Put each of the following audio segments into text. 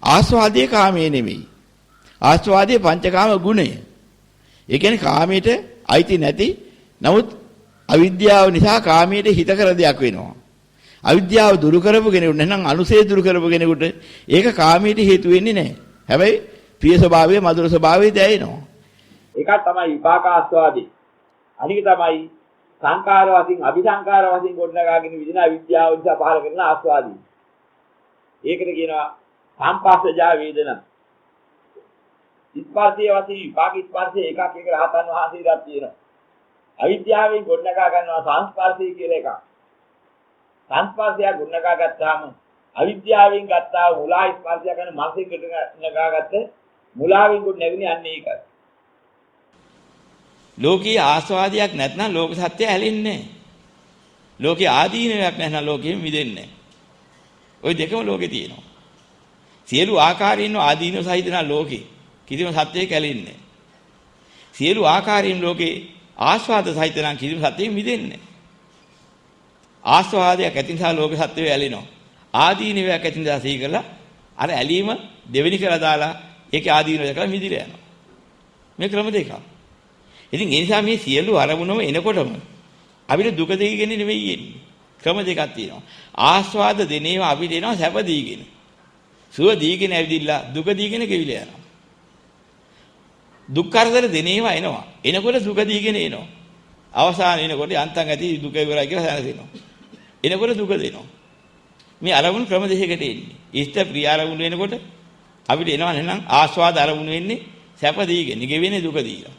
ආස්වාදයේ කාමයේ නෙමෙයි. ආස්වාදයේ පංචකාම ගුණය. ඒ කියන්නේ කාමයට අයිති නැති නමුත් අවිද්‍යාව නිසා කාමයට හිත කර දෙයක් වෙනවා. අවිද්‍යාව දුරු කරපු කෙනෙකුට නැත්නම් අනුසය දුරු කරපු කෙනෙකුට ඒක කාමයට හේතු වෙන්නේ නැහැ. හැබැයි ප්‍රිය ස්වභාවය මధుර ස්වභාවය දැනෙනවා. එකක් තමයි විපාක ආස්වාදී. අනික තමයි සංකාර වශයෙන් අபிසංකාර වශයෙන් ගොඩනගාගෙන විදින අවිද්‍යාව නිසා පහළ කරන ආස්වාදී. ඒකට කියනවා සම්පස්සජා වේදනා. ස්පර්ශයේ වශයෙන් විපාක ස්පර්ශයේ එකක් එක රහතන් වහන්සේලාට තියෙනවා. අවිද්‍යාවෙන් ගොඩනගා ගන්නවා සංස්පර්ශය කියලා එකක්. සංස්පර්ශය ගොඩනගා ගත්තාම අවිද්‍යාවෙන් ගත්තා මුලා ස්පර්ශය කරන මානසික ගොඩනගාගත්ත මුලාවෙන් ගොඩනගන්නේ අන්නේ ඒකයි. ලෝකීය ආස්වාදයක් නැත්නම් ලෝක සත්‍ය ඇලෙන්නේ නැහැ. ලෝකේ ආදීනයක් නැත්නම් ලෝකෙම මිදෙන්නේ නැහැ. ওই දෙකම ලෝකේ තියෙනවා. සියලු ආකාරයෙන් ආදීනව සහිතන ලෝකේ කිසිම සත්‍යයක් ඇලෙන්නේ නැහැ. සියලු ආකාරයෙන් ලෝකේ ආස්වාද සහිතන කිසිම සත්‍යයක් මිදෙන්නේ නැහැ. ආස්වාදයක් ඇති නිසා ලෝක සත්‍යය ඇලෙනවා. ආදීනවයක් ඇති නිසා සිහි කරලා අර ඇලීම දෙවෙනි කරලා දාලා ඒකේ ආදීනව දැකලා මිදිලා යනවා. මේ ක්‍රම දෙකක්. ඉතින් ඒ නිසා මේ සියලු අරමුණම එනකොටම අපිට දුක දීගෙන නෙවෙයි එන්නේ. ක්‍රම දෙකක් තියෙනවා. ආස්වාද දෙනේව අපිට එනවා සැප දීගෙන. සුව දීගෙන ඇවිදිලා දුක දීගෙන ගෙවිලා යනවා. දුක් කරදර දෙනේව එනවා. එනකොට දුක දීගෙන එනවා. අවසාන එනකොට යන්තම් ඇති දුක ඉවරයි කියලා සැනසෙනවා. එනකොට දුක දෙනවා. මේ අරමුණු ක්‍රම දෙකකට එන්නේ. ඉෂ්ට ප්‍රිය අරමුණු වෙනකොට අපිට එනවා නේනම් ආස්වාද අරමුණු වෙන්නේ සැප දීගෙන ගෙවෙන්නේ දුක දීලා.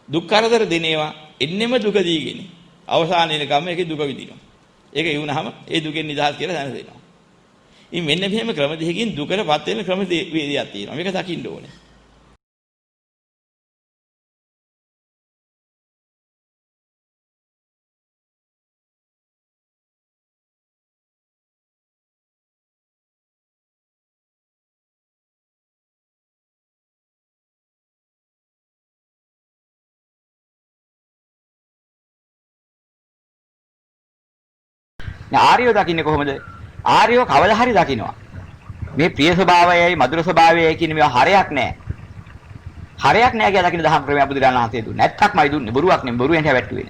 දුක් කරදර දෙනේවා එන්නෙම දුක දීගෙන. අවසාන එනකම් ඒකේ දුක විඳිනවා. ඒක යුණාම ඒ දුකෙන් නිදහස් කියලා දැනසෙනවා. ඉතින් මෙන්න මෙහෙම ක්‍රම දෙකකින් දුකටපත් වෙන ක්‍රම වේදයක් තියෙනවා. මේක දකින්න ඕනේ. ආර්යව දකින්නේ කොහොමද? ආර්යව කවදා හරි දකින්නවා. මේ ප්‍රිය ස්වභාවයයි මధుර ස්වභාවයයි කියන මේවා හරයක් නැහැ. හරයක් නැහැ කියලා දකින්න දහම් ක්‍රමය බුදුරජාණන් වහන්සේ දුන්නේ. නැත්තක්මයි දුන්නේ. බොරුවක් නෙමෙයි. බොරුවෙන් හැවැට්ටුවේ.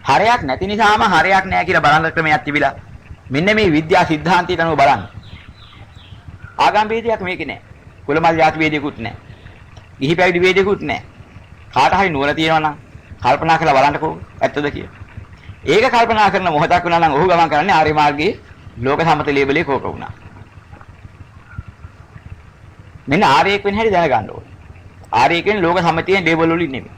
හරයක් නැති නිසාම හරයක් නැහැ කියලා බලන ක්‍රමයක් තිබිලා. මෙන්න මේ විද්‍යා સિદ્ધාන්තයට අනුව බලන්න. ආගම් වේදයක් මේකේ නැහැ. කුලමල් ජාති වේදයකුත් නැහැ. ගිහි පැවිදි වේදයකුත් නැහැ. කාට හරි නුවණ තියෙනවා නම් කල්පනා කරලා බලන්නකෝ ඇත්තද කියලා. ඒක කල්පනා කරන මොහොතක් වුණා නම් ඔහු ගමන් කරන්නේ ආර්ය මාර්ගයේ ලෝක සමත ලේබලේ කෝක වුණා. මෙන්න ආර්යෙක් වෙන හැටි දැනගන්න ඕනේ. ආර්යෙක් වෙන ලෝක සමතයේ ලේබල් වලින් නෙමෙයි.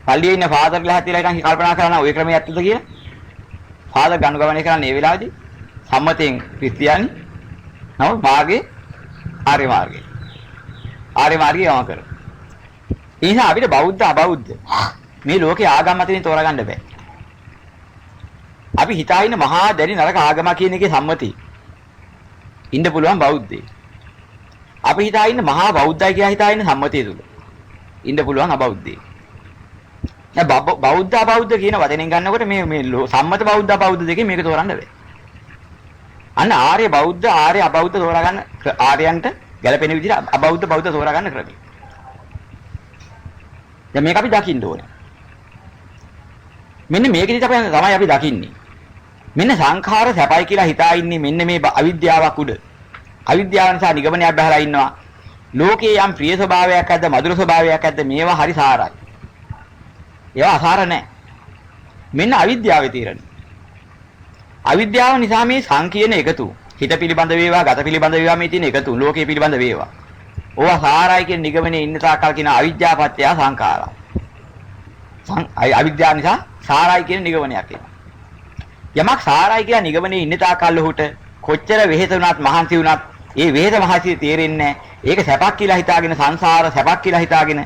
පල්ලියේ ඉන්න ෆාදර්ලා හැටිලා ඉතින් කල්පනා කරනවා ওই ක්‍රමයේ ඇත්තද කියලා. ෆාදර් ගනුගමනය කරන්නේ මේ වෙලාවේදී සම්මතයෙන් ක්‍රිස්තියානි නම මාර්ගයේ ආර්ය මාර්ගයේ. ආර්ය මාර්ගයේ යම කර. ඒ නිසා අපිට බෞද්ධ අබෞද්ධ මේ ලෝකේ ආගම් අතරින් තෝරගන්න බෑ. අපි හිතා ඉන්න මහා දැඩි නරක ආගම කියන එකේ සම්මතිය ඉන්න පුළුවන් බෞද්ධයෙක්. අපි හිතා ඉන්න මහා බෞද්ධයි කියලා හිතා ඉන්න සම්මතිය තුල ඉන්න පුළුවන් අබෞද්ධයෙක්. දැන් බෞද්ධ අබෞද්ධ කියන වචනෙන් ගන්නකොට මේ සම්මත බෞද්ධ අබෞද්ධ දෙකේ මේක තෝරන්න බෑ. අන්න ආර්ය බෞද්ධ ආර්ය අබෞද්ධ තෝරාගන්න ආර්යයන්ට ගැළපෙන විදිහට අබෞද්ධ බෞද්ධ තෝරාගන්න ක්‍රමය. දැන් මේක අපි දකින්න ඕනේ. මෙන්න මේකෙදි තමයි අපි දකින්නේ. මෙන්න සංඛාර සැපයි කියලා හිතා ඉන්නේ මෙන්න මේ අවිද්‍යාවක් උඩ. අවිද්‍යාව නිසා නිගමනයක් බහලා ඉන්නවා. ලෝකයේ යම් ප්‍රිය ස්වභාවයක් ඇද්ද මధుර ස්වභාවයක් ඇද්ද මේවා හරි සාරයි. ඒවා අසාර නැහැ. මෙන්න අවිද්‍යාවේ තීරණ. අවිද්‍යාව නිසා මේ සංකීර්ණ එකතු. හිත පිළිබඳ වේවා, ගත පිළිබඳ වේවා මේ තියෙන එකතු. ලෝකයේ පිළිබඳ වේවා. ඕවා සාරයි කියන නිගමනයේ ඉන්න තාක්කල් කියන අවිද්‍යාපත්‍ය සංඛාරා. අවිද්‍යාව නිසා සාරයි කියන නිගමනයක් එනවා. යමක් සාරයි කියලා නිගමනයේ ඉන්න තාක්කල් ඔහුට කොච්චර වෙහෙස වුණත් මහන්සි වුණත් ඒ වෙහෙස මහන්සිය තේරෙන්නේ නැහැ. ඒක සැපක් කියලා හිතාගෙන සංසාර සැපක් කියලා හිතාගෙන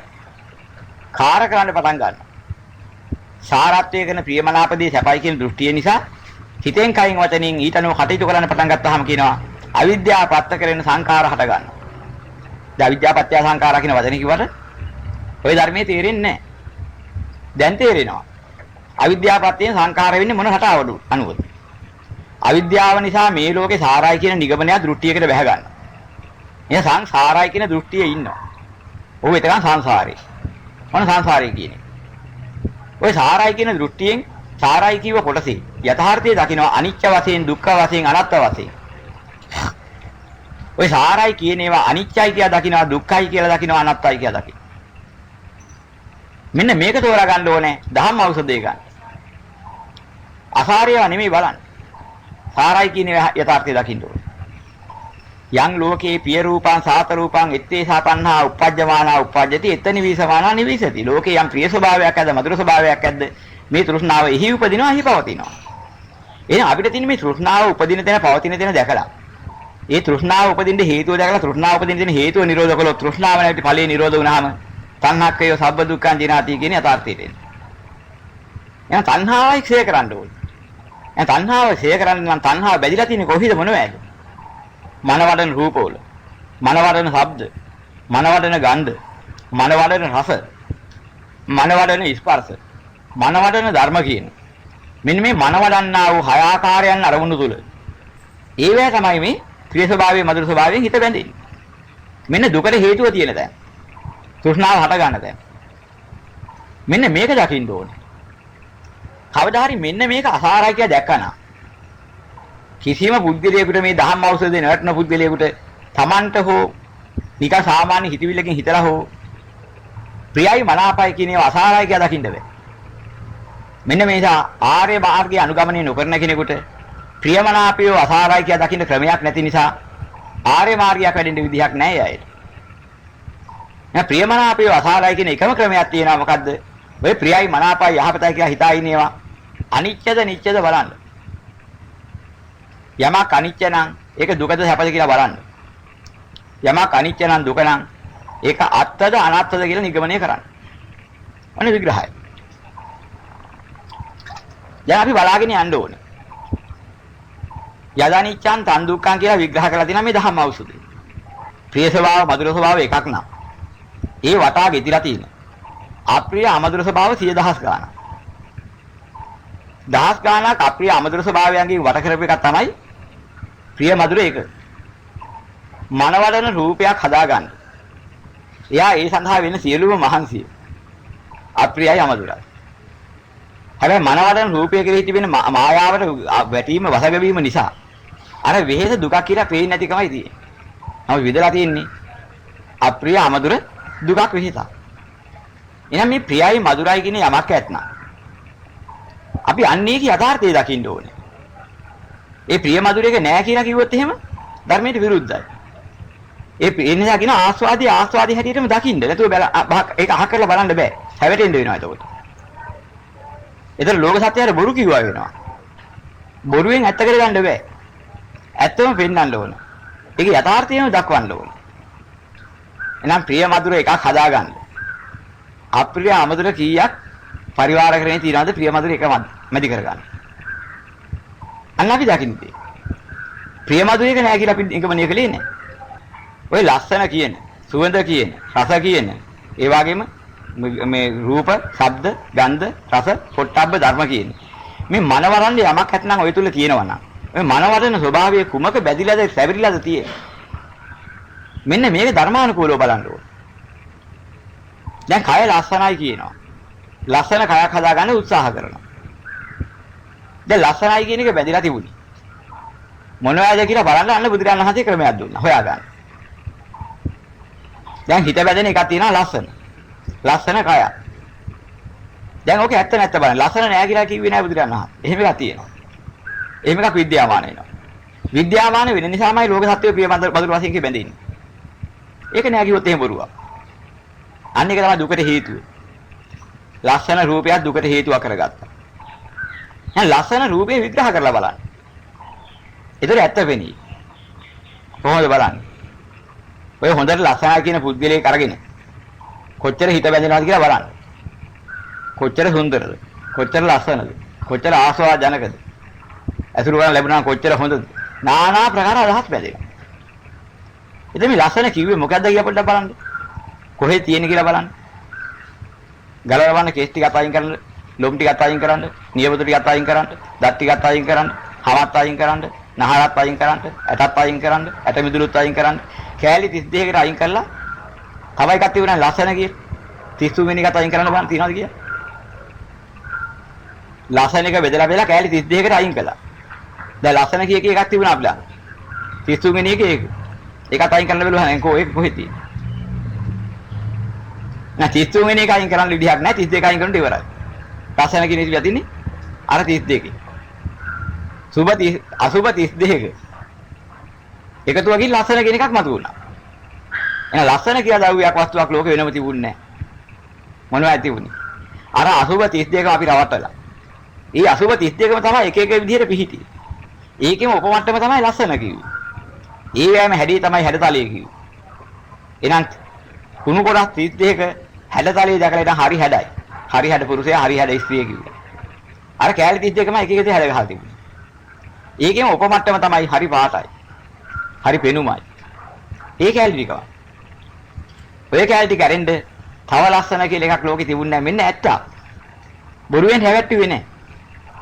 කාර කරන්න පටන් ගන්නවා. සාරත්වයේ කරන ප්‍රියමනාපදී සැපයි කියන දෘෂ්ටිය නිසා හිතෙන් කයින් වචනින් ඊටනෝ කටයුතු කරන්න පටන් ගත්තාම කියනවා අවිද්‍යාව ප්‍රත්‍ය කරගෙන සංඛාර හට ගන්නවා. දැන් අවිද්‍යාව පත්‍ය සංඛාර කියන වචනේ කිව්වට ওই ධර්මයේ තේරෙන්නේ නැහැ. දැන් තේරෙනවා. අවිද්‍යාව ප්‍රත්‍යයෙන් සංඛාර වෙන්නේ මොන රටාවද අනුවද? අවිද්‍යාව නිසා මේ ලෝකේ සාරයි කියන නිගමනය දෘෂ්ටියකට බැහැ ගන්න. එයා සංසාරයි කියන දෘෂ්ටියේ ඉන්නවා. ඔව් එතකන් සංසාරේ. මොන සංසාරේ කියන්නේ? ඔය සාරයි කියන දෘෂ්ටියෙන් සාරයි කියව කොටසේ යථාර්ථය දකිනවා අනිත්‍ය වශයෙන්, දුක්ඛ වශයෙන්, අනාත්ම වශයෙන්. ඔය සාරයි කියන ඒවා අනිත්‍යයි කියලා දකිනවා, දුක්ඛයි කියලා දකිනවා, අනාත්තයි කියලා දකිනවා. මෙන්න මේක තෝරා ගන්න ඕනේ ධම්ම ඖෂධය ගන්න. අසාරයව නෙමෙයි බලන්න. සාරයි කියන යථාර්ථය දකින්න ඕනේ. යං ලෝකේ පිය රූපං සාත රූපං ettේ සාපන්නා uppajjamaana uppajjati එතනි විසමානා නිවිසති. ලෝකේ යම් ප්‍රිය ස්වභාවයක් ඇද්ද, මధుර ස්වභාවයක් ඇද්ද, මේ තෘෂ්ණාව එහි උපදිනවා, එහි පවතිනවා. එහෙනම් අපිට තියෙන මේ තෘෂ්ණාව උපදින තැන, පවතින තැන දැකලා, ඒ තෘෂ්ණාව උපදින්න හේතුව දැකලා, තෘෂ්ණාව උපදින තැන හේතුව නිරෝධ කළොත්, තෘෂ්ණාව නැති ඵලයේ නිරෝධ වුණාම තණ්හක්කය සබ්බ දුක්ඛං ජිනාති කියන යථාර්ථයට එන්නේ. එහෙනම් තණ්හාවයි ක්ෂය කරන්න ඕනේ. එහෙනම් තණ්හාව ක්ෂය කරන්න නම් තණ්හාව බැඳිලා තියෙන්නේ කොහේද මොනවද? මනවඩන රූපවල, මනවඩන ශබ්ද, මනවඩන ගන්ධ, මනවඩන රස, මනවඩන ස්පර්ශ, මනවඩන ධර්ම කියන. මෙන්න මේ මනවඩන්නා වූ හය ආකාරයන් අරමුණු තුල. ඒවැ තමයි මේ ක්‍රිය ස්වභාවයේ මధుර ස්වභාවයෙන් හිත බැඳෙන්නේ. මෙන්න දුකට හේතුව තියෙන තැන. තෘෂ්ණාව හට ගන්න තැන. මෙන්න මේක දකින්න ඕනේ. කවදා හරි මෙන්න මේක අසාරයි කියලා දැක්කනා කිසිම පුද්ගලයෙකුට මේ ධම්ම ඖෂධේ නැවැටෙන පුද්ගලයෙකුට Tamanට හෝ නිකන් සාමාන්‍ය හිතවිල්ලකින් හිතලා හෝ ප්‍රියයි මනාපයි කියන ඒවා අසාරයි කියලා දකින්න බෑ. මෙන්න මේ නිසා ආර්ය මාර්ගයේ අනුගමනය නොකරන කෙනෙකුට ප්‍රියමනාපය අසාරයි කියලා දකින්න ක්‍රමයක් නැති නිසා ආර්ය මාර්ගයක් වැඩෙන්න විදිහක් නැහැ අයයට. දැන් ප්‍රියමනාපය අසාරයි කියන එකම ක්‍රමයක් තියෙනවා මොකද්ද? ඔය ප්‍රියයි මනාපයි යහපතයි කියලා හිතා ඉන්නේවා අනිත්‍යද නිත්‍යද බලන්න. යමක් අනිත්‍ය නම් ඒක දුකද සැපද කියලා බලන්න. යමක් අනිත්‍ය නම් දුක නම් ඒක අත්තද අනාත්තද කියලා නිගමනය කරන්න. අනේ විග්‍රහය. දැන් අපි බලාගෙන යන්න ඕනේ. යදානිච්ඡන් තන් දුක්ඛං කියලා විග්‍රහ කරලා තියෙනවා මේ ධම්ම ඖෂධය. ප්‍රිය ස්වභාව, මధుර ස්වභාව එකක් නම් ඒ වටා ගෙතිලා තියෙනවා. අප්‍රිය අමధుර ස්වභාව 10000 ගාණක්. දහස් ගාණක් අප්‍රිය අමధుර ස්වභාවයන්ගෙන් වට කරපු එකක් තමයි ප්‍රිය මధుර එක. මනවඩන රූපයක් හදාගන්න. එයා ඒ සඳහා වෙන සියලුම මහන්සිය අප්‍රියයි අමధుරයි. හැබැයි මනවඩන රූපය කෙරෙහි තිබෙන මායාවට වැටීම වසගවීම නිසා අර වෙහෙස දුකක් කියලා පේන්නේ නැතිකමයි තියෙන්නේ. නමුත් විදලා තියෙන්නේ අප්‍රිය අමధుර දුකක් වෙහෙසක්. එහෙනම් මේ ප්‍රියයි මధుරයි කියන යමක් ඇත්නම් අපි අන්නේක යථාර්ථය දකින්න ඕනේ. ඒ ප්‍රිය මధుරයක නෑ කියලා කිව්වොත් එහෙම ධර්මයට විරුද්ධයි. ඒ නිසා කියන ආස්වාදී හැටියටම දකින්න. නැතුව ඒක අහ කරලා බලන්න බෑ. හැවටෙන්න වෙනවා එතකොට. ඒතර ලෝක සත්‍යයට බොරු කිව්වා වෙනවා. බොරුවෙන් ඇත්ත කරගන්න බෑ. ඇත්තම පෙන්වන්න ඕන. ඒක යථාර්ථයම දක්වන්න ඕන. එහෙනම් ප්‍රිය මధుර එකක් හදාගන්න. අප්‍රිය අමధుර කීයක් පරිවාර කරගෙන තියනවාද ප්‍රිය මధుර එක මැදි කරගන්න. අන්න අපි දකින්නේ. ප්‍රිය මధుර එක නෑ කියලා අපි නිගමනය කළේ නෑ. ඔය ලස්සන කියන, සුවඳ කියන, රස කියන, ඒ වගේම මේ රූප, ශබ්ද, ගන්ධ, රස, පොට්ටබ්බ ධර්ම කියන. මේ මනවරන්නේ යමක් ඇත්නම් ඔය තුල තියෙනවා නම්. ඔය මනවරන ස්වභාවයේ කුමක බැදිලාද, සැවිරිලාද තියෙන්නේ. මෙන්න මේක ධර්මානුකූලව බලන්න ඕනේ. දැන් කය ලස්සනයි කියනවා. ලස්සන කයක් හදාගන්න උත්සාහ කරනවා. දැන් ලස්සනයි කියන එක බැඳිලා තිබුණේ. මොනවද කියලා බලන්න අන්න බුදුරජාණන් වහන්සේ ක්‍රමයක් දුන්නා. හොයාගන්න. දැන් හිත බැඳෙන එකක් තියෙනවා ලස්සන. ලස්සන කය. දැන් ඕකේ ඇත්ත නැත්ත බලන්න. ලස්සන නෑ කියලා කිව්වේ නෑ බුදුරජාණන් වහන්සේ. එහෙම එකක් තියෙනවා. එහෙම එකක් විද්‍යාමාන වෙනවා. විද්‍යාමාන වෙන නිසාමයි ලෝක සත්‍යය ප්‍රිය මధుර වශයෙන් කි බැඳෙන්නේ. ඒක නෑ කිව්වොත් එහෙම බොරුවක්. අන්න ඒක තමයි දුකට හේතුව. ලස්සන රූපයක් දුකට හේතුවක් කරගත්තා. දැන් ලස්සන රූපේ විග්‍රහ කරලා බලන්න. ඒතර ඇත්ත වෙන්නේ. කොහොමද බලන්නේ? ඔය හොඳට ලස්සනයි කියන පුද්ගලයෙක් අරගෙන කොච්චර හිත බැඳෙනවද කියලා බලන්න. කොච්චර සුන්දරද? කොච්චර ලස්සනද? කොච්චර ආස්වාදජනකද? අසුරු කරන් ලැබුණා කොච්චර හොඳද? নানা ප්‍රකාර අදහස් බැඳෙනවා. ඉතින් මේ ලස්සන කිව්වේ මොකද්ද කියලා පොඩ්ඩක් බලන්න. කොහෙද තියෙන්නේ කියලා බලන්න. ගලවන්න කේස් ටිකක් අයින් කරන්න, ලොම් ටිකක් අයින් කරන්න, නියපොතු ටිකක් අයින් කරන්න, දත් ටිකක් අයින් කරන්න, හවත් අයින් කරන්න, නහරත් අයින් කරන්න, ඇටත් අයින් කරන්න, ඇට මිදුලුත් අයින් කරන්න. කෑලි 32කට අයින් කරලා තව එකක් තිබුණා ලස්සන කිය. 30 වෙනි එකත් අයින් කරන්න බෑ තියනවාද කියලා. ලස්සන එක බෙදලා කෑලි 32කට අයින් කළා. දැන් ලස්සන කිය එකක් තිබුණා අපිලා. 30 වෙනි එකේ ඒකත් අයින් කරන්න බැලුවා නේද? ඒක කොහෙද තියෙන්නේ? නෑ 30 වෙනි එක අයින් කරන්න විදිහක් නෑ 32 අයින් කරනට ඉවරයි. ලස්සන කිය ඉතින් තියෙන්නේ අර 32. අසුබ 32ක. එකතු වගේ ලස්සන කියන එකක් මතු වුණා. එහෙනම් ලස්සන කියලා දවුවක් වස්තුවක් ලෝකේ වෙනම තිබුණේ නැහැ. මොනවද තිබුණේ? අර අසුබ 32ම අපි රවට්ටලා. ඒ අසුබ 32ම තමයි එක එක විදිහට පිහිටියේ. ඒකෙම උපමට්ටම තමයි ලස්සන කිව්වේ. ඒ වෑම හැඩේ තමයි හැඩතලයේ කිව්වේ. එහෙනම් කුණු කොටස් 32ක හැඩතලයේ දැකලා ඉතින් හරි හැඩයි. හරි හැඩ පුරුෂයා හරි හැඩ ස්ත්‍රිය කිව්වා. අර කෑලි 32ම එක එක විදිහට හැඩ ගහලා තිබුණේ. ඒකෙම උපමට්ටම තමයි හරි පාටයි. හරි පෙනුමයි. ඒ කෑලි ටික. ඔය කෑලි ටික ඇරෙන්න තව ලස්සන කියලා එකක් ලෝකේ තිබුණේ නැහැ. මෙන්න ඇත්ත. බොරුවෙන් හැවැට්ටුවේ නැහැ.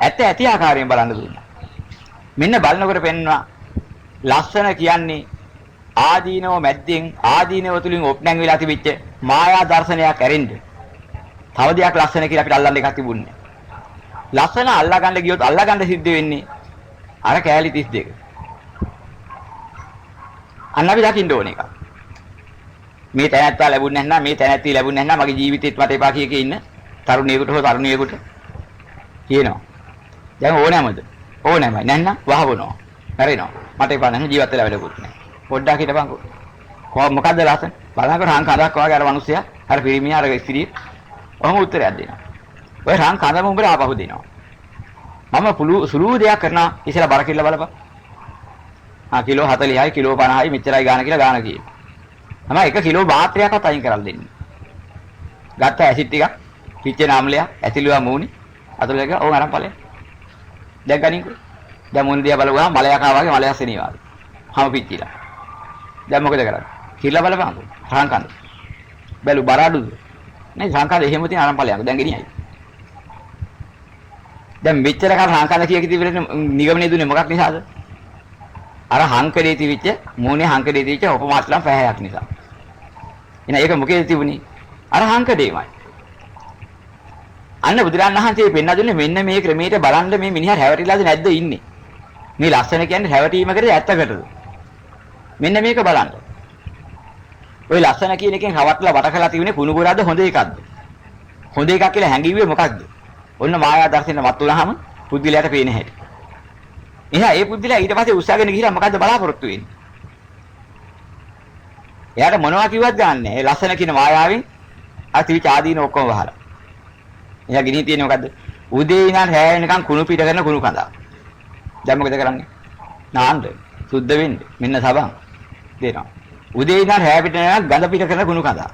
ඇත්ත ඇති ආකාරයෙන් බලන්න දුන්නා. මෙන්න බලනකොට පෙන්නවා ලස්සන කියන්නේ ආදීනව මැද්දෙන් ආදීනව තුලින් ඔප්නැන් වෙලා තිබිච්ච මායා දර්ශනයක් ඇරෙන්න. තව දෙයක් ලස්සන කියලා අපිට අල්ලන්න එකක් තිබුණේ නැහැ. ලස්සන අල්ලගන්න ගියොත් අල්ලගන්න සිද්ධ වෙන්නේ අර කෑලි 32. අන්න අපි දකින්න ඕන එක. මේ තැනැත්තා ලැබුණේ නැත්නම් මේ තැනැත්තිය ලැබුණේ නැත්නම් මගේ ජීවිතේත් මට එපා කිය ඉන්න තරුණියෙකුට හෝ තරුණියෙකුට කියනවා. දැන් ඕනෑමද? ඕනෑමයි. නැත්නම් වහවනවා. මැරෙනවා. මට එපා නැහැ ජීවත් වෙලා වැඩකුත් නැහැ. පොඩ්ඩක් හිටපන්කෝ. කොහොම මොකද්ද ලස්සන? බලනකොට රාන් කඳක් වගේ අර මිනිස්සයා අර පිරිමියා අර ස්ත්‍රිය ඔහොම උත්තරයක් දෙනවා. ඔය රාන් කඳම උඹට ආපහු දෙනවා. මම සුළු දෙයක් කරනවා ඉතලා බර කිල්ල බලපන්. කිලෝ 40යි කිලෝ 50යි මෙච්චරයි ගාන කියලා ගාන කියේ. මම 1 කිලෝ මාත්‍රයක්වත් අයින් කරලා දෙන්නේ. ගත්ත ඇසිඩ් ටිකක් පිච්චෙන ආම්ලයක් ඇතිලුවා මූණි අතල එක ඕන අරන් ඵලයක්. දැන් ගනින්කෝ. දැන් මුන් දිහා බලුවා මලයක් ආවා වගේ මලයක් සෙනීවා. හැම පිච්චිලා. දැන් මොකද කරන්නේ? කිල්ල බලපන්කෝ. රාංකන්ද. බැලු බරාඩුද? නේ රාංකන්ද එහෙම තියෙන අරන් ඵලයක්. දැන් ගෙනියයි. දැන් මෙච්චර කාල රාංකන්ද කිය කිව්වෙ නිගමනේ දුන්නේ මොකක් නිසාද? අර හංකඩේ තිබිච්ච මූණේ හංකඩේ තිබිච්ච උපමාස්ලම් පැහැයක් නිසා. එහෙනම් ඒක මොකේද තිබුණේ? අර හංකඩේමයි. අන්න බුදුරණන් වහන්සේ පෙන්වා දුන්නේ මෙන්න මේ ක්‍රමයට බලන්න මේ මිනිහා හැවටිලාද නැද්ද ඉන්නේ. මේ ලස්සන කියන්නේ හැවටීමකද ඇත්තකටද? මෙන්න මේක බලන්න. ওই ලස්සන කියන එකෙන් හවටලා වට කරලා තිබුණේ කුණු ගොරාද හොඳ එකක්ද? හොඳ එකක් කියලා හැඟිව්වේ මොකක්ද? ඔන්න මායා දර්ශනෙ වත් වුණාම පුද්ගලයාට පේන හැටි. එහෙනම් ඒ පුද්ගලයා ඊට පස්සේ උස්සගෙන ගිහිලා මොකද්ද බලාපොරොත්තු වෙන්නේ? එයාට මොනවා කිව්වත් ගන්නෑ. ඒ ලස්සන කියන මායාවෙන් අතිවිච ආදීන ඔක්කොම වහලා. එයා ගිනී තියෙන්නේ මොකද්ද? උදේ ඉඳන් රැය වෙනකන් කුණු පිට කරන කුණු කඳා. දැන් මොකද කරන්නේ? නාන්න, සුද්ධ වෙන්න. මෙන්න සබන් දෙනවා. උදේ ඉඳන් රැය පිට යන ගඳ පිට කරන කුණු කඳා.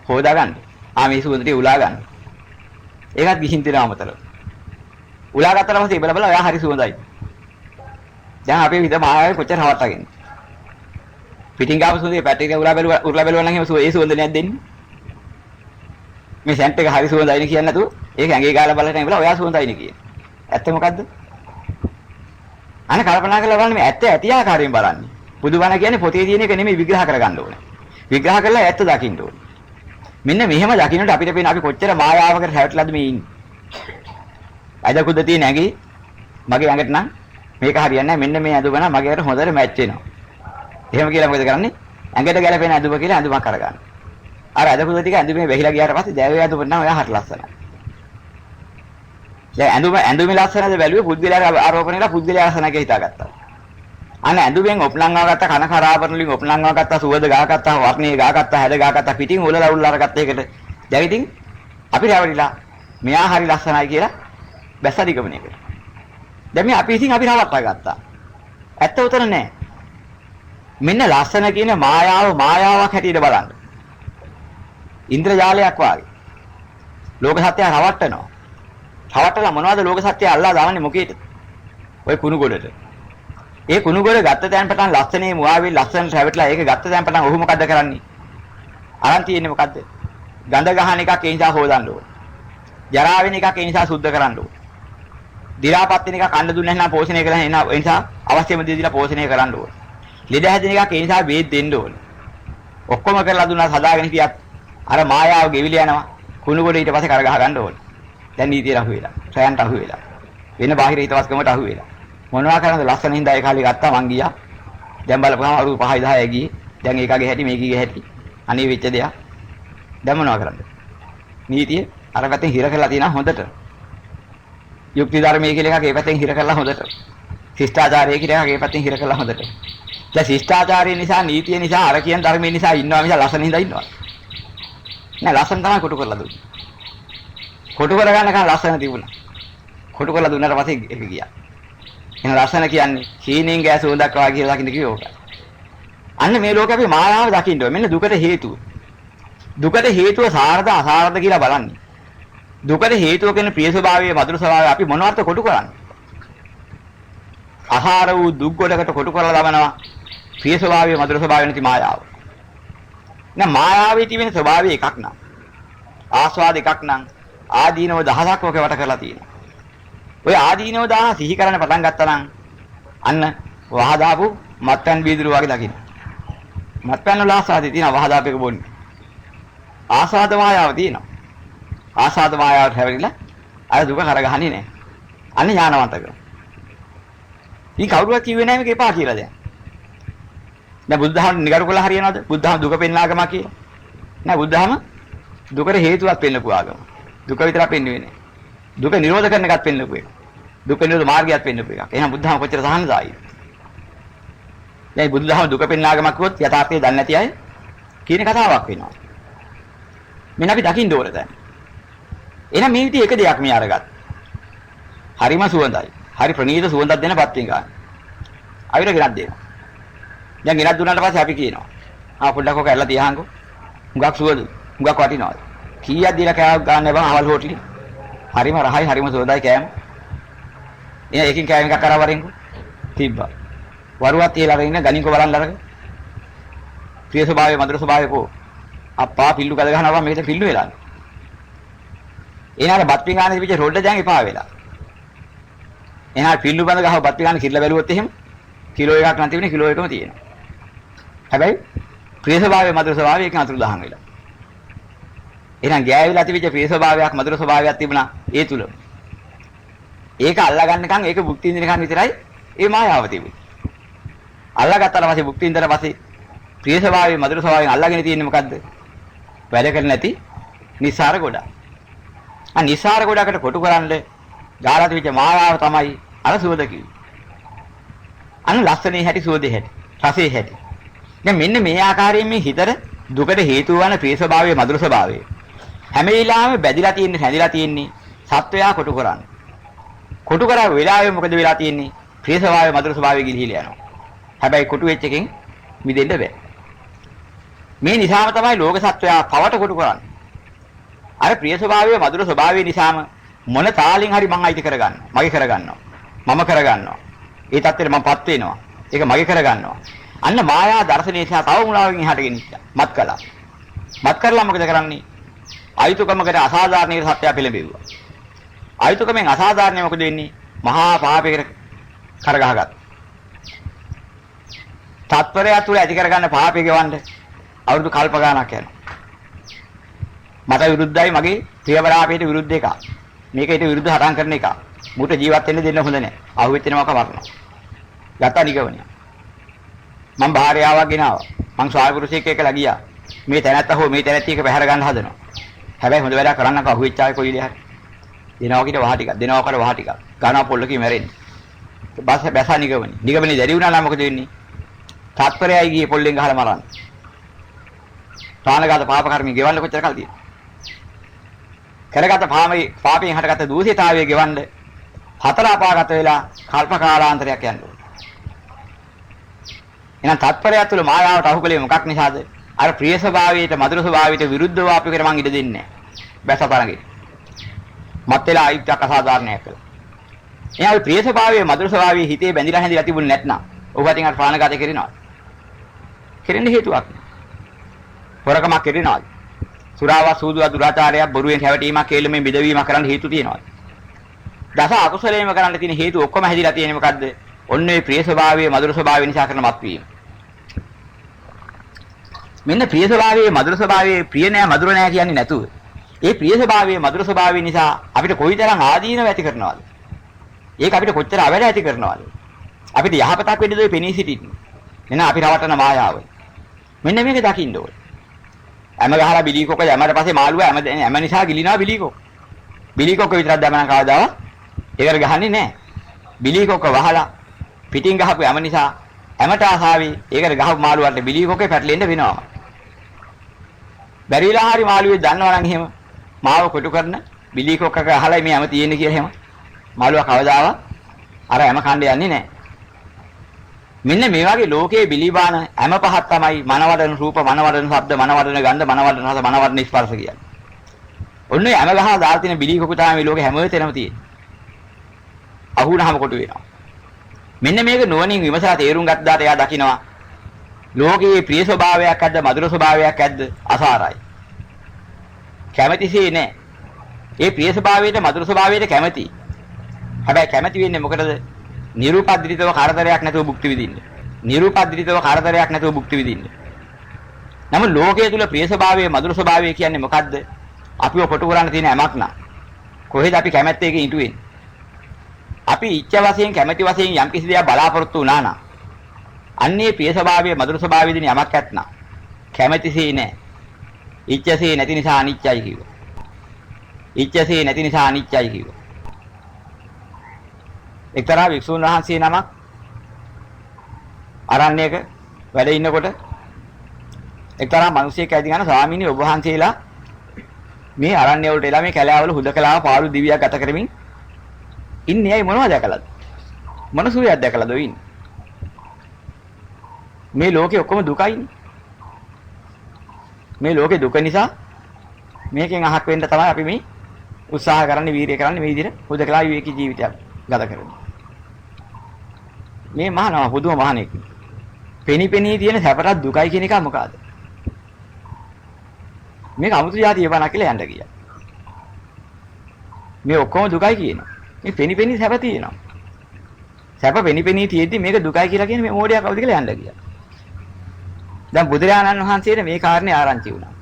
හොදා ගන්න. මේ සුවඳට උලා ගන්න. ඒකත් ගිහින් තියනවා අමතරව. උලා ගත්තාම පස්සේ බල බල එයා හරි සුවඳයි. දැන් අපේ විද මායාවේ කොච්චර හවට්ටගෙන. පිටින් ගාව සුවඳේ පැටික උලා බැලුවා නම් එහෙම ඒ සුවඳ නෑද දෙන්නේ? මේ සෙන්ට් එක හරි සුවඳයිනේ කියන්නේ නැතුව ඒක ඇඟේ ගාලා බලලා ඉවලා ඔයා සුවඳයිනේ කියන්නේ. ඇත්ත මොකද්ද? අනේ කල්පනා කරලා බලන්න මේ ඇත්ත ඇති ආකාරයෙන් බලන්නේ. බුදුබණ කියන්නේ පොතේ තියෙන එක නෙමෙයි විග්‍රහ කරගන්න ඕනේ. විග්‍රහ කරලා ඇත්ත දකින්න ඕනේ. මෙන්න මෙහෙම දකින්නට අපිට පේන අපි කොච්චර මායාවකට හැවටලාද මේ ඉන්නේ. අයදකුද්ද තියෙන ඇඟේ මගේ ඇඟට නම් මේක හරියන්නේ නැහැ. මෙන්න මේ ඇඳුම නම් මගේ ඇඟට හොඳට මැච් වෙනවා. එහෙම කියලා මොකද කරන්නේ? ඇඟට ගැලපෙන ඇඳුම කියලා ඇඳුමක් අරගන්න. අර ඇඳපු ටික ඇඳුමේ වැහිලා ගියාට පස්සේ දැවේ ඇඳුම නම් ඔයා හරි ලස්සනයි. දැන් ඇඳුමේ ලස්සනද බැලුවේ පුද්ගලයාගේ ආරෝපණයලා පුද්ගලයා ලස්සනයි කියලා හිතාගත්තා. අන්න ඇඳුමෙන් ඔප්නංවා ගත්ත කන කරාබරණ වලින් ඔප්නංවා ගත්ත සුවඳ ගාගත්තා වර්ණයේ ගාගත්තා හැඩ ගාගත්තා පිටින් උලලා උල්ලා අරගත්ත එකට දැන් ඉතින් අපි රැවටිලා මෙයා හරි ලස්සනයි කියලා බැස්සදිගමනයකට. දැන් මේ අපි ඉතින් අපි රවට්ටා ගත්තා. ඇත්ත උතන නෑ. මෙන්න ලස්සන කියන මායාවක් හැටියට බලන්න. ඉන්ද්‍රජාලයක් වාගේ. ලෝක සත්‍යය රවට්ටනවා. රවට්ටලා මොනවද ලෝක සත්‍යය අල්ලා දාන්නේ මොකේද? ඔය කුණු ගොඩට. ඒ කුණු ගොඩ ගත්ත තැන් පටන් ලස්සනේ මුවාවේ ලස්සනට රැවටලා ඒක ගත්ත තැන් පටන් ඔහු මොකද්ද කරන්නේ? අරන් තියෙන්නේ මොකද්ද? ගඳ ගහන එකක් ඒ නිසා හොදන්න ඕන. ජරා වෙන එකක් ඒ නිසා සුද්ධ කරන්න ඕන. දි รา පත් වෙන එක කන්න දුන්නේ නැත්නම් පෝෂණය කරලා එන ඒ නිසා අවශ්‍යම දේ දීලා පෝෂණය කරන්න ඕනේ. ලෙඩ හැදෙන එකක් ඒ නිසා බේත් දෙන්න ඕනේ. ඔක්කොම කරලා දුන්නා සදාගෙන හිටියත් අර මායාව ගෙවිල යනවා. කුණු කොට ඊට පස්සේ කර ගහ ගන්න ඕනේ. දැන් නීතියට අහු වෙලා, සයන්ට අහු වෙලා. වෙන බාහිර හිතවස්කමට අහු වෙලා. මොනවා කරන්නද ලස්සන හින්දා ඒ කාලේ ගත්තා මං ගියා. දැන් බලපුවම අවුරුදු 5යි 10යි ගියේ. දැන් ඒකගේ හැටි මේකගේ හැටි. අනේ වෙච්ච දෙයක්. දැන් මොනවා කරන්නද? නීතිය අර පැත්තෙන් හිර කරලා තියෙනවා හොඳට. යුක්ති ධර්මයේ කියලා එකක් ඒ පැත්තෙන් හිර කරලා හොඳට. ශිෂ්ටාචාරය කියලා එකක් ඒ පැත්තෙන් හිර කරලා හොඳට. දැන් ශිෂ්ටාචාරය නිසා නීතිය නිසා අර කියන ධර්මයේ නිසා ඉන්නවා මිස ලස්සන හින්දා ඉන්නවා. නෑ ලස්සන තමයි කොටු කරලා දුන්නේ. කොටු කරගන්නකන් ලස්සන තිබුණා. කොටු කරලා දුන්නාට පස්සේ ඒක ගියා. එහෙනම් ලස්සන කියන්නේ හීනෙන් ගෑස උඳක් වගේ කියලා දකින්න කිව්ව ඕක. අන්න මේ ලෝකේ අපි මායාව දකින්න ඕනේ. මෙන්න දුකට හේතුව. දුකට හේතුව සාරද අසාරද කියලා බලන්නේ. දුකට හේතුව කියන ප්‍රිය ස්වභාවයේ මధుර ස්වභාවය අපි මොනවාට කොටු කරන්නේ? ආහාර වූ දුක් ගොඩකට කොටු කරලා දමනවා. ප්‍රිය ස්වභාවයේ මధుර ස්වභාවය නැති මායාව. නෑ මායාවේ තියෙන ස්වභාවය එකක් නං. ආස්වාද එකක් නං. ආදීනව දහසක් ඔක වට කරලා තියෙනවා. ඔය ආදීනව දාන සිහි කරන්න පටන් ගත්තා නම් අන්න වහදාපු මත්පැන් බීදුරු වගේ දකින්න. මත්පැන් වල ආස්වාදේ තියෙනවා වහදාපේක බොන්නේ. ආස්වාද මායාව තියෙනවා. ආස්වාද මායාවට හැවරිලා අර දුක කරගහන්නේ නැහැ. අන්න ඥානවන්තක. ඉතින් කවුරුවත් කිව්වේ නැහැ මේක එපා කියලා දැන්. දැන් බුද්ධහම නිගරු කළා හරියනවද? බුද්ධහම දුක පෙන්නාගම කියලා. නෑ බුද්ධහම දුකට හේතුවක් පෙන්නපු ආගම. දුක විතරක් පෙන්වන්නේ නැහැ. දුක නිරෝධ කරන එකත් පෙන්නපු එක. දුක නිරෝධ මාර්ගයත් පෙන්නපු එකක්. එහෙනම් බුද්ධහම කොච්චර සහනදායි. දැන් බුද්ධහම දුක පෙන්නාගමක් කිව්වොත් යථාර්ථය දන්නේ නැති අය කියන කතාවක් වෙනවා. මෙන්න අපි දකින්න ඕනේ දැන්. එහෙනම් මේ විදිහ එක දෙයක් මේ අරගත්තා. හරිම සුවඳයි. හරි ප්‍රණීත සුවඳක් දෙන පත්තින් ගන්න. අවිර ගෙනත් දෙනවා. දැන් ගෙනත් දුන්නාට පස්සේ අපි කියනවා. පොඩ්ඩක් ඔක ඇල්ලලා තියහන්කෝ. හුඟක් සුවඳ. හුඟක් වටිනවද? කීයක් දීලා කෑවක් ගන්න බෑ අවල් හොටලි. හරිම රහයි හරිම සුවඳයි කෑම. එයා එකකින් කෑම එකක් කරා වරින්කෝ. තිබ්බා. වරුවක් තියලා අරගෙන ගණින්කෝ බලන්න අරගෙන. ප්‍රිය ස්වභාවය මధుර ස්වභාවය කෝ. අප්පා පිල්ලු කඩ ගහනවා මේකට පිල්ලු වෙලා. එනාට බත් පිඟානේ තිබිච්ච රොඩ දැන් එපා වෙලා. එනා පිල්ලු බඳ ගහව බත් පිඟානේ කිරලා බැලුවොත් එහෙම කිලෝ එකක් නැති වෙන්නේ කිලෝ එකම තියෙනවා. හැබැයි ප්‍රිය ස්වභාවය මధుර ස්වභාවය එකෙන් අතුරු දහන් වෙලා. එහෙනම් ගෑවිලා තිබිච්ච ප්‍රිය ස්වභාවයක් මధుර ස්වභාවයක් තිබුණා ඒ තුල. ඒක අල්ලා ගන්නකම් ඒක භුක්ති විඳිනකම් විතරයි ඒ මායාව තිබුණේ. අල්ලා ගත්තාට පස්සේ භුක්ති විඳලා පස්සේ ප්‍රිය ස්වභාවය මధుර ස්වභාවයෙන් අල්ලාගෙන තියෙන්නේ මොකද්ද? වැඩ කරන්නේ නැති නිසාර ගොඩ. නිසාර ගොඩකට කොටු කරන්නේ ගාලා තිබිච්ච මායාව තමයි අර සුවඳ කිව්වේ. අන්න ලස්සනේ හැටි සුවඳේ හැටි රසේ හැටි. දැන් මෙන්න මේ ආකාරයෙන් මේ හිතට දුකට හේතු වන ප්‍රිය ස්වභාවයේ මధుර ස්වභාවය හැම වෙලාවෙම බැඳිලා තියෙන්නේ හැදිලා තියෙන්නේ සත්වයා කොටු කරන්නේ. කොටු කරා වෙලාවෙ මොකද වෙලා තියෙන්නේ? ප්‍රිය ස්වභාවයේ මధుර ස්වභාවය ගිලිහිලා යනවා. හැබැයි කොටු වෙච්ච එකෙන් මිදෙන්න බෑ. මේ නිසාම තමයි ලෝක සත්වයා පවට කොටු කරන්නේ. අර ප්‍රිය ස්වභාවයේ මధుර ස්වභාවය නිසාම මොන තාලින් හරි මං අයිති කරගන්න. මගේ කරගන්නවා. මම කරගන්නවා. ඒ தත්ත්වෙට මමපත් වෙනවා. ඒක මගේ කරගන්නවා. අන්න මායා දර්ශනය නිසා තව මුලාවෙන් එහාට ගෙනිච්චා. මත් කළා. මත් කරලා මොකද කරන්නේ? අයිතුකමකට අසාධාරණයකට සත්‍යය පෙළඹෙව්වා. අයිතුකමෙන් අසාධාරණය මොකද වෙන්නේ? මහා පාපයකට කරගහගත්තා. තත්පරය තුළ ඇති කරගන්න පාපය ගෙවන්න අවුරුදු කල්ප ගාණක් යනවා. මට විරුද්ධයි මගේ ප්‍රියවරාපයට විරුද්ධ එක. මේකට විරුද්ධ හටන් කරන එක. මුට ජීවත් වෙන්න දෙන්න හොඳ නැහැ. අහුවෙච්ච නමක මරනවා. ගත්තා නිගවණිය. මම භාර්යාවක් ගෙනාවා. මං ස්වාමි පුරුෂයෙක් එක්කලා ගියා. මේ තැනත්ත හෝ මේ තැනැත්තියක පැහැර ගන්න හදනවා. හැබැයි හොඳ වැඩක් කරන්නක අහුවෙච්ච ආයේ කොයිලේ හරි. දෙනවා කිට වහ ටිකක්. දෙනවා කර වහ ටිකක්. ගානවා පොල්ලකින් මැරෙන්නේ. බස් බැසා නිගවණිය. නිගවණිය දැරි වුණා නම් මොකද වෙන්නේ? තාත්පරයයි ගියේ පොල්ලෙන් ගහලා මරන්න. ප්‍රාණඝාත පාප කර්මී ගෙවන්න කොච්චර කල් තියෙනවද? කරගත පාපයෙන් හටගත්ත දූෂිතාවය ගෙවන්න හතර අපාගත වෙලා කල්ප කාලාන්තරයක් යනවා. එහෙනම් තත්පරය තුළ මායාවට අහුකලේ මොකක් නිසාද? අර ප්‍රිය ස්වභාවයට මధుර ස්වභාවයට විරුද්ධව අපි කර මං ඉඩ දෙන්නේ නැහැ. බැසතරගේ. මත් වෙලා අයිත්‍යක් අසාධාරණයක් කළා. එහෙනම් ප්‍රිය ස්වභාවයේ මధుර ස්වභාවයේ හිතේ බැඳිලා හැඳිලා තිබුණ නැත්නම් ඔබ අතින් අර ප්‍රාණඝාතය කරනවා. කෙරෙන්න හේතුවක්. හොරකමක් කරනවා. සුරාව සූදුව දුරාචාරයක් බොරුවෙන් හැවටීමක් කේලමෙන් බෙදවීමක් කරන්න හේතු තියෙනවා. දස අකුසලයේම කරන්න තියෙන හේතු ඔක්කොම හැදිලා තියෙන්නේ මොකද්ද? ඔන්න ඒ ප්‍රිය ස්වභාවයේ මధుර ස්වභාවය නිසා කරන මත්වීම. මෙන්න ප්‍රිය ස්වභාවයේ මధుර ස්වභාවයේ ප්‍රිය නෑ මధుර නෑ කියන්නේ නැතුව. ඒ ප්‍රිය ස්වභාවයේ මధుර ස්වභාවය නිසා අපිට කොයිතරම් ආදීනව ඇති කරනවද? ඒක අපිට කොච්චර අවැඩ ඇති කරනවද? අපිට යහපතක් වෙන්නද ඔය පෙනී සිටින්නේ. එන අපි රවටන මායාව. මෙන්න මේක දකින්න ඕනේ. හැම ගහලා බිලී කොක යමකට පස්සේ මාළුවා හැම නිසා ගිලිනවා බිලී කොක. බිලී කොක විතරක් දැමන කවදාවත් ඒකට ගහන්නේ නැහැ. බිලී කොක වහලා පිටින් ගහපු හැම නිසා හැමට ආසාවේ ඒකට ගහපු මාළුවාට බිලී කොකේ පැටලෙන්න වෙනවා. බැරිලා හරි මාළුවේ දන්නවා නම් එහෙම මාව කොටු කරන බිලී කොකක අහලා මේ හැම තියෙන්නේ කියලා එහෙම මාළුවා කවදාවත් අර හැම කණ්ඩ යන්නේ නැහැ. මෙන්න මේ වගේ ලෝකයේ බිලිබාන හැම පහක් තමයි මනවඩන රූප, මනවඩන ශබ්ද, මනවඩන ගන්ධ, මනවඩන රස, මනවඩන ස්පර්ශ කියන්නේ. ඔන්න හැම ගහලා දාලා තියෙන බිලී කොකු තමයි මේ ලෝකේ හැම තැනම තියෙන්නේ. අහුනහම කොටු වෙනවා. මෙන්න මේක නුවණින් විමසලා තේරුම් ගත්තාට එයා දකිනවා ලෝකයේ ප්‍රිය ස්වභාවයක් ඇද්ද, මధుර ස්වභාවයක් ඇද්ද අසාරයි. කැමැතිසේ නැහැ. ඒ ප්‍රිය ස්වභාවයට, මధుර ස්වභාවයට කැමැති. හැබැයි කැමැති වෙන්නේ මොකටද? නිරූපද්‍රිතව කරදරයක් නැතුව භුක්ති විඳින්න. නිරූපද්‍රිතව කරදරයක් නැතුව භුක්ති විඳින්න. නමුත් ලෝකයේ තුල ප්‍රිය ස්වභාවය, මధుර ස්වභාවය කියන්නේ මොකද්ද? අපිව කොටු කරන්න තියෙන හැමක් නා. කොහෙද අපි කැමැත්ත එකේ ඉටු වෙන්නේ? අපි ඉච්ඡා වශයෙන් කැමැති වශයෙන් යම් කිසි දෙයක් බලාපොරොත්තු වුණා නම් අන්නේ ප්‍රිය ස්වභාවයේ මధుර ස්වභාවයේ දින යමක් ඇත්නම් කැමැතිසේ නැහැ. ඉච්ඡාසේ නැති නිසා අනිච්චයි කිව්වා. ඉච්ඡාසේ නැති නිසා අනිච්චයි කිව්වා. එක්තරා වික්ෂුන් වහන්සේ නමක් අරණ්‍යයක වැඩ ඉන්නකොට එක්තරා මිනිසෙක් ඇවිත් ගන්න ස්වාමීනි ඔබ වහන්සේලා මේ අරණ්‍ය වලට එලා මේ කැලෑවල හුදකලාව පාළු දිවියක් ගත කරමින් ඉන්නේ ඇයි මොනවද දැකලාද? මොන සුවයක් දැකලාද ඔය ඉන්නේ? මේ ලෝකේ ඔක්කොම දුකයිනේ. මේ ලෝකේ දුක නිසා මේකෙන් අහක් වෙන්න තමයි අපි මේ උත්සාහ කරන්නේ, වීරිය කරන්නේ මේ විදිහට හුදකලා විවේකී ජීවිතයක් ගත කරන්නේ. මේ මහානව පුදුම මහණෙක්. පෙනී තියෙන සැපටත් දුකයි කියන එක මොකද්ද? මේක අමුතු જાතිය බණ කියලා යන්න ගියා. මේ ඔක්කොම දුකයි කියනවා. මේ පෙනී සැප තියෙනවා. සැප පෙනී තියෙද්දි මේක දුකයි කියලා කියන්නේ මේ මොඩියා කවුද කියලා යන්න ගියා. දැන් බුදුරජාණන් වහන්සේට මේ කාරණේ ආරංචි වුණා.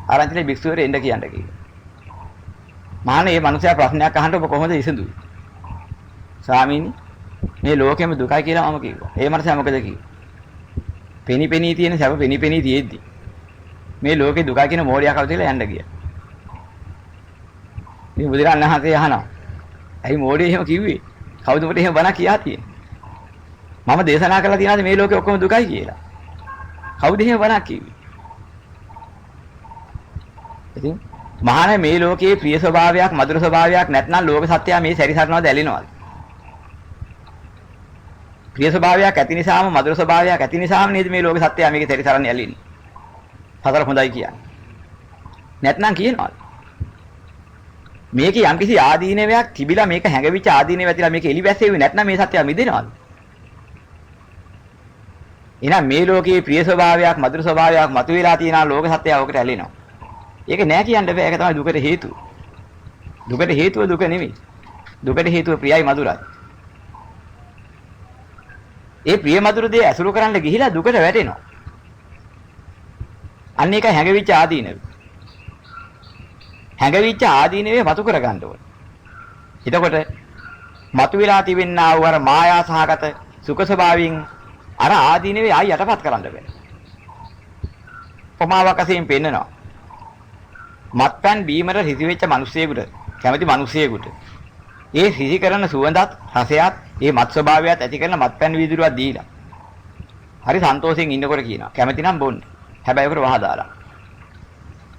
ආරංචිනේ භික්ෂුවරේ එන්න කියන්න කිව්වා. මහානේ මේ මනුස්සයා ප්‍රශ්නයක් අහන්න ඔබ කොහොමද ඉසඳුවේ? ස්වාමීනි මේ ලෝකෙම දුකයි කියලා මම කිව්වා. ඒ මනුස්සයා මොකද කිව්වේ? පෙනී තියෙන සැප පෙනී තියෙද්දි මේ ලෝකේ දුකයි කියන මොඩියා කවුද කියලා යන්න ගියා. මේ බුදුරජාණන් වහන්සේ අහනවා. ඇයි මොඩියා එහෙම කිව්වේ? කවුද උඹට එහෙම බණ කියා තියෙන්නේ? මම දේශනා කළා තියනවාද මේ ලෝකේ ඔක්කොම දුකයි කියලා? කවුද එහෙම බණක් කිව්වේ? ඉතින් මහානේ මේ ලෝකයේ ප්‍රිය ස්වභාවයක්, මధుර ස්වභාවයක් නැත්නම් ලෝක සත්‍යය මේ සැරිසරනවද ඇලෙනවද? ප්‍රිය ස්වභාවයක් ඇති නිසාම මధుර ස්වභාවයක් ඇති නිසාම නේද මේ ලෝක සත්‍යය මේකේ සැරිසරන්නේ ඇලෙන්නේ. හතර හොඳයි කියන්නේ. නැත්නම් කියනවද? මේකේ යම්කිසි ආදීනවයක් තිබිලා මේක හැඟවිච්ච ආදීනව ඇතිලා මේක එලිබැස්සෙන්නේ නැත්නම් මේ සත්‍යය මිදෙනවද? එහෙනම් මේ ලෝකයේ ප්‍රිය ස්වභාවයක්, මధుර ස්වභාවයක් මතුවලා තියෙනා ලෝක සත්‍යය ඔකට ඇලෙනවා. ඒක නෑ කියන්න බෑ. ඒක තමයි දුකට හේතුව. දුකට හේතුව දුක නෙමෙයි. දුකට හේතුව ප්‍රියයි මధుරයි. ඒ ප්‍රිය මధుර දේ ඇසුරු කරන්න ගිහිලා දුකට වැටෙනවා. අන්න ඒක හැඟවිච්ච ආදීනව. හැඟවිච්ච ආදීනවේ වතු කර ගන්න ඕනේ. එතකොට මතුවලා තිබෙනා වූ අර මායා සහගත සුඛ ස්වභාවයෙන් අර ආදීනවේ ආයි යටපත් කරන්න බෑ. ප්‍රමාවක් වශයෙන් පෙන්නනවා. මත්පැන් බීමට රිසි වෙච්ච මිනිස්සෙකුට, කැමති මිනිස්සෙකුට ඒ රිසි කරන සුවඳත්, රසයත්, ඒ මත් ස්වභාවයත් ඇති කරන මත්පැන් වීදුරුවක් දීලා හරි සන්තෝෂයෙන් ඉන්නකොට කියනවා කැමති නම් බොන්න. හැබැයි උකට වහ දාලා.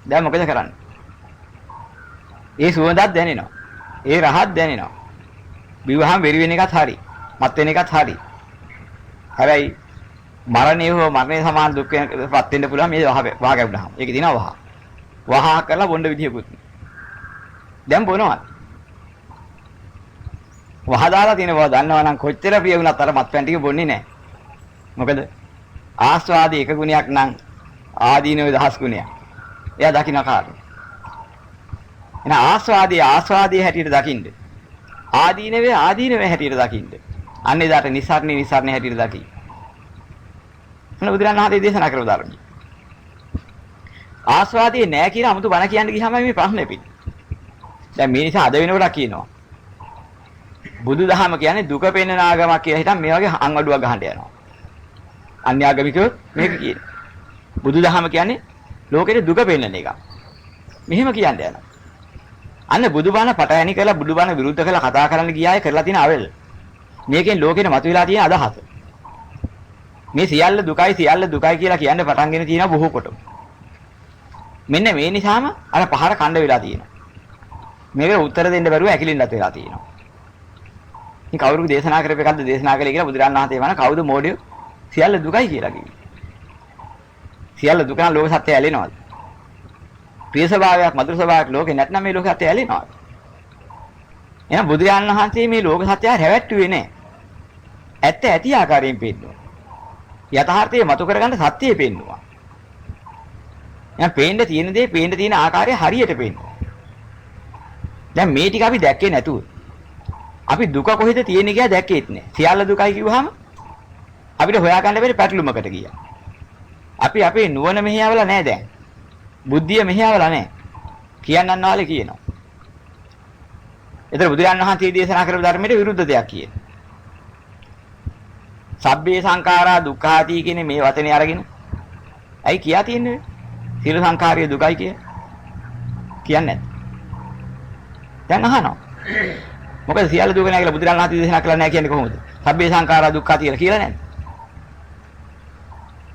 දැන් මොකද කරන්නේ? ඒ සුවඳත් දැනෙනවා. ඒ රහත් දැනෙනවා. විවහම් වෙරි වෙන එකත් හරි. මත් වෙන එකත් හරි. හැබැයි මරණය හෝ මරණය සමාන දුක් වෙනපත් වෙන්න පුළුවන් මේ වහ ගැවුනහම. ඒකේ දිනවා වහ කරලා බොන්න විදියකුත්. දැන් බොනවා. වහ දාලා තියෙන බව දන්නවා නම් කොච්චර ප්‍රිය වුණත් අර මත්පැන් ටික බොන්නේ නැහැ. මොකද ආස්වාදී එක ගුණයක් නම් ආදීනව දහස් ගුණයක්. එයා දකින්න කාරණේ. එහෙනම් ආස්වාදී හැටියට දකින්න. ආදීනවේ හැටියට දකින්න. අන්න එදාට නිස්සාරණේ හැටියට දකි. මොන බුදුරණන් වහන්සේ දේශනා කරපු ධර්මයි. ආස්වාදයේ නෑ කියලා 아무තු බණ කියන්න ගියාම මේ ප්‍රශ්නේ පිට. දැන් මේ නිසා අද වෙනකොට කියනවා. බුදුදහම කියන්නේ දුක පෙන්වන ආගමක් කියලා හිතන් මේ වගේ අංගඩුවක් ගහන්න යනවා. අන්‍ය ආගමිකයෝ මේක කියන්නේ. බුදුදහම කියන්නේ ලෝකෙට දුක පෙන්වන එක. මෙහෙම කියන්න යනවා. අන්න බුදුබණ පටහැනි කරලා බුදුබණ විරුද්ධ කරලා කතා කරන්න ගියාය කරලා තියෙන අවෙල්. මේකෙන් ලෝකෙට මතුවලා තියෙන අදහස. මේ සියල්ල දුකයි කියලා කියන්න පටන්ගෙන තියෙනවා බොහෝ කොට. මෙන්න මේ නිසාම අර පහර කණ්ඩ වෙලා තියෙනවා. මේකට උත්තර දෙන්න බැරුව ඇකිලින්නත් වෙලා තියෙනවා. ඉතින් කවුරු දේශනා කරපු එකක්ද දේශනා කළේ කියලා බුදුරණන් වහන්සේ වන කවුද මොඩිය සියල්ල දුකයි කියලා කිව්වේ. සියල්ල දුක නම් ලෝක සත්‍යය ඇලෙනවද? ප්‍රිය ස්වභාවයක් මధుර ස්වභාවයක් ලෝකේ නැත්නම් මේ ලෝක සත්‍යය ඇලෙනවද? එහෙනම් බුදුරණන් වහන්සේ මේ ලෝක සත්‍යය හැවැට්ටුවේ නැහැ. ඇත්ත ඇති ආකාරයෙන් පෙන්නුවා. යථාර්ථය මතු කරගන්න සත්‍යය පෙන්නුවා. එහෙනම් පේන්න තියෙන ආකාරය හරියට පෙන්නුවා. දැන් මේ ටික අපි දැක්කේ නැතුව අපි දුක කොහෙද තියෙන්නේ කියලා දැක්කේත් නෑ. සියල්ල දුකයි කිව්වහම අපිට හොයාගන්න බැරි පැටලුමකට ගියා. අපි අපේ නුවණ මෙහෙයවලා නෑ දැන්. බුද්ධිය මෙහෙයවලා නෑ. කියන්නන් වාලේ කියනවා. ඒතර බුදුරජාණන් වහන්සේ දේශනා කරපු ධර්මයට විරුද්ධ දෙයක් කියනවා. සබ්බේ සංඛාරා දුක්ඛාති කියන මේ වචනේ අරගෙන ඇයි කියා තියන්නේ? සියලු සංඛාරිය දුකයි කියන්නේ නැද්ද? දැන් අහනවා. මොකද සියල්ල දුක නැහැ කියලා බුදුරජාණන් වහන්සේ දේශනා කළා නැහැ කියන්නේ කොහොමද? සබ්බේ සංඛාරා දුක්ඛාති කියලා නැද්ද?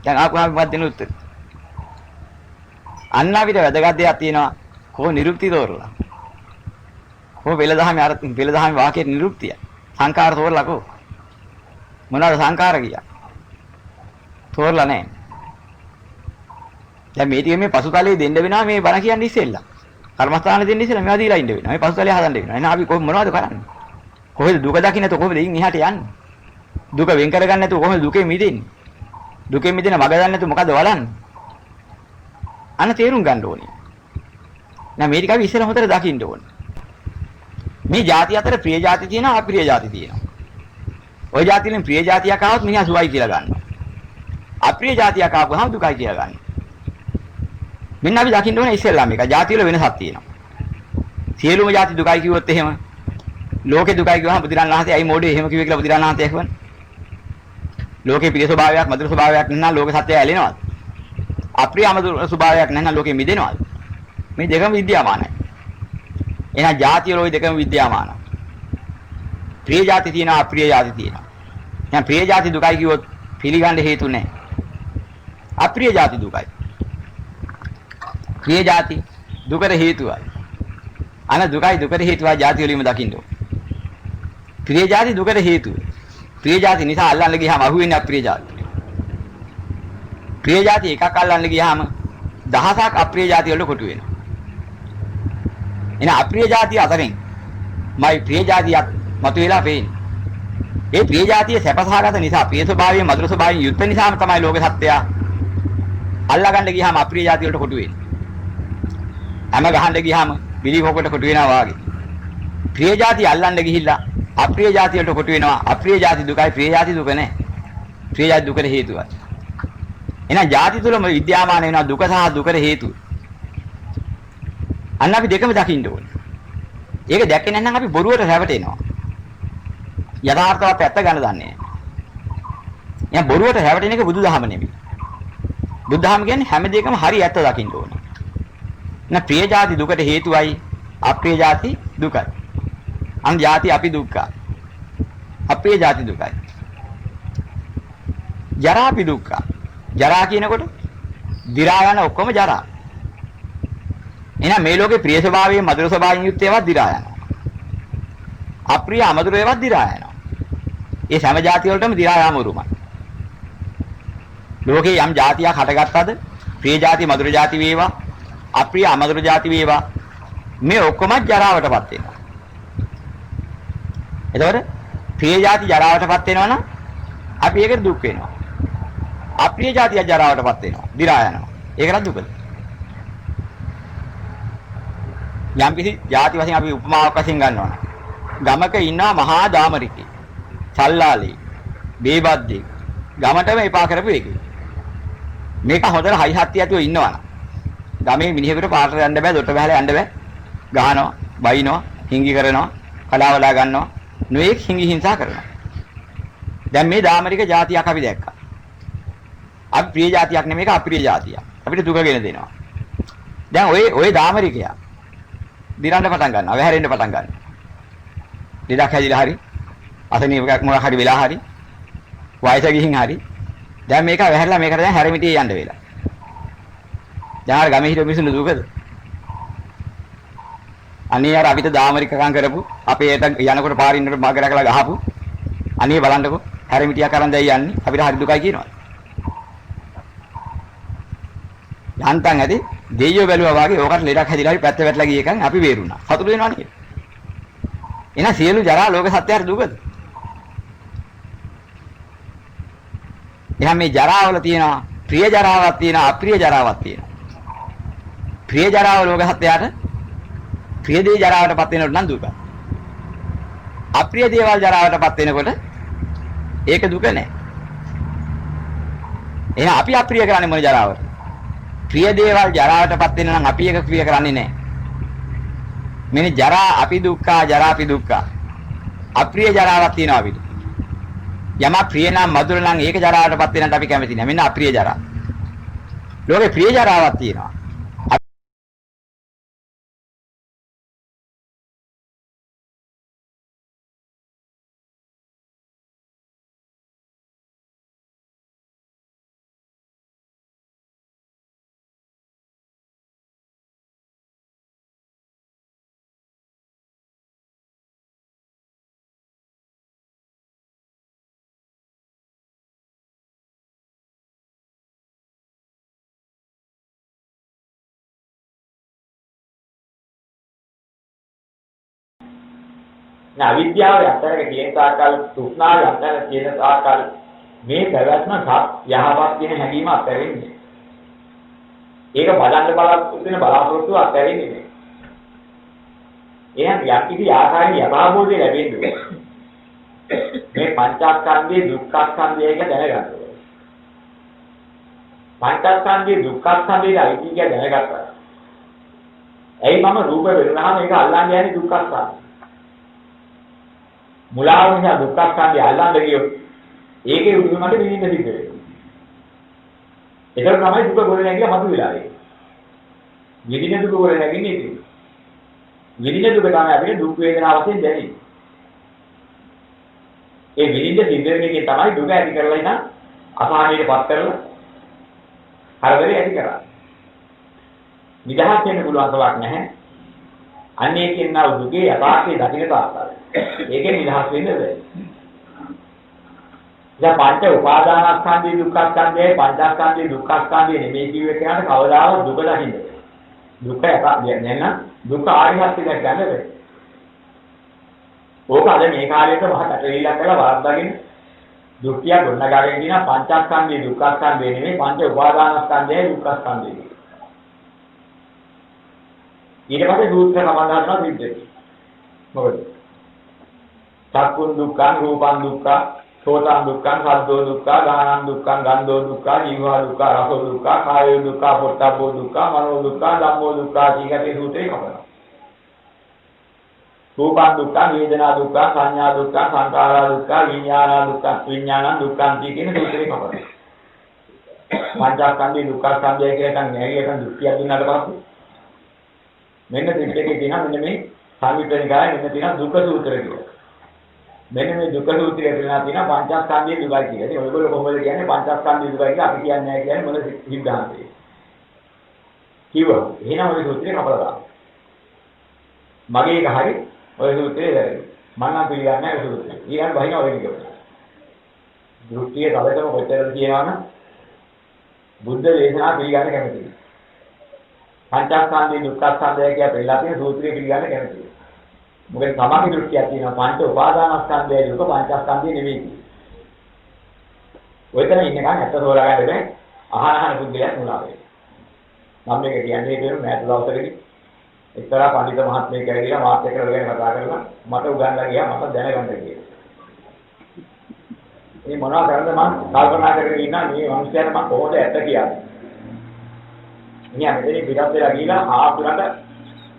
දැන් ආපුවාම මොකක්ද දෙන උත්තර? අන්න අපිට වැදගත් දෙයක් තියෙනවා. කොහොම නිරුක්ති තෝරලා. කොහොම වෙලදහමේ වාක්‍යයේ නිරුක්තිය. සංඛාර තෝරලා කොහොම? මොනවාද සංඛාර කියා? තෝරලා නැහැ. දැන් මේ ටික මේ පසුතලයේ දෙන්න වෙනවා මේ බණ කියන්නේ ඉස්සෙල්ලා. කර්මස්ථාන දෙන්න ඉස්සෙල්ලා මේවා දීලා ඉන්න වෙනවා. මේ පසුතලයේ හදන්න වෙනවා. එහෙනම් අපි මොනවද කරන්නේ? කොහෙද දුක දකින්න නැතුව කොහොමද ඉන් එහාට යන්නේ? දුක වෙන් කරගන්න නැතුව කොහොමද දුකෙන් මිදෙන්නේ? දුකෙන් මිදෙන මග දන්නේ නැතුව මොකද වලන්නේ? අන්න තේරුම් ගන්න ඕනේ. නෑ මේ ටික අපි ඉස්සෙල්ලා හොතර දකින්න ඕනේ. මේ ಜಾති අතර ප්‍රිය ಜಾති තියෙනවා අප්‍රිය ಜಾති තියෙනවා. ওই ಜಾති වලින් ප්‍රිය ಜಾතියක් ආවොත් මිනිහා සුවයි කියලා ගන්නවා. අප්‍රිය ಜಾතියක් ආවම දුකයි කියලා ගන්නවා. මෙන්න අපි දකින්න ඕනේ ඉස්සෙල්ලා මේක. ಜಾති වල වෙනසක් තියෙනවා. සියලුම ಜಾති දුකයි කිව්වොත් එහෙම ලෝකේ දුකයි කිව්වහම බුදුරණන් වහන්සේ ඇයි මොඩේ එහෙම කිව්වේ කියලා බුදුරණන් වහන්සේ කියවන්නේ. ලෝකේ ප්‍රිය ස්වභාවයක් මధుර ස්වභාවයක් නැත්නම් ලෝක සත්‍යය ඇලෙනවද? අප්‍රිය මధుර ස්වභාවයක් නැත්නම් ලෝකෙ මිදෙනවද? මේ දෙකම විද්‍යාමානයි. එහෙනම් ಜಾති වල ওই දෙකම විද්‍යාමානයි. ප්‍රිය ಜಾති තියෙනවා අප්‍රිය ಜಾති තියෙනවා. දැන් ප්‍රිය ಜಾති දුකයි කිව්වොත් පිළිගන්න හේතු නැහැ. අප්‍රිය ಜಾති දුකයි. ප්‍රිය ಜಾති දුකට හේතුවයි. අන දුකට හේතුවයි ಜಾති වලින්ම දකින්න ඕන. ප්‍රිය ಜಾති දුකට හේතුව. ප්‍රිය ಜಾති නිසා අල්ලන්න ගියාම අහුවෙන්නේ අප්‍රිය ಜಾති. ප්‍රිය ಜಾති එකක් අල්ලන්න ගියාම දහසක් අප්‍රිය ಜಾති වලට කොටු වෙනවා. එන අප්‍රිය ಜಾති අතරින් මයි ප්‍රිය ಜಾතියක් මතුවලා පේන්නේ. ඒ ප්‍රිය ಜಾතිය සැපසහගත නිසා ප්‍රිය ස්වභාවයෙන් මధుර ස්වභාවයෙන් යුක්ත නිසාම තමයි ලෝක සත්‍යය අල්ලගන්න ගියාම අප්‍රිය ಜಾති වලට කොටු වෙන්නේ. හැම ගහන්න ගියාම බිලි කොකට කොටු වෙනවා වාගේ. ප්‍රිය ಜಾති අල්ලන්න ගිහිල්ලා අප්‍රිය ಜಾති වලට කොටු වෙනවා. අප්‍රිය ಜಾති දුකයි ප්‍රිය ಜಾති දුක නැහැ. ප්‍රිය ಜಾති දුකට හේතුවයි. එහෙනම් ಜಾති තුලම විද්‍යාමාන වෙනවා දුක සහ දුකට හේතුව. අන්න අපි දෙකම දකින්න ඕනේ. ඒක දැක්කේ නැත්නම් අපි බොරුවට රැවටෙනවා. යථාර්ථවත් ඇත්ත ගන්න දන්නේ නැහැ. එහෙනම් බොරුවට රැවටෙන එක බුදුදහම නෙමෙයි. බුදුදහම කියන්නේ හැම දෙයකම හරි ඇත්ත දකින්න ඕනේ. නැ ප්‍රිය ಜಾති දුකට හේතුවයි අප්‍රිය ಜಾති දුකයි. අන් ಜಾති අපි දුක්ඛ. අප්‍රිය ಜಾති දුකයි. ජරා අපි දුක්ඛ. ජරා කියනකොට දි รา යන ඔක්කොම ජරා. එහෙනම් මේ ලෝකේ ප්‍රිය ස්වභාවයෙන් මధుර ස්වභාවයෙන් යුක්ත ඒවා දි รา යනවා. අප්‍රිය අමధుර ඒවා දි รา යනවා. ඒ හැම ಜಾති වලටම දි รา යාම උරුමයි. ලෝකේ යම් ಜಾතියක් හටගත්තද ප්‍රිය ಜಾති මధుර ಜಾති වේවා අප්‍රිය අමధుර ಜಾති වේවා මේ ඔක්කොම ජරාවටපත් වෙනවා. එතකොට ප්‍රිය ಜಾති ජරාවටපත් වෙනවා නම් අපි ඒකට දුක් වෙනවා. අප්‍රිය ಜಾතිය ජරාවටපත් වෙනවා. දි รา යනවා. ඒකට දුකද? යම් කිසි ಜಾති වශයෙන් අපි උපමාවක් වශයෙන් ගන්නවා. ගමක ඉන්නවා මහා දාමරිකේ. සල්ලාලේ. බේබද්දේ. ගමටම එපා කරපු එකේ. මේක හොඳට හයි හත්ති ඇතුව ඉන්නවනම් ගමේ මිනිහෙකුට පාරට යන්න බෑ, දොට බහලා යන්න බෑ. ගහනවා, බයිනවා, හිඟි කරනවා, කලාවලා ගන්නවා, නොඑක් හිඟි හිංසා කරනවා. දැන් මේ දාමරික જાතියක් අපි දැක්කා. අපි ප්‍රිය જાතියක් නෙමෙයි, අප්‍රිය જાතියක්. අපිට දුක ගෙන දෙනවා. දැන් ඔය දාමරිකයා දිරන්න පටන් ගන්නවා, වැහැරෙන්න පටන් ගන්නවා. ලෙඩක් හැදිලා හරි, අසනීපයක් මොකක් හරි වෙලා හරි, වයස ගිහින් හරි, දැන් මේක වැහැරලා මේකට දැන් හැරමිටියේ යන්න වෙලා. දැන් අර ගමේ හිටපු මිනිස්සුන්ට දුකද? අනේ අර අපිට දාමරිකකම් කරපු, අපේ යනකොට පාරින්නට මග රැකලා ගහපු, අනේ බලන්නකෝ හැරමිටියක් අරන් දැන් යන්නේ, අපිට හරි දුකයි කියනවා. යන්තම් ඇති දෙයියෝ බැලුවා වගේ ඕකට ලෙඩක් හැදිලා හරි පැත්ත වැටලා ගිය එකෙන් අපි බේරුණා. සතුටු වෙනවා නේද? එහෙනම් සියලු ජරා ලෝක සත්‍යයට දුකද? එහෙනම් මේ ජරාවල තියෙනවා ප්‍රිය ජරාවක් තියෙනවා, අප්‍රිය ජරාවක් තියෙනවා. ප්‍රිය ජරාව ලෝක සත්‍යයට ප්‍රිය දේ ජරාවටපත් වෙනකොට නම් දුක. අප්‍රිය දේවල් ජරාවටපත් වෙනකොට ඒක දුක නෑ. එහෙනම් අපි අප්‍රිය කරන්නේ මොන ජරාවද? ප්‍රිය දේවල් ජරාවටපත් වෙන නම් අපි ඒක ප්‍රිය කරන්නේ නැහැ. මෙන්න ජරා අපි දුක්ඛා, ජරා අපි දුක්ඛා. අප්‍රිය ජරාවක් තියෙනවා අපිට. යම ප්‍රිය නම් මధుර නම් ඒක ජරාවටපත් වෙනට අපි කැමති නැහැ. මෙන්න අප්‍රිය ජරා. ලෝකේ ප්‍රිය ජරාවක් තියෙනවා. අවිද්‍යාව යතරක තියෙන තාකල්, තෘෂ්ණාව යතරක තියෙන තාකල් මේ පැවැත්ම යහපත් කියන හැඟීම අත්හැරෙන්නේ. ඒක බලන්න බලාපොරොත්තු අත්හැරෙන්නේ නෙමෙයි. එහෙනම් යම් කිසි ආකාරයෙන් යථාභූතය ලැබෙන්නේ. මේ පංචස්කන්ධයේ දුක්ඛස්කන්ධය කියලා දැනගන්න ඕනේ. පංචස්කන්ධයේ දුක්ඛස්කන්ධයේ අයිති කියලා දැනගත්තා. එයි මම රූප වෙනවාම ඒක අල්ලන්නේ යන්නේ දුක්ඛස්කන්ධය. මුලාව නිසා දුක්ඛස්කන්ධය අල්ලන්න ගියොත් ඒකේ උදුමකට විඳින්න සිද්ධ වෙනවා. ඒක තමයි දුක ගොඩ නැගිලා මතුවලා ඒක. විඳින දුක ගොඩ නැගින්නේ ඒක. විඳින දුක තමයි අපිට දුක් වේදනා වශයෙන් දැනෙන්නේ. ඒ විඳින්න සිද්ධ වෙන එකේ තමයි දුක ඇති කරලා ඉන්න අසහනයටපත් කරලා හරදරේ ඇති කරන්නේ. නිදහස් වෙන්න පුළුවන් කමක් නැහැ. අන්නේ කියනවා දුකේ යථාර්ථය දකින්න තාක්කල්. ඒකෙන් නිදහස් වෙන්න බැහැ. දැන් පංච උපාදානස්කන්ධයේ දුක්ඛස්කන්ධයේ පංචස්කන්ධයේ දුක්ඛස්කන්ධයේ නෙමෙයි කියුවේ කියනට කවදාවත් දුක දකින්න බැහැ. දුක නැත්නම් දුක ආර්යහත්ය දැක ගන්න බැහැ. ඕක අද මේ කාලේට මහ කටවිලක් කරලා වර්ධගෙන දුක්ඛිය ගොඩනගාගෙන කියන පංචස්කන්ධයේ දුක්ඛස්කන්ධයේ නෙමෙයි පංච උපාදානස්කන්ධයේ දුක්ඛස්කන්ධයේ. ඊට පස්සේ සූත්‍ර සමාදාන කරනවා සිද්ධ. මොකද? චක්කුන් දුක්ඛං, රූපං දුක්ඛං, සෝතං දුක්ඛං, සද්දෝ දුක්ඛං, ගානං දුක්ඛං, ගන්ධෝ දුක්ඛං, ජීවා දුක්ඛං, රසෝ දුක්ඛං, කායෝ දුක්ඛං, පොට්ටබ්බෝ දුක්ඛං, මනෝ දුක්ඛං, ධම්මෝ දුක්ඛං කීකටේ සූත්‍රේ කපනවා. රූපං දුක්ඛං, වේදනා දුක්ඛං, සංඥා දුක්ඛං, සංඛාරා දුක්ඛං, විඥාන දුක්ඛං, විඥානං දුක්ඛං කියන සූත්‍රේ කපනවා. පංචස්කන්ධේ දුක්ඛස්කන්ධය කියන නෑගියකන් දුක්ඛිය දුන්නාට පස්සේ මෙන්න ත්‍රිපිටකේ තියෙනවා මෙන්න මේ සංයුත්තනිකායේ මෙන්න තියෙනවා දුක්ඛ සූත්‍රය කියලා. මෙන්න මේ දුක්ඛ සූත්‍රය කියලා තියෙනවා පංචස්කන්ධයේ දුකයි කියලා. ඉතින් ඔයගොල්ලෝ කොහොමද කියන්නේ පංචස්කන්ධයේ දුකයි කියලා අපි කියන්නේ නැහැ කියන්නේ මොන සිද්ධාන්තේ. කිව්වා. එහෙනම් ඔය සූත්‍රය කපලා දාන්න. මගේ එක හරි ඔය සූත්‍රය වැරදි. මම නම් පිළිගන්නේ නැහැ ඔය සූත්‍රය. ඊයන් බහින ඔය කියනවා. දෘෂ්ටියේ තවදම කොච්චරද කියනවනම් බුද්ධ දේශනා පිළිගන්න කැමතියි. පංචස්කන්ධේ දුක්ඛස්කන්ධය කියලා පෙන්නලා තියෙන සූත්‍රය පිළිගන්න කැමතියි. මොකද සමාධි දෘෂ්ටියක් තියෙනවා පංච උපාදානස්කන්ධය දුක පංචස්කන්ධය නෙවෙයි. ඔයතන ඉන්නකන් ඇත්ත තෝරා ගන්න බෑ. අහන පුද්ගලයන් මුලා වෙනවා. මම මේක කියන්නේ කියන මෑත දවසකදී එක්තරා පඬිත මහත්මයෙක් ඇවිල්ලා මාත් එක්ක ලගෙන කතා කරලා මට උගන්ලා ගියා මට දැනගන්න කියලා. මේ මොනවා කරන්නද මම කල්පනා කරගෙන ඉන්නා මේ මිනිස්යාට මම කොහොමද ඇත්ත කියන්නේ. මිනිහා මෙතන පිටත් වෙලා ගිහලා ආපුරට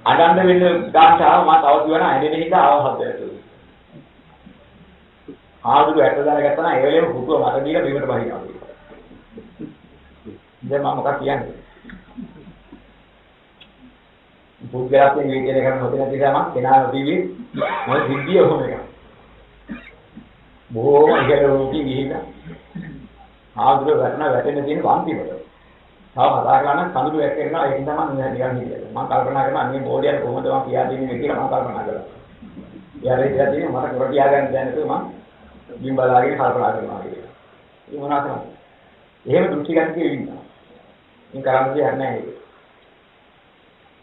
අඬන්න වෙන්න ගාන්ට ආව මම තව කියවන ඇඬෙන හින්දා ආව හදයට. ආදුරු ඇත්ත දැනගත්තා නම් ඒ වෙලේම පුතුව මට දීලා බීමට බහිනවා. දැන් මම මොකක්ද කියන්නේ? පුද්ගලයන් විදිහට කරන හොතේ නැති තමයි කෙනා නොදීවි මොන සිද්ධිය ඔහොම එක. බොහෝම ඉහළ වූකී ගිහිල්ලා ආදුර වැටෙන තියෙන පන්තිවල. තව කතා කරන කඳුළු වැක්කේනවා ඒක තමයි මම නිකන් හිතේ. මම කල්පනා කරනවා අන්නේ බෝඩියට කොහොමද මම කියා දෙන්නේ කියලා මම කල්පනා කරා. යාරේ ඉතින් තියෙන මට කර කියා ගන්න දැන නැතුව මම බිම්බලාගෙන කල්පනා කරනවා කියලා. ඒ මොනවා කරන්නේ? එහෙම දෘෂ්ටිගත කෙවින්නා. ඉතින් කරන්න දෙයක් නැහැ ඒක.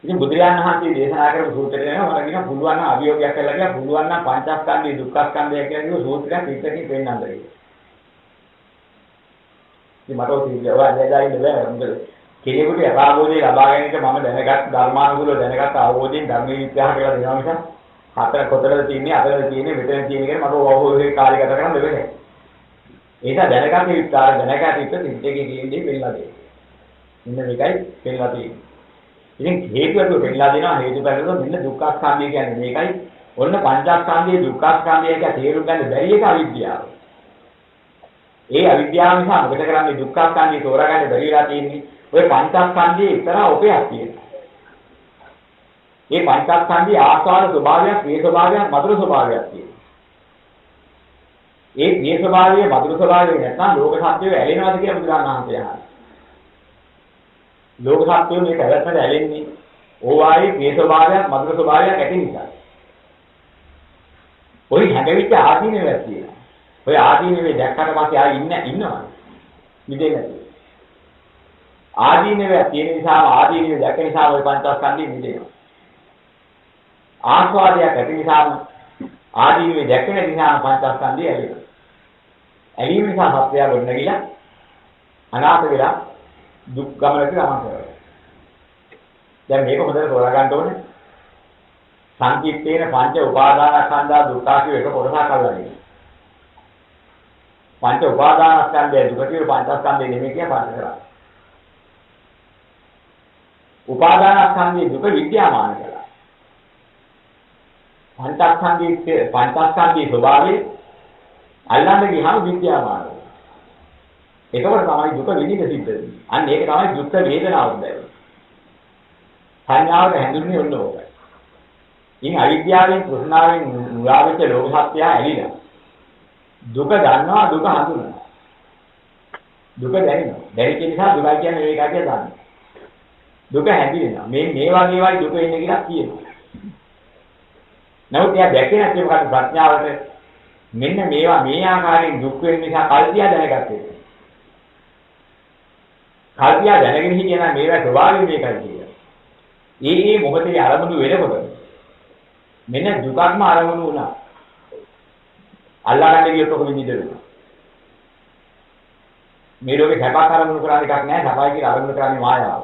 ඉතින් බුදුරජාණන් වහන්සේ දේශනා කරපු සූත්‍රය වෙනවා මම කියන පුළුවන් නම් අභියෝගයක් කරලා කියලා පුළුවන් නම් පංචස්කන්ධයේ දුක්ඛස්කන්ධය කියන සූත්‍රයක් විස්තරකින් පෙන්නන්න කියලා. ඉතින් මට ඔය ඉඳලා බෑ මොකද කෙනෙකුට යථාභෝධය ලබා ගැනීමට මම දැනගත් ධර්මානුකූලව දැනගත් අවබෝධයෙන් ධර්මයේ විද්‍යාව කියලා දෙනවා මිස හතර කොටද තියෙන්නේ අතර තියෙන්නේ මෙතන තියෙන්නේ කියන මට අවබෝධයේ කාර්ය ගත කරන්න බැහැ. ඒක දැනගන්න විස්තර දැනගන්න ඉතින් සිද්දකේ කියන්නේ වෙලා දෙන්නේ. මෙන්න මේකයි පෙන්නලා තියෙන්නේ. ඉතින් හේතුවක පෙන්නලා දෙනවා හේතුඵලවල මෙන්න දුක්ඛස්කන්ධය කියන්නේ මේකයි. ඔන්න පංචස්කන්ධයේ දුක්ඛස්කන්ධය කියලා තේරුම් ගන්න බැරි එක අවිද්‍යාව. ඒ අවිද්‍යාව නිසා මොකද කරන්නේ දුක්ඛස්කන්ධය තෝරාගන්න බැරි වෙලා තියෙන්නේ. ඔය පංචස්කන්ධයේ ඉතර ඔපයක් තියෙනවා. මේ පංචස්කන්ධයේ ආස්වාද ස්වභාවයක්, ප්‍රිය ස්වභාවයක්, මధుර ස්වභාවයක් තියෙනවා. ඒ ප්‍රිය ස්වභාවය, මధుර ස්වභාවය නැත්නම් ලෝක සත්‍යය ඇලෙනවාද කියලා බුදුරජාණන් වහන්සේ අහනවා. ලෝක සත්‍යය මේ පැවැත්මට ඇලෙන්නේ ඕවායේ ප්‍රිය ස්වභාවයක්, මధుර ස්වභාවයක් ඇති නිසා. ඔය හැඟවිච්ච ආදීනවක් තියෙනවා. ඔය ආදීනවේ දැක්කට පස්සේ ආයෙ ඉන්නවා. මිදෙන්නේ. ආදීනවේ තියෙන නිසා ආදීනවේ දැක නිසා ඔය පංචස්කන්ධය මිදෙනවා. ආස්වාදයක් ඇති නිසා ආදීනවේ දැකෙන නිසා පංචස්කන්ධය ඇලෙනවා. ඇලීම නිසා සත්‍යය ගොඩනැගිලා අනාථ වෙලා දුක් ගමනට ගමන් කරනවා. දැන් මේක හොඳට තෝරා ගන්න ඕනේ. සංකීර්තේන පංච උපාදානස්කන්ධා දුක්ඛ කියන එක කොටසක් අල්ලන්නේ. පංච උපාදානස්කන්ධය දුක කියන පංචස්කන්ධය නෙමෙයි කියන පාඩම කරා. උපාදානස්කන්ධයේ දුක විද්‍යාමාන කළා. පංචස්කන්ධයේ ස්වභාවය අල්ලන්න ගියාම විද්‍යාමාන. ඒකවල තමයි දුක විඳින්න සිද්ධ වෙන්නේ. අන්න ඒක තමයි දුක් වේදනාව දැනෙන්නේ. සංඥාවට හැඳින්වෙන්නේ ඔන්න ඕකයි. ඉතින් අවිද්‍යාවෙන් තෘෂ්ණාවෙන් මුලාවෙච්ච ලෝක සත්‍යය ඇලිලා දුක ගන්නවා දුක හඳුනනවා. දුක දැනෙනවා. දැනෙච්ච නිසා දුක කියන්නේ මේක කියලා දන්නවා. දුක හැඳිනෙනවා. මේ වගේ වයි දුක එන්නේ කියලා කියනවා. නමුත් එයා දැකේ නැති මොකද ප්‍රඥාවට මෙන්න මේවා මේ ආකාරයෙන් දුක් වෙන නිසා කල්පියා දැනගත්තේ. කල්පියා දැනගෙන හිටියනම් මේවා ස්වභාවයෙන් මේකයි කියලා. ඒ මොහොතේ අරමුණු වෙනකොට මෙන්න දුකක්ම අරමුණු වුණා. අල්ලාගන්න ගියොත් ඔක විඳින්න වෙනවා. මේ ලෝකේ සැපක් අරමුණු කරන එකක් නැහැ. සැපයි කියලා අරමුණු කරන්නේ මායාව.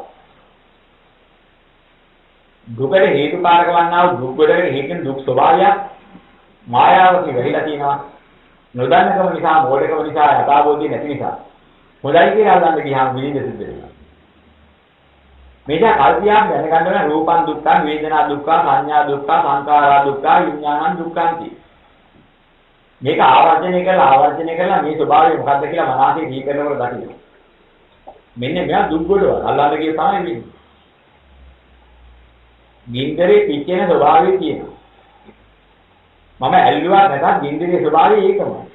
දුකට හේතුකාරක වන්නා වූ දුක් වලට හේතුන් දුක් ස්වභාවයක් මායාවක වෙහිලා තියෙනවා. නොදන්නකම නිසා, මෝඩකම නිසා, යථාබෝධය නැති නිසා. මොදයි කියලා අල්ලන්න ගියාම විඳින්න සිද්ධ වෙනවා. මේක කල්පියක් දැනගන්න ඕන රූපං දුක්ඛං, වේදනා දුක්ඛං, සංඥා දුක්ඛං, සංඛාරා දුක්ඛං, විඥානං දුක්ඛං කිය. මේක ආවර්ජනය කරලා මේ ස්වභාවය මොකක්ද කියලා මනසේ දී කරනකොට දකින්න. මෙන්න මෙයා දුක් වලවල් අල්ලන්න ගිය තමයි වෙන්නේ. ගින්දරේ පිච්චෙන ස්වභාවය තියෙනවා. මම ඇල්ලුවා නැත්නම් ගින්දරේ ස්වභාවය ඒකමයි.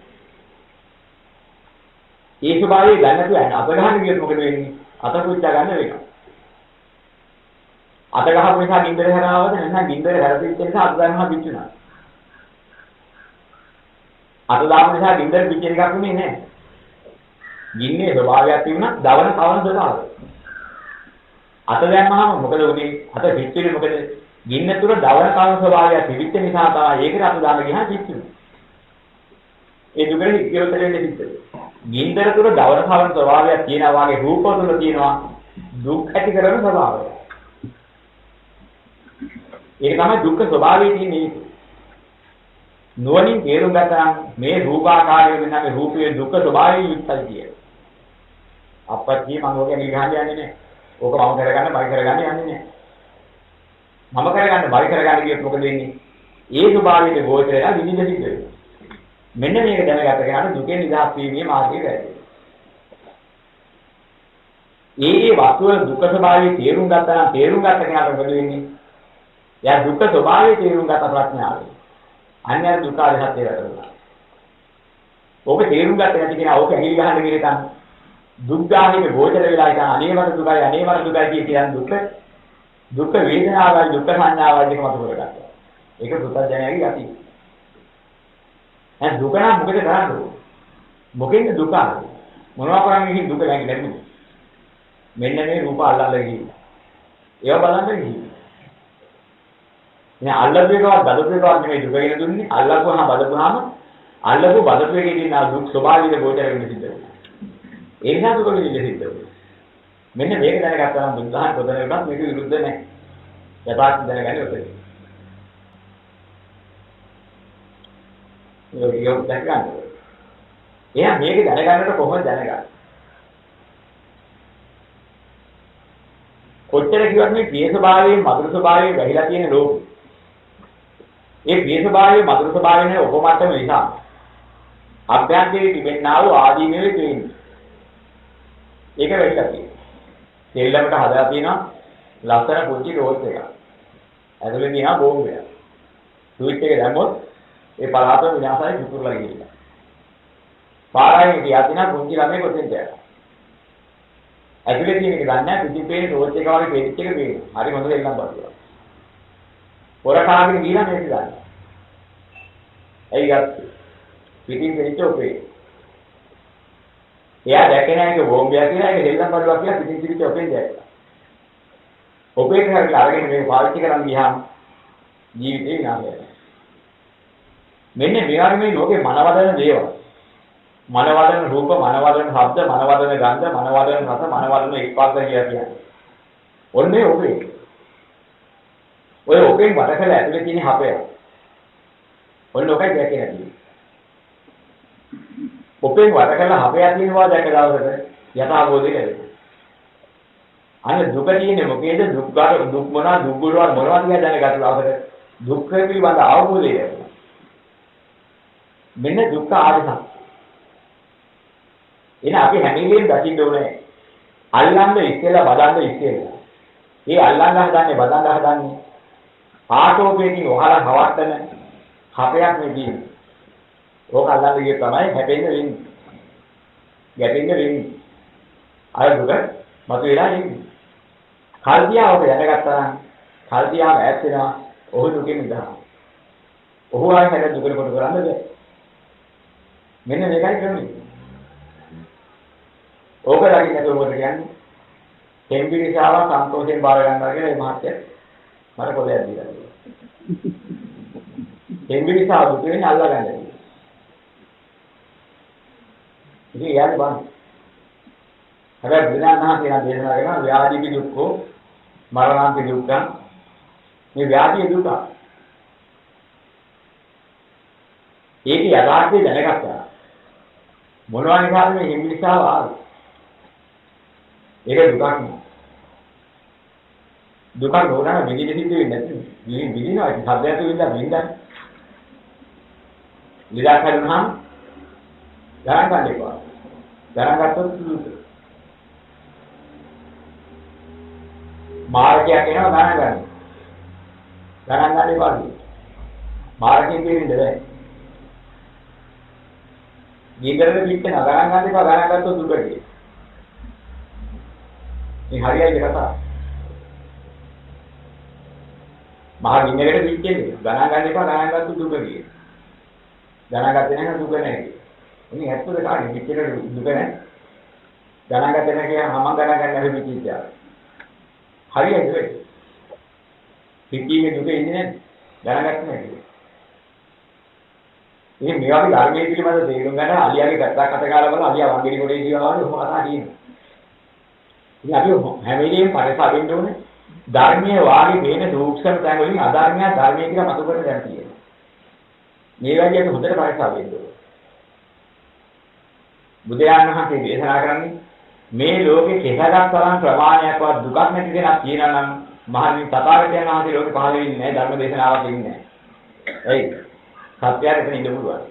ඒ ස්වභාවය ගන්න තුන අප ගන්න ගියොත් මොකද වෙන්නේ? අත පුච්චා ගන්න වෙනවා. අත ගහපු නිසා ගින්දර හැරවද නැත්නම් ගින්දර හැරෙච්ච නිසා අත ගන්නවා පිච්චුණා. අත දාපු නිසා ගින්දර පිච්චෙන එකක් නෙමෙයි නෑ. ගින්නේ ස්වභාවයක් තිබුණා දවන කවන ස්වභාවය. අත දැම්මහම මොකද උනේ? අත පිච්චෙන්නේ මොකද? ගින්න තුර දවන කවන ස්වභාවයක් තිබිච්ච නිසා තමයි ඒකට අත දාන්න ගියා පිච්චුනේ. ඒ දුකේ ඉතිරෙන්නේ පිච්චෙන්නේ. ගින්දර තුර දවන කවන ස්වභාවයක් තියෙනවා වගේ රූප තුල තියෙනවා දුක් ඇති කරන ස්වභාවය. ඒක තමයි දුක්ඛ ස්වභාවයේ තියෙන හේතුව. නුවණින් තේරුම් ගත්තා නම් මේ රූපාකාරය වෙන මේ රූපයේ දුක්ඛ ස්වභාවය යුක්තයි කිය. අපත්‍ය මම ඔක නිගහන්න යන්නේ නැහැ. ඕක මම කරගන්න බයි කරගන්න යන්නේ නැහැ. මම කරගන්න බයි කරගන්න කියොත් මොකද වෙන්නේ? ඒ ස්වභාවයේ ගෝචරය විනිවිද සිද්ධ වෙනවා. මෙන්න මේක දැනගත්ත කෙනාට දුකෙන් නිදහස් වීමේ මාර්ගය වැරදි. ඒ වස්තුවේ දුක්ඛ ස්වභාවය තේරුම් ගත්තා නම් තේරුම් ගත්ත කෙනාට මොකද වෙන්නේ? එයා දුක්ඛ ස්වභාවය තේරුම් ගත්ත ප්‍රඥාවයි. අන්‍ය දුක්ඛ අධහත්ය වැටෙනවා. ඕක තේරුම් ගත්ත නැති කෙනා ඕක ඇඟිලි ගහන්න ගිහලා තන දුක් ගාහිනේ ගෝචර වෙලා ඉතින් අනේවර දුකයි කියන්නේ දුක් වේදනාවයි දුක් සංඥාවයි දෙක මත කරගන්නවා. ඒක පුතඥයගේ ගතිය. දැන් දුක නම් මොකද කරන්නේ? මොකෙන්ද දුක ආවේ? මොනවා කරන්නේ ඉතින් දුක නැගි නැතුනේ. මෙන්න මේ රූප අල්ලලා ගිහින්. ඒවා බලන්න ගිහින්. මේ අල්ලපේකවත් බලපේකවත් නෙමෙයි දුක කියන දුන්නේ. අල්ලපුවාම බලපුවාම අල්ලපු බලපේකේ තියෙන දුක් ස්වභාවික ගෝචර වෙන්න සිද්ධ වෙනවා. ඒ නිසා දුක විඳින්න සිද්ධ වෙනවා. මෙන්න මේක දැනගත්තා නම් බුද්ධහන් පොතේවත් මේක විරුද්ධ නැහැ. යථාර්ථ දැනගන්නේ ඔතන. ඒක දැනගන්න. එයා මේක දැනගන්නකොට කොහොමද දැනගන්නේ? කොච්චර කිව්වත් මේ ප්‍රිය ස්වභාවයෙන් මధుර ස්වභාවයෙන් වැහිලා තියෙන ලෝකෙ. ඒ ප්‍රිය ස්වභාවයෙන් මధుර ස්වභාවයෙන් උපමට්ටම නිසා අභ්‍යන්තරයේ තිබෙනා වූ ආදීනෙවේ තියෙන්නේ. ඒක වැහිලා තියෙනවා. තෙල්ලකට හදලා තියෙනවා ලස්සන පුංචි රෝල් එකක්. ඇතුලේ තියෙනවා බෝම්බයක්. ස්විච් එක දැම්මොත් ඒ පලාතම විනාශයි විකුරලා ගිහිල්ලා. පාරායේ තියාගෙන පුංචි ළමයි කොතෙන්ද යනවා. ඇතුලේ තියෙන එක දන්නේ නැහැ පිටිපේන රෝල් එක වගේ පෙරිච් එක පේනවා. හරි හොඳට එල්ලම් බලනවා. පොරකාගෙන ගිහලා මේක ගන්න. ඇයි ගත්තේ? පිටින් පෙරිච් ඔපේ. එයා දැකේ නැහැ ඒක බෝම්බයක් කියලා ඒක දෙල්ලම් බලුවා කියලා පිටින් පිටින් ඔපෙන් දැක්කා. ඔපේ කරලා අරගෙන මේක පාවිච්චි කරන් ගියාම ජීවිතේ විනාශ වෙනවා. මෙන්න මේ ලෝකේ මනවදන දේවල්. මනවදන රූප, මනවදන ශබ්ද, මනවදන ගන්ධ, මනවදන රස, මනවදන ස්පර්ශ කියලා කියන්නේ. ඔන්නේ ඔපේ. ඔය ඔපෙන් වඩකල ඇතුලේ තියෙන හපය. ඔන්න ඔකයි දැකේ නැති. ඔපෙන් වඩකල හපයක් තියෙනවා දැක දවසට යථාබෝධය ලැබෙනවා. අනේ දුක තියෙන්නේ මොකේද? දුක් මොනවා දුක් වල මොනවා කියලා දැනගත්ත දවසට දුක් පිළිබඳ අවබෝධය ලැබෙනවා. මෙන්න දුක්ඛ ආරසක්. එන අපි හැමෙලෙම දකින්න ඕනේ. අල්ලන්න ඉස්සෙල්ලා බදන්න ඉස්සෙල්ලා. ඒ අල්ලන්න හදන්නේ බදන්න හදන්නේ ආටෝපේකින් වහලා හවට්ටන හපයක් නෙදී. ඕක අල්ලන්න ගියේ තමයි හැපෙන්න වෙන්නේ. ගැටෙන්න වෙන්නේ. අය දුක මතුවලා ඉන්නේ. කල්දියාවක දැනගත්තා නම් කල්දියාව ඈත් වෙනවා. ඔහු දුකෙන් මිදහා. ඔහු ආයෙ හැද දුකට කොට කරන්නේ නැහැ. මෙන්න මේකයි කරන්නේ. ඕක දකින්න මොකද කියන්නේ? කෙම්බිරිසාව සන්තෝෂයෙන් බාර ගන්නවා කියලා මේ මහත්ය මට පොළයක් දීලා. කෙම්බිරිසාව දුකෙන් අල්ලා ගන්නවා. ඉතින් යාළුවා බලන්න. හැබැයි බුදුනාහා කියන දේශනා කරනවා ව්‍යාධි දුක්ඛෝ මරණාන්ති දුක්ඛං. මේ ව්‍යාධි දුක. ඒක යථාර්ථය දැනගත්තා. මොනවා නිසාද මේ හිමිලිසාව ආවේ? ඒක දුකක් නෙවෙයි. දුක නෝනා විඳින්න සිද්ධ වෙන්නේ නැති. විඳිනවා සද්දයට විඳින්න. විලා කරනවා ගණන් ගන්න එපා. ගණන් ගත්තොත් මාර්ගයක් එනවා ගණන් ගන්න. ගණන් ගන්න එපා. මාර්ගයෙන් දෙන්නේ නැහැ. ගින්දරේ පිටේ නගරන් ගන්න එපා ගණන් ගත්තොත් දුකට. මේ හරියයි කතාව. මහා ගින්නකට පිටේ ගණන් ගන්න එපා ගණන් ගත්තොත් දුක කියේ. ගණන් ගත්තේ නැහැ දුක නැහැ. ඉතින් ඇත්තට කාණේ පිටේට දුක නැහැ. ගණන් ගත්තේ නැහැ කියනවා මම ගණන් ගන්න නැහැ පිටිච්චා. හරියයි ඒක. පිටියේ දුක ඉන්නේ නැහැ. ගණන් ගත්තේ නැහැ. මේ වගේ ධර්මයේ පිළිබඳ තේරුම් ගන්න අලියාගේ කතා කතා බලලා අලියා වංගෙඩි කොටේ කියනවා වගේ ඔහොම කතා කියනවා. ඉතින් අපි හැම වෙලෙම පරිසරෙන්න ඕනේ. ධර්මයේ වාගේ වෙන සූක්ෂම තැන් වලින් අධර්මය ධර්මයේ කියලා මතු කරගෙන දැන් තියෙනවා. මේ වගේ අපි හොඳට පරිස්සම් වෙන්න ඕනේ. බුදුරජාණන් වහන්සේ දේශනා කරන්නේ මේ ලෝකේ කෙසගත් තරම් ප්‍රමාණයක්වත් දුකක් නැති දෙයක් කියනවා නම් මහණෙනි තථාගතයන් වහන්සේ ලෝකේ පහළ වෙන්නේ නැහැ ධර්ම දේශනාවක් ඉන්නේ නැහැ. එයි සත්‍යයට එතන ඉන්න පුළුවන්.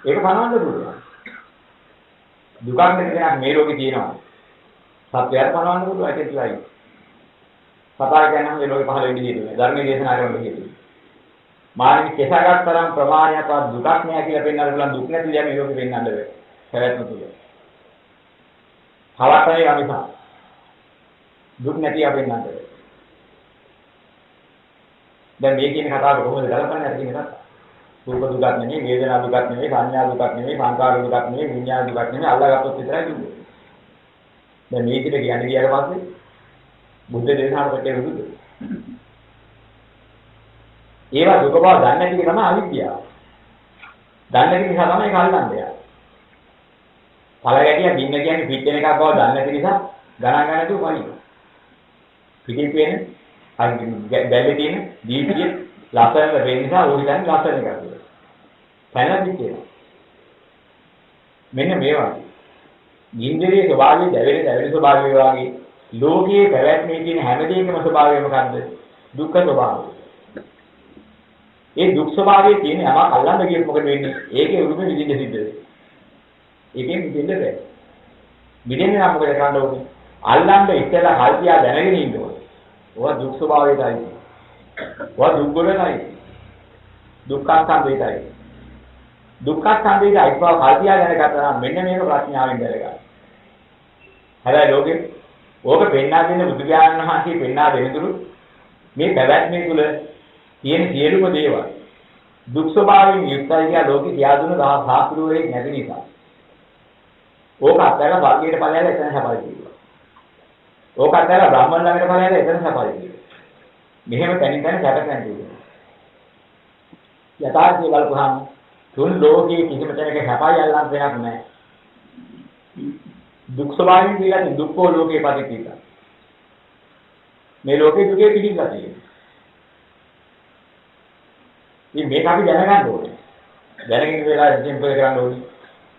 ඒක පනවන්න පුළුවන්. දුකක් නැති දෙයක් මේ ලෝකේ තියෙනවා. සත්‍යයට පනවන්න පුළුවන් ඒක ඉතිලයි. තථාගතයන් වහන්සේ ලෝකේ පහළ වෙන්නේ නැහැ ධර්ම දේශනා කරන්න කියන්නේ. මානසික කෙසගත් තරම් ප්‍රමාණයක්වත් දුකක් නැහැ කියලා පෙන්වන්න පුළුවන් දුක් නැති දෙයක් මේ ලෝකේ පෙන්වන්න බෑ. පැවැත්ම තුල. හවතේ අනිසා දුක් නැති අපෙන්නත් දැන් මේ කියන කතාව කොහොමද ගලපන්නේ අර කියන කතාව රූප දුකක් නෙමෙයි වේදනා දුකක් නෙමෙයි සංඥා දුකක් නෙමෙයි සංකාර දුකක් නෙමෙයි විඤ්ඤාණ දුකක් නෙමෙයි අල්ලාගත්තොත් විතරයි දුන්නේ දැන් මේ විදිහට කියන්නේ ඊට පස්සේ බුද්ධ දේශනාවට පැටේ රුදුද ඒවා දුක බව දන්නේ නැති එක තමයි අවිද්‍යාව දන්නේ නැති නිසා තමයි කල්ලන්නේ පළගැටිය බින්න කියන්නේ පිටෙන එකක් බව දන්නේ නැති නිසා ගණන් ගන්න තු පරිදි පිටින් පේන බැල්ලේ තියෙන දීපිය ලස්සන වෙන නිසා ඕක දැන් ලස්සන එකක් කියලා. පැනලා තියෙනවා. මෙන්න මේ වගේ. ඉන්ද්‍රියේ ස්වභාවය දැවෙන ස්වභාවය වගේ ලෝකයේ පැවැත්මේ තියෙන හැම දෙයකම ස්වභාවය මොකද්ද? දුක්ඛ ස්වභාවය. ඒ දුක් ස්වභාවයේ තියෙන යමක් අල්ලන්න ගියොත් මොකද වෙන්නේ? ඒකේ උරුම විදිහට සිද්ධ වෙනවා. ඒකෙන් මිදෙන්න බෑ. මිදෙන්න නම් මොකද කරන්න ඕනේ? අල්ලන්න ඉස්සෙල්ලා කල්පියා දැනගෙන ඉන්න ඕනේ. ඔය දුක් ස්වභාවයටයි. ඔය දුක් ගොඩනයි. දුක්ඛ සංවේදයි. දුක්ඛ සංවේදයි බව කල්පියා දැනගත්තා නම් මෙන්න මේක ප්‍රඥාවෙන් දැනගන්න. හැබැයි ලෝකෙ ඕක පෙන්වා දෙන්න බුදු ඥානන වහන්සේ පෙන්වා දෙනතුරු මේ පැවැත්මේ තුල තියෙන සියලුම දේවල් දුක් ස්වභාවයෙන් යුක්තයි කියලා ලෝකෙ කියා දුන්න සාස්ත්‍රෝයේ නැති නිසා. ඕක අත්දැක වර්ගයට ඵලයල එතන සපයි කියනවා. ඕක අත්දැක බ්‍රාහ්මණ ළඟට ඵලයල එතන සපයි කියනවා. මෙහෙම තනින් තන සැපසෙන් කියනවා. යථාර්ථය බලපුවාම තුන් ලෝකයේ කිසිම තැනක සපයි අල්ලන්න දෙයක් නැහැ. දුක් ස්වභාවයෙන් කියලා දුක්ඛෝ ලෝකේ පදිතිත. මේ ලෝකේ දුකේ පිළිගලා තියෙනවා. ඉතින් මේක අපි දැනගන්න ඕනේ. දැනගෙන වෙලා සිම්පල් කරන්න ඕනේ.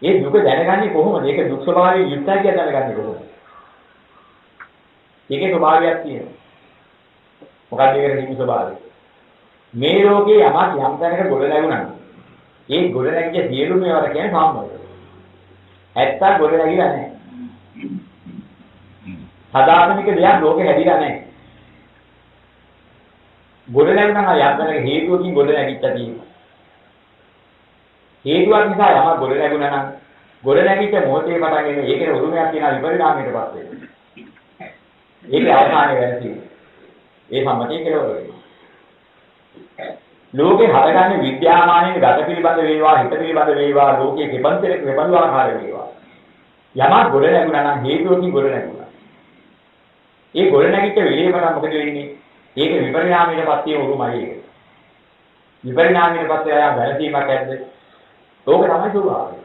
මේ දුක දැනගන්නේ කොහොමද? ඒක දුක් ස්වභාවයෙන් යුක්තයි කියලා දැනගන්නේ කොහොමද? ඒකේ ස්වභාවයක් තියෙනවා. මොකක්ද ඒකේ හිමි ස්වභාවය? මේ ලෝකේ යමක් යම් තැනක ගොඩ නැගුණා. ඒ ගොඩ නැගිච්ච සියලුම ඒවාට කියන්නේ සම්මත. ඇත්ත ගොඩ නැගිලා නැහැ. සදාතනික දෙයක් ලෝකේ හැදිලා නැහැ. ගොඩ නැගුණා යම් තැනක හේතුවකින් ගොඩ නැගිච්චා තියෙනවා. හේතුවක් නිසා යමක් ගොඩ නැගුණා නම් ගොඩ නැගිච්ච මොහොතේ පටන් ගෙන ඒකේ උරුමයක් තියෙන විපරිණාමයටපත් වෙනවා. ඒකේ අවසානයේ වෙනසයි. ඒ සම්මතිය කියලා වෙනවා. ලෝකේ හදගන්නේ විද්‍යාමානයේ ගත පිළිබඳ වේවා හිත පිළිබඳ වේවා ලෝකයේ කෙබඳුරේ කෙබඳු ආකාර වේවා. යමක් ගොඩ නැගුණා නම් හේතුවකින් ගොඩ නැගුණා. ඒ ගොඩ නැගිච්ච වේලේකට මොකද වෙන්නේ? ඒක විපරිණාමයටපත් වෙන උරුමයි ඒක. විපරිණාමයටපත් වෙලා වැළඳීමක් ඇද්ද? ඕක තමයි ස්වභාවය.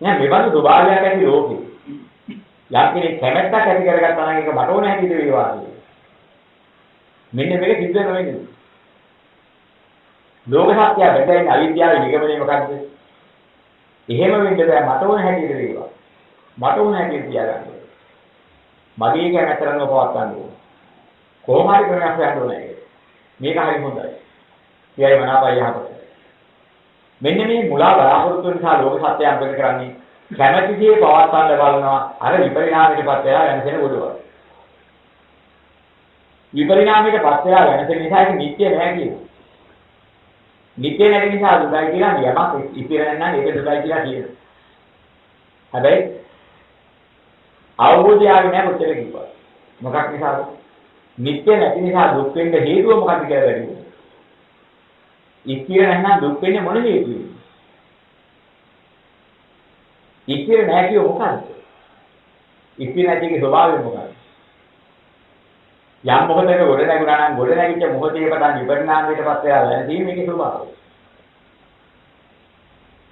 නෑ මෙබඳු ස්වභාවයක් ඇති ලෝකෙ. යම් කෙනෙක් කැමැත්තක් ඇති කරගත්තා නම් ඒක මට ඕන හැටියට වේවා කියන්නේ. මෙන්න මේක සිද්ධ වෙන්නේ. ලෝක සත්‍ය බෙදෙන අවිද්‍යාවේ නිගමනය මොකද්ද? එහෙම වෙන්න බෑ මට ඕන හැටියට වේවා. මට ඕන හැටියට තියාගන්න. මගේ කැමැත්තෙන් පවත් ගන්න ඕන. කොහොම හරි කරයක් හොයන්න ඕනේ. මේක හරි හොඳයි. ඊයයි මනාපයි යහපත. මෙන්න මේ මුලා බලාපොරොත්තු නිසා ලෝක සත්‍යය අම්බෙන් කරන්නේ කැමැතිදී පවත්වන්න බලනවා අර විපරිණාමයටපත් වෙලා වෙනසෙන උඩව. විපරිණාමයටපත් වෙලා වෙනසෙන නිසා ඒක නිත්‍ය නෑ කියනවා. නිත්‍ය නැති නිසා දුකයි කියලා යමක් ඉතිර නැත්නම් ඒක දුකයි කියලා කියනවා. හැබැයි අවබෝධය ආවේ නෑ කොච්චර කිව්වා. මොකක් නිසාද? නිත්‍ය නැති නිසා දුක් වෙන්න හේතුව මොකක්ද කියලා බැලුවා. ඉතිර නැත්නම් දුක් වෙන්නේ මොන හේතුවද? ඉතිර නැහැ කිය මොකක්ද? ඉතිර නැතිගේ ස්වභාවය මොකක්ද? යම් මොහොතක ගොඩ නැගුණා නම් ගොඩ නැගිච්ච මොහොතේ පටන් විපරිණාමයටපත් වෙලා වැළඳීම මේකේ ස්වභාවය.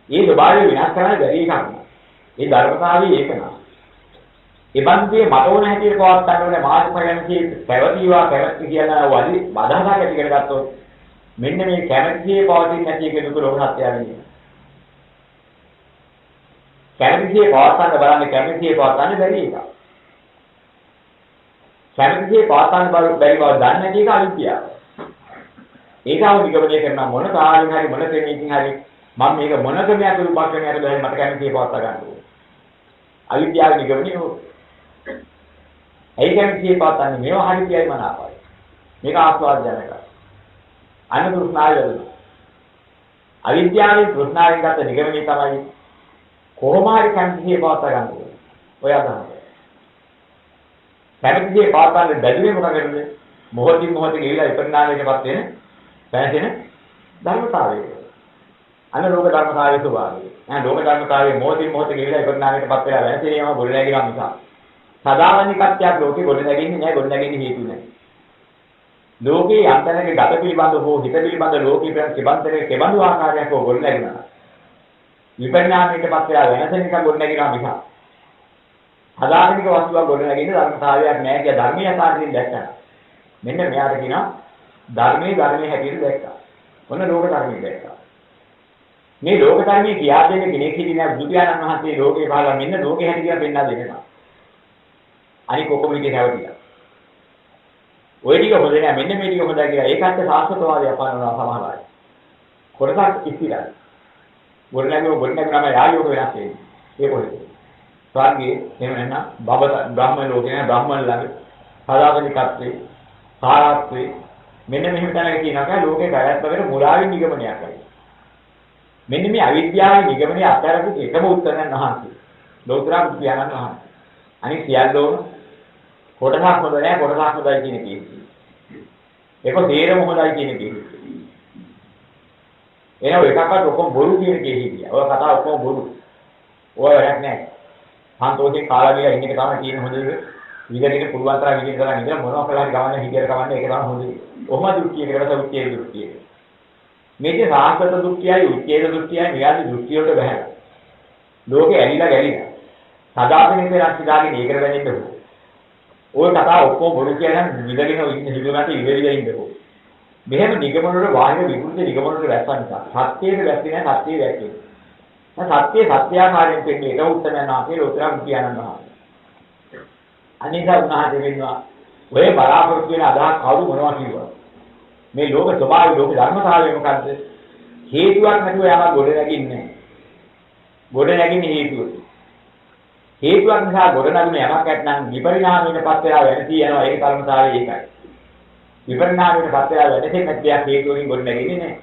මේ ස්වභාවය විනාශ කරන්න බැරි එකක්. ඒ ධර්මතාවය ඒක නා. ඒ බන්දියේ මට ඕන හැටියට පවත් ගන්න ඕනේ මාර්ගඵලයන්ගේ පැවතිවා පැවති කියලා වලි බදාසක් ඇති කරගත්තොත් මෙන්න මේ කැමැතියේ පවතින නැති එක දුක ලෝක සත්‍යයයි. කැමැතියේ පවත්තන්න බලන්නේ කැමැතියේ පවත්තන්න බැරි එක. කැමැතියේ පවත්තන්න බැරි බව දන්නේ නැති එක අවිද්‍යාව. ඒකව නිගමනය කරන මොන කාර්යයෙන් හරි මොන ක්‍රමයකින් හරි මම මේක මොන ක්‍රමයකට උපක්‍රමයකට බැරි මට කැමැතියේ පවත්වා ගන්න ඕනේ. අවිද්‍යාව නිගමනය නෝ. ඇයි කැමැතියේ පවත්තන්නේ මේවා හරි කියයි මනාපයි. මේක ආස්වාදජනකයි. අන්න තෘෂ්ණාව වැඩි. අවිද්‍යාවෙන් තෘෂ්ණාවෙන් ගත නිගමනය තමයි කොහොම හරි කැමැතියේ පවත්වා ගන්න ඕනේ. ඔය අදහස. කැමැතියේ පවත්වන්න බැරිනේ මොකකටද? මොහොතින් මොහොත ගිහිලා විපරිණාමයකටපත් වෙන පැහැදෙන ධර්මතාවය. අන්න ලෝක ධර්මතාවයේ ස්වභාවය. නෑ ලෝක ධර්මතාවයේ මොහොතින් මොහොත ගිහිලා විපරිණාමයකටපත් වෙලා වෙනසේම ගොඩනැගෙනවා මිසක්. සදාවනිකත්වයක් ලෝකේ ගොඩනැගෙන්නේ නෑ ගොඩනැගෙන්නේ හේතු නෑ. ලෝකේ යන්තනක ගත පිළිබඳ හෝ හිත පිළිබඳ ලෝකී ප්‍රතිබන්ධයේ කෙබඳු ආකාරයක් හෝ ගොඩනැගෙනවා. විපරිණාමයකටපත් වෙලා වෙනසෙනික ගොඩනැගෙනවා මිසක්. සදාවනික වස්තුවක් ගොඩනැගෙන්නේ ධර්මතාවයක් නෑ කිය ධර්මීය ආකාරයෙන් දැක්කා. මෙන්න මෙයාට කියනවා ධර්මයේ හැටියට දැක්කා. ඔන්න ලෝක ධර්මයේ දැක්කා. මේ ලෝක ධර්මයේ කියා දෙන්නේ කෙනෙක් හිටිනා බුදු පියාණන් වහන්සේ ලෝකේ පහළ මෙන්න ලෝකේ හැටි කියලා පෙන්නලා දෙනවා. අනික ඔක්කොම ඉතින් හැවටිලා. ඔය ටික හොඳ නෑ මෙන්න මේ ටික හොඳයි කියලා ඒකත් සාස්වතවාදී අපනනවා සමහරවල්. කොටසක් ඉස්තිරයි. ගොඩනැගුණාම යායෝග වෙනස් වෙන්නේ. ඒක හොඳයි. ස්වර්ගයේ එහෙම නැත්නම් බ්‍රහ්ම ලෝකේ නේ බ්‍රහ්මන් ළඟ සදාතනිකත්වේ සාරත්වේ මෙන්න මෙහෙම තැනක කියනවා ලෝකේ පැවැත්මකට මුලාවින් නිගමනයක් කරයි. මෙන්න මේ අවිද්‍යාවේ නිගමනයේ අත්හැරපු එකම උත්තරයන් අහන්සේ. ලෝතර බුදුයන්න් අහන්සේ. අනිත් සියල්ලෝම කොටසක් හොඳ නැහැ කොටසක් හොඳයි කියන කීර්තිය. ඒක තේරම හොඳයි කියන කීර්තිය. එනවා එකක්වත් ඔක්කොම බොරු කියන කීර්තිය. ඔය කතා ඔක්කොම බොරු. ඔය වැඩක් නැහැ. සන්තෝෂේ කාලා ගියා ඉන්න එක තමයි කියන හොඳ එක. විදිහට පුළුවන් තරම් විදිහට කරන් ඉඳලා මොනවා කළා හරි ගමන්නේ හිතියට කවන්නේ ඒක තමයි හොඳ. ඔහම දෘෂ්ටියකට උච්චේ දෘෂ්ටිය. මේකේ සාහසත දෘෂ්ටියයි උච්චේ දෘෂ්ටියයි න්‍යාය දෘෂ්ටිය වලට බහැලා. ලෝකේ ඇලිලා ගැලිලා. සදාතනික රාශිදාගේ ඒකර වෙනින්න ඕන. ওই කතාව ඔක්කොම බොරු කියලා විදගෙන ඉන්න හිතුවට ඉවෙලිලා ඉන්නකෝ. මෙහෙම නිගමන වල වාහින විකෘති නිගමන වල වැස්සන් නිසා සත්‍යයේ වැස්සේ නැහැ සත්‍යයේ වැක්කේ. සත්‍යයේ සත්‍යාකාරයෙන් දෙන්නේ ඒක උත්තරයන් ආකේ ලෝතරම් කියනවා. අනිසා උන්වහන්සේ වෙනවා ඔය බලාපොරොත්තු වෙන අදහස් කවුරු මොනවා කිව්වා. මේ ලෝක ස්වභාවය ලෝක ධර්මතාවය මොකද්ද? හේතුවක් නැතුව යමක් ගොඩ නැගින්නේ නැහැ. ගොඩ නැගින්නේ හේතුව. හේතුවක් නිසා ගොඩ නැගුණ යමක් නැත්නම් විපරිණාමයටපත් වෙලා වෙනසී යනවා ඒක ධර්මතාවය ඒකයි. විපරිණාමයටපත් වෙලා වෙනසෙන්නේ නැති දෙයක් හේතුවකින් ගොඩ නැගෙන්නේ නැහැ.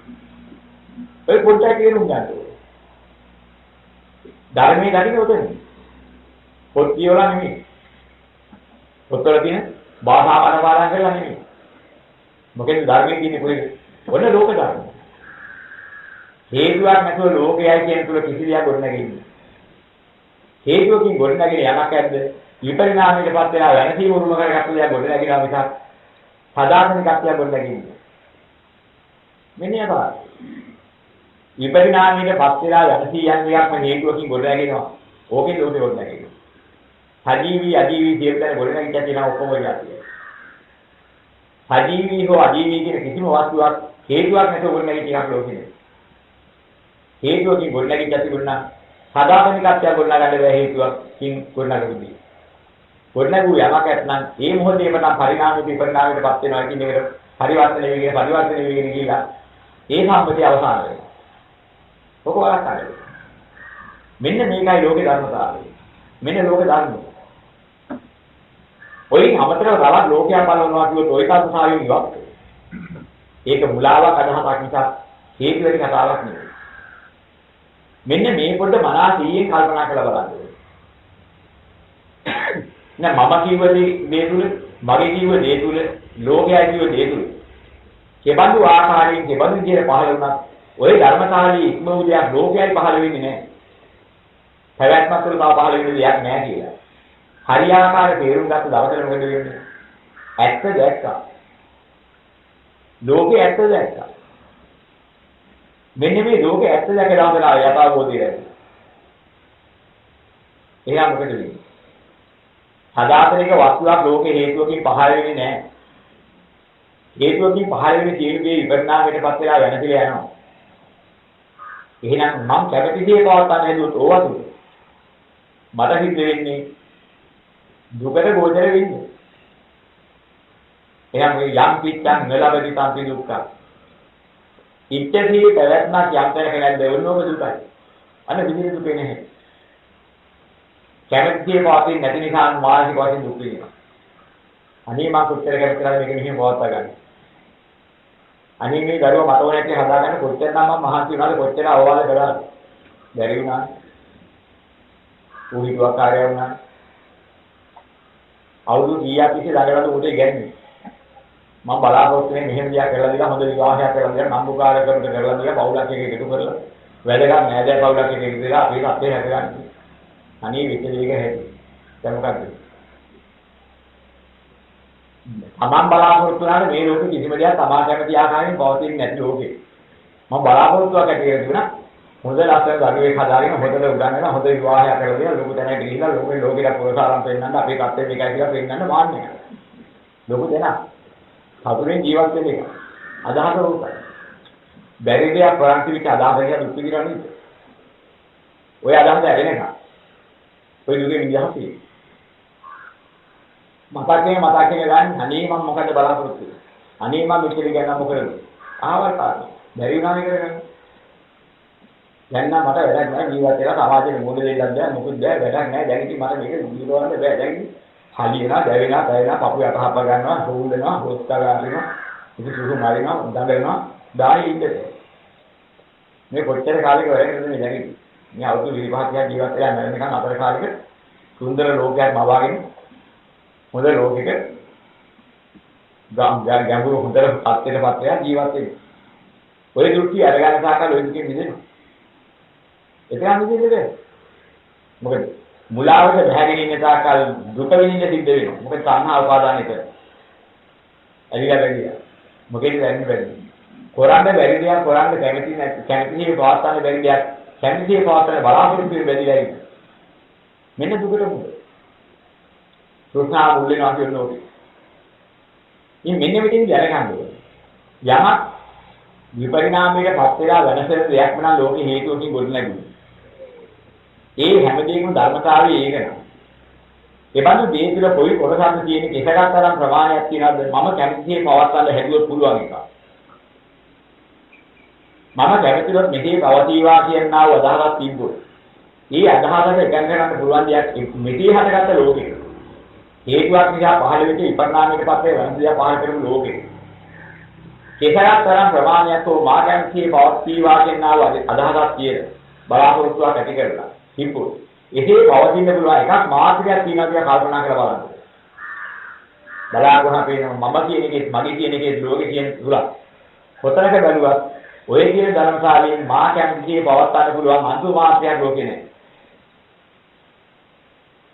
ඔය පොඩ්ඩක් තේරුම් ගන්න ඕනේ. ධර්මයේ දකින්න උතනේ. පොත් කියවලා නෙමෙයි. පොත්වල තියෙන භාෂා අනුවාදම් කරලා නෙමෙයි. මොකද ධර්මයේ තියෙන්නේ කොහෙද? ඔන්න ලෝක ධර්ම. හේතුවක් නැතුව ලෝකයයි කියන තුල කිසි දෙයක් ගොඩ නැගෙන්නේ. හේතුවකින් ගොඩ නැගෙන යමක් ඇද්ද? විපරිණාමයටපත් වෙලා වෙනසීම උරුම කරගත්ත දෙයක් ගොඩ නැගෙනවා මිසක් සාධාරණිකත්වයක් ගොඩ නැගෙන්නේ. මෙන්න ඒක. විපරිණාමයටපත් වෙලා වෙනසී යන දෙයක්ම හේතුවකින් ගොඩ නැගෙනවා. ඕකෙන් ලෝකෙ ගොඩ නැගෙනවා. සජීවී අජීවී ජීවිතය ගොඩ නැගිච්ච තියෙනවා ඔක්කොම ඉතියි. සජීවී හෝ අජීවී කියන කිසිම වස්තුවක් හේතුවක් නැතුව ගොඩ නැගිච්ච එකක් ලෝකෙ නෑ. හේතුවකින් ගොඩ නැගිච්ච තිබුණා සදාතනිකත්වයක් ගොඩ නගන්න බැහැ හේතුවකින් ගොඩ නැගුදී. ගොඩ නැගු යමක් නැත්නම් ඒ මොහොතේම නම් පරිණාමයට විපරිණාමයටපත් වෙනවා කියන එකට පරිවර්තන වෙගෙන ගිහිලා ඒ සම්පතිය අවසන් වෙනවා. ඔක වලක්වන්න. මෙන්න මේකයි ලෝකේ ධර්මතාවය. මෙන්න ලෝක ධර්මය. ඔයින් අමතරව තවත් ලෝකයක් බලනවා කියොත් ඔය කතාවෙන් ඉවත්. ඒක මුලාවක් අදහසක් නිසා හේතු වෙන කතාවක් නෙවෙයි. මෙන්න මේ පොඩ්ඩ මනස 100න් කල්පනා කරලා බලන්න ඕනේ. නෑ මම කිව්ව දේ තුල, මගේ කිව්ව දේ තුල, ලෝකයා කිව්ව දේ තුල. කෙබඳු ආකාරයෙන් කෙබඳු විදියට පහළ වුණත් ඔය ධර්මතාවයේ ඉක්ම වූ දෙයක් ලෝකයයි පහළ වෙන්නේ නෑ. පැවැත්මක් තුළ පහළ වෙන දෙයක් නෑ කියලා. හරියාකාර තේරුම් ගත්ත දවසට මොකද වෙන්නේ? ඇත්ත දැක්කා. ලෝකේ ඇත්ත දැක්කා. මෙන්න මේ ලෝකේ ඇත්ත දැකලා යථාභූතය දැක්කා. එහෙනම් මොකද වෙන්නේ? සදාතනික වස්තුවක් ලෝකේ හේතුවකින් පහළ වෙන්නේ නැහැ. හේතුවකින් පහළ වෙන සියලු දේ විපරිණාමයටපත් වෙලා වෙනතිලා යනවා. එහෙනම් මම කැමති දේ පවත්වන්න හදුවොත් ඕවතු. මට හිත වෙන්නේ දුකට ගෝචර වෙන්නේ. එහෙනම් මේ යම් පිට්ටන් නලබදි තන්ති දුක්ඛ. ඉච්ඡේ පැවැත්මක් යම් තැනක නැද්ද වුණෝම දුකයි. අන්න විදිහට දුකේ නැහැ. කැමැතිේ පවතින නැති නිසා මානසික වශයෙන් දුක් විඳිනවා. අනේ මා කොච්චර කැමතිද මේක මෙහෙම පවත්වා ගන්න. අනේ මේ දරුවා මට ඕනේ කියලා හදාගන්න කොච්චර නම් මම මහන්සි වුණාද කොච්චර අවවාද කළාද. බැරි වුණා. උහිතුවක් කාර්යය වුණා. අවුරුදු 100ක් තිස්සේ ළඟට උඩේ ගැන්නේ. මම බලාපොරොත්තු වෙන්නේ මෙහෙම දියා කරලා දීලා හොඳ විවාහයක් කරලා දීලා නම්බුකාරකමකට කරලා දීලා පවුලක් එක එකතු කරලා වැඩගත් නෑදෑ පවුලක් එක එකතු වෙලා අපි රටේ හැදගන්න. අනේ විචලික හැටි. දැන් මොකද්ද? තමන් බලාපොරොත්තු වෙනාට මේ ලෝකෙ කිසිම දෙයක් තමා කැමති ආකාරයෙන් පවතින්නේ නැති ලෝකෙ. මම බලාපොරොත්තුවක් ඇති කරගෙන තිබුණා. හොඳ ලස්සන දරුවෙක් හදාගෙන හොඳට උගන්වලා හොඳ විවාහයක් කරලා දීලා ලෝක තැනට ගිහිල්ලා ලෝකෙට පුරසාරම් පෙන්නන්න අපේ කත්තේ මේකයි කියලා පෙන්නන්න මාන්නේ. ලෝක දෙනා සතුටින් ජීවත් වෙන්න එක. අදහස උරුකයි. බැරි දෙයක් වරන්ති විට අදහස කියලා දුක් විඳිනවා නේද? ඔය අදහස ඇරෙන එක. ඔය දුකේ විඳහසී. මතකේ ගන්න අනේ මම මොකද බලාපොරොත්තු වෙන්නේ? අනේ මම මෙච්චර ගන්න මොකද? ආවර්තාන. බැරි වුණා නේද කරගන්න. දැන් නම් මට වැඩක් නැහැ ජීවත් වෙලා සමාජෙට මොඩ දෙන්නත් බෑ මොකුත් බෑ වැඩක් නැහැ දැන් ඉතින් මට මේක ජීවවන්න බෑ දැන් හලියනවා දැවෙනවා දැවෙනවා පපු යට හප ගන්නවා හොල් වෙනවා හොස්තා ගන්නවා ඉතින් සුසු මාරිනවා දඟලනවා ඩායි ඉන්නේ මේ කොච්චර කාලෙක වැඩ මේ දැන් මේ අවුරුදු 25ක් ජීවත් වෙලා නැරෙනකන් අතර කාලෙක සුන්දර ලෝකයක් මවාගෙන හොඳ ලෝකෙක ගැඹුරු හොඳට පත්‍යයටපත් වෙලා ජීවත් වෙන්නේ ඔය දෘෂ්ටි අරගන්න සාකල් ඔය දෙකෙන් මිදෙනවා ඒකම විදිහට මොකද මුලාවට බහැගෙන ඉන්න තාකල් දුක විඳින්න සිද්ධ වෙනවා. මොකද තණ්හා උපාදානය කර. ඇලිලා බැරිලා. මොකෙද දැනෙන්නේ බැරි. කොරන්න බැරි දෙයක් කොරන්න කැමති නැති කැමතිේ පවත්තන්න බැරි දෙයක් කැමතිේ පවත්තන්න බලාපොරොත්තු වෙ බැරිලා ඉන්න. මෙන්න දුකට මුල. සෝස්නා මුල්ලේ නැති වෙන ඕකේ. මේ මෙන්න මෙතන දැනගන්න ඕනේ. යමක් විපරිණාමයකට පත් වෙලා වෙනසෙන දෙයක් නම් ලෝකේ හේතුවකින් ගොඩ නැගුණා. ඒ හැමදේකම ධර්මතාවයේ ඒක නම. ඒ බඳු දේ තුළ කොයි කොටසක්ද තියෙන්නේ කෙසකට තරම් ප්‍රමාණයක් තියනවද මම කැමතිේ පවත්වන්න හැදුවොත් පුළුවන් එක. මම කැමතිලොත් මෙතේ පවතිවා කියනා වූ අදහසක් තිබ්බොත්. මේ අදහසට එකඟ කරන්න පුළුවන් දෙයක් මෙතේ හටගත්ත ලෝකෙක. හේතුවක් නිසා පහළ වෙච්ච විපරිණාමයකට පස්සේ වෙන දෙයක් පහළ කරපු ලෝකෙක. කෙසකට තරම් ප්‍රමාණයක් හෝ මා කැමතිේ පවතිවා කියනා වූ අදහසක් තියෙන බලාපොරොත්තුවක් ඇති කරලා හිප්පු. එහේ පවතින්න පුළුවන් එකක් මාත්‍රයක් තියෙනවා කියලා කල්පනා කරලා බලන්න. බලාගෙන පේනවා මම කියන එකේ මගේ කියන එකේ ලෝකේ කියන තුලක්. කොතනක බැලුවත් ඔය කියන ධර්මශාලයෙන් මා කැමතිේ පවත්වන්න පුළුවන් අන්තු මාත්‍රයක් ලෝකේ නැහැ.